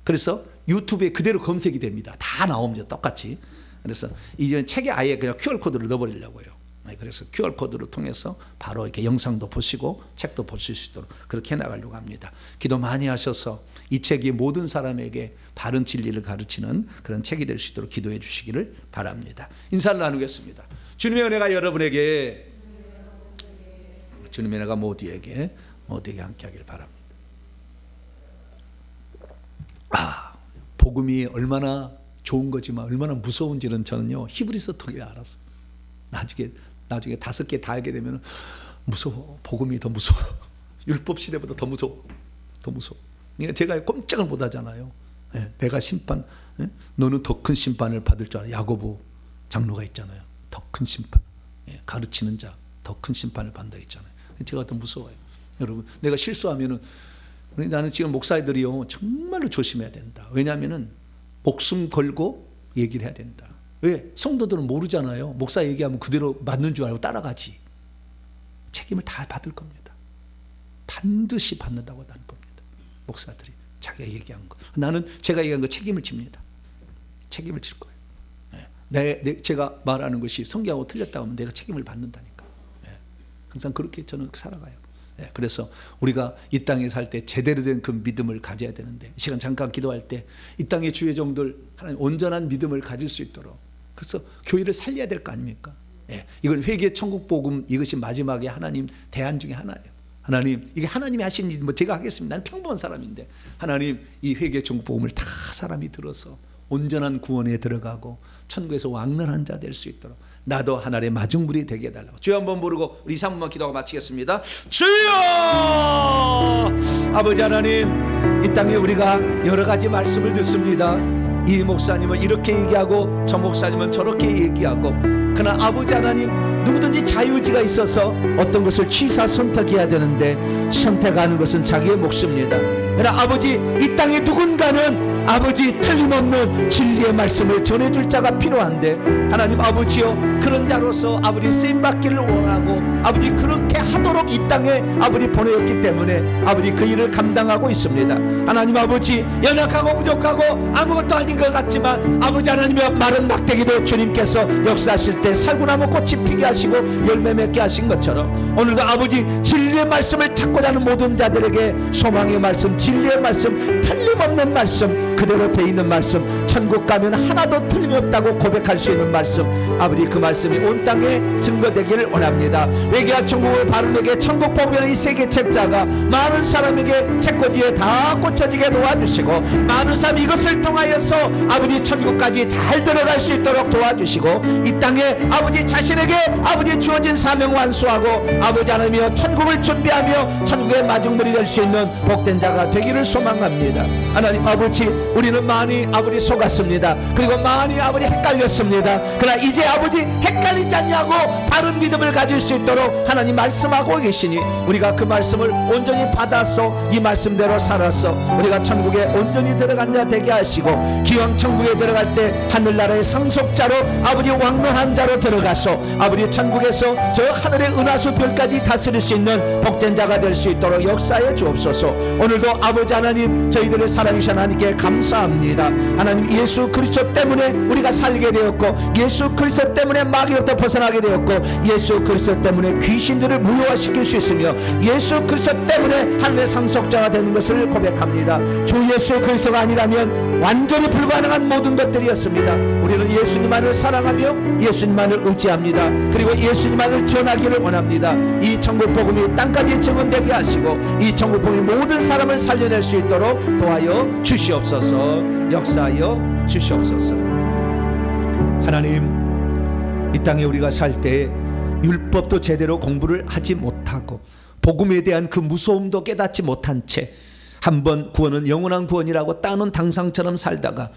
그래서 유튜브에 그대로 검색이 됩니다. 다 나옵니다. 똑같이. 그래서 이제 책에 아예 그냥 QR코드를 넣어버리려고요. 그래서 QR코드를 통해서 바로 이렇게 영상도 보시고 책도 보실 수 있도록 그렇게 해나가려고 합니다. 기도 많이 하셔서 이 책이 모든 사람에게 바른 진리를 가르치는 그런 책이 될 수 있도록 기도해 주시기를 바랍니다. 인사를 나누겠습니다. 주님의 은혜가 여러분에게, 주님의 은혜가 모두에게 함께 하길 바랍니다. 복음이 얼마나 좋은 거지만 얼마나 무서운지는 저는요, 히브리서 통해 알았어요. 나중에 5개 다 알게 되면 무서워. 복음이 더 무서워. 율법 시대보다 더 무서워. 그러니까 제가 꼼짝을 못 하잖아요. 내가 심판, 너는 더 큰 심판을 받을 줄 알아. 야고보 장로가 있잖아요. 더 큰 심판, 가르치는 자 더 큰 심판을 받는다 있잖아요. 제가 더 무서워요. 여러분, 내가 실수하면은, 나는 지금 목사들이요 정말로 조심해야 된다. 왜냐하면은 목숨 걸고 얘기를 해야 된다. 왜? 성도들은 모르잖아요. 목사 얘기하면 그대로 맞는 줄 알고 따라가지. 책임을 다 받을 겁니다. 반드시 받는다고 나는 봅니다. 목사들이 자기가 얘기한 거, 나는 제가 얘기한 거 책임을 집니다. 책임을 질 거예요. 제가 말하는 것이 성경하고 틀렸다고 하면 내가 책임을 받는다니까. 항상 그렇게 저는 살아가요. 그래서 우리가 이 땅에 살 때 제대로 된 그 믿음을 가져야 되는데, 이 시간 잠깐 기도할 때 이 땅의 주의 종들 하나님 온전한 믿음을 가질 수 있도록, 그래서 교회를 살려야 될 거 아닙니까? 이건 회개 천국 복음, 이것이 마지막에 하나님 대안 중에 하나예요. 하나님, 이게 하나님이 하신 일, 뭐 제가 하겠습니다. 나는 평범한 사람인데, 하나님 이 회개 천국 복음을 다 사람이 들어서 온전한 구원에 들어가고 천국에서 왕래한 자 될 수 있도록 나도 하나님의 마중물이 되게 해달라고. 주여 한번 부르고 우리 3분만 기도하고 마치겠습니다. 주여! 아버지 하나님, 이 땅에 우리가 여러 가지 말씀을 듣습니다. 이 목사님은 이렇게 얘기하고 저 목사님은 저렇게 얘기하고, 그러나 아버지 하나님, 누구든지 자유의지가 있어서 어떤 것을 취사 선택해야 되는데 선택하는 것은 자기의 몫입니다. 그러나 아버지, 이 땅에 누군가는 아버지 틀림없는 진리의 말씀을 전해줄 자가 필요한데, 하나님 아버지요, 그런 자로서 아버지 쓰임받기를 원하고 아버지 그렇게 하도록 이 땅에 아버지 보내었기 때문에 아버지 그 일을 감당하고 있습니다. 하나님 아버지, 연약하고 부족하고 아무것도 아닌 것 같지만 아버지 하나님의 마른 막대기도 주님께서 역사하실 때 살구나무 꽃이 피게 하시고 열매 맺게 하신 것처럼, 오늘도 아버지 진리의 말씀을 찾고자 하는 모든 자들에게 소망의 말씀, 진리의 말씀, 틀림없는 말씀, 그대로 돼 있는 말씀, 천국 가면 하나도 틀림이 없다고 고백할 수 있는 말씀, 아버지 그 말씀이 온 땅에 증거되기를 원합니다. 회개와 천국을 바르게 천국 복음의 이 세계 책자가 많은 사람에게 책꽂이에 다 꽂혀지게 도와주시고, 많은 사람이 이것을 통하여서 아버지 천국까지 잘 들어갈 수 있도록 도와주시고, 이 땅에 아버지 자신에게 아버지 주어진 사명 완수하고 아버지 하나님이여 천국을 준비하며 천국의 마중물이 될 수 있는 복된 자가 되기를 소망합니다. 하나님 아버지, 우리는 많이 아버지 속았습니다. 그리고 많이 아버지 헷갈렸습니다. 그러나 이제 아버지 헷갈리지 않냐고 바른 믿음을 가질 수 있도록 하나님 말씀하고 계시니, 우리가 그 말씀을 온전히 받아서 이 말씀대로 살아서 우리가 천국에 온전히 들어간 자 되게 하시고, 기왕 천국에 들어갈 때 하늘나라의 상속자로 아버지 왕론한 자로 들어가서 아버지 천국에서 저 하늘의 은하수 별까지 다스릴 수 있는 복된 자가 될 수 있도록 역사해 주옵소서. 오늘도 아버지 하나님, 저희들을 사랑하신 하나님께 감사합니다. 하나님, 예수 그리스도 때문에 우리가 살게 되었고, 예수 그리스도 때문에 마귀로부터 벗어나게 되었고, 예수 그리스도 때문에 귀신들을 무효화시킬 수 있으며, 예수 그리스도 때문에 하늘의 상속자가 되는 것을 고백합니다. 주 예수 그리스도가 아니라면 완전히 불가능한 모든 것들이었습니다. 우리는 예수님만을 사랑하며 예수님만을 의지합니다. 그리고 예수님만을 전하기를 원합니다. 이 천국 복음이 땅까지 증언되게 하시고, 이 천국 복음이 모든 사람을 살려낼 수 있도록 도와여 주시옵소서. 역사하여 주시옵소서. 하나님, 이 땅에 우리가 살 때 율법도 제대로 공부를 하지 못하고 복음에 대한 그 무서움도 깨닫지 못한 채 한 번 구원은 영원한 구원이라고 따는 당상처럼 살다가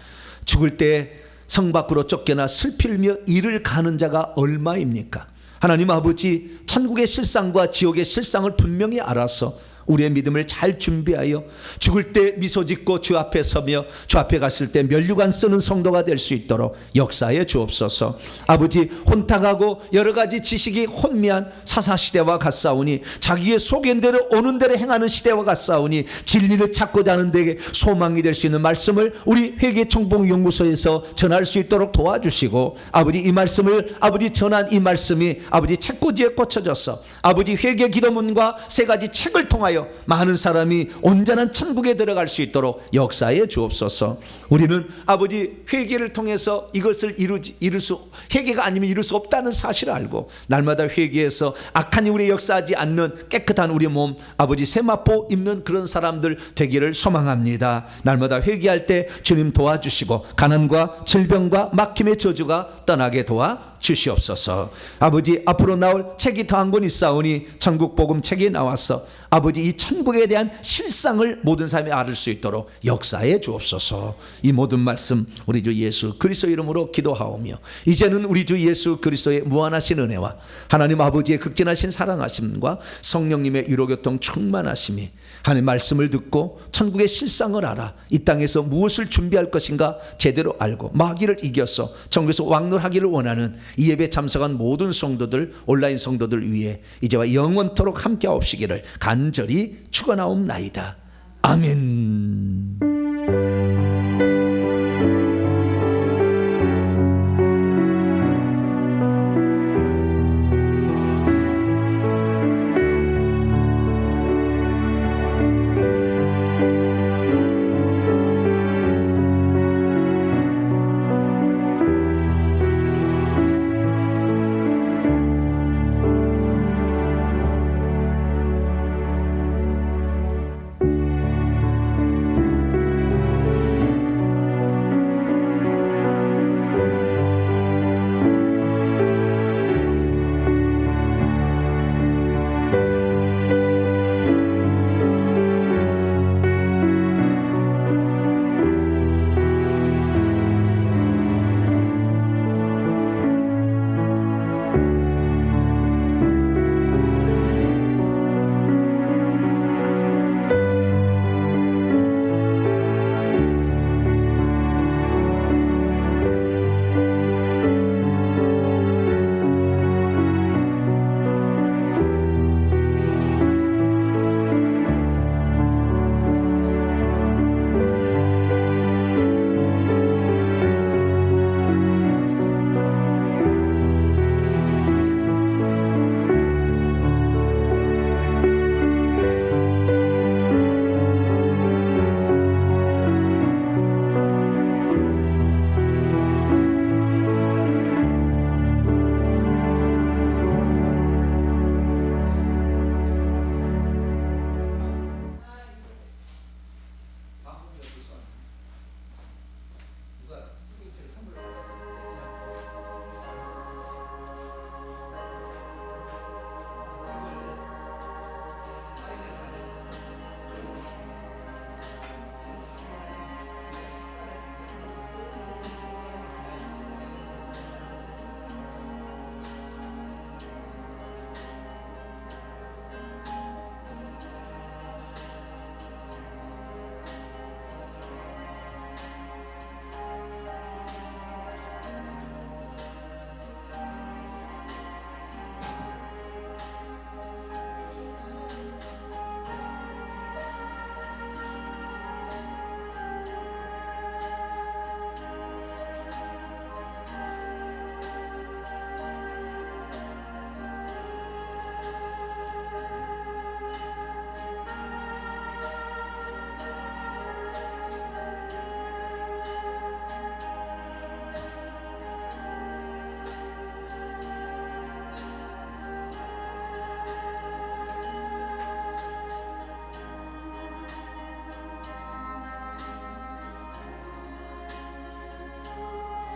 죽을 때 성 밖으로 쫓겨나 슬피며 이를 가는 자가 얼마입니까? 하나님 아버지, 천국의 실상과 지옥의 실상을 분명히 알아서 우리의 믿음을 잘 준비하여 죽을 때 미소 짓고 주 앞에 서며 주 앞에 갔을 때 면류관 쓰는 성도가 될 수 있도록 역사해 주옵소서. 아버지, 혼탁하고 여러 가지 지식이 혼미한 사사시대와 같사오니, 자기의 소견대로 오는 대로 행하는 시대와 같사오니, 진리를 찾고자 하는 데에 소망이 될 수 있는 말씀을 우리 회개청봉연구소에서 전할 수 있도록 도와주시고, 아버지, 이 말씀을 아버지 전한 이 말씀이 아버지 책꽂이에 꽂혀져서 아버지 회개 기도문과 세 가지 책을 통하여 많은 사람이 온전한 천국에 들어갈 수 있도록 역사해 주옵소서. 우리는 아버지 회개를 통해서 이것을 회개가 아니면 이룰 수 없다는 사실을 알고, 날마다 회개해서 악한 우리 역사하지 않는 깨끗한 우리 몸 아버지 세마포 입는 그런 사람들 되기를 소망합니다. 날마다 회개할 때 주님 도와주시고, 가난과 질병과 막힘의 저주가 떠나게 도와주시옵소서. 아버지, 앞으로 나올 책이 더 한 권 있사오니 천국 복음 책이 나와서 아버지 이 천국에 대한 실상을 모든 사람이 알을 수 있도록 역사해 주옵소서. 이 모든 말씀 우리 주 예수 그리스도 이름으로 기도하오며, 이제는 우리 주 예수 그리스도의 무한하신 은혜와 하나님 아버지의 극진하신 사랑하심과 성령님의 위로교통 충만하심이 하나님 말씀을 듣고 천국의 실상을 알아 이 땅에서 무엇을 준비할 것인가 제대로 알고 마귀를 이겨서 천국에서 왕노하기를 원하는 이 예배 참석한 모든 성도들, 온라인 성도들 위해 이제와 영원토록 함께 하옵시기를 간절히 축원하옵나이다. 아멘.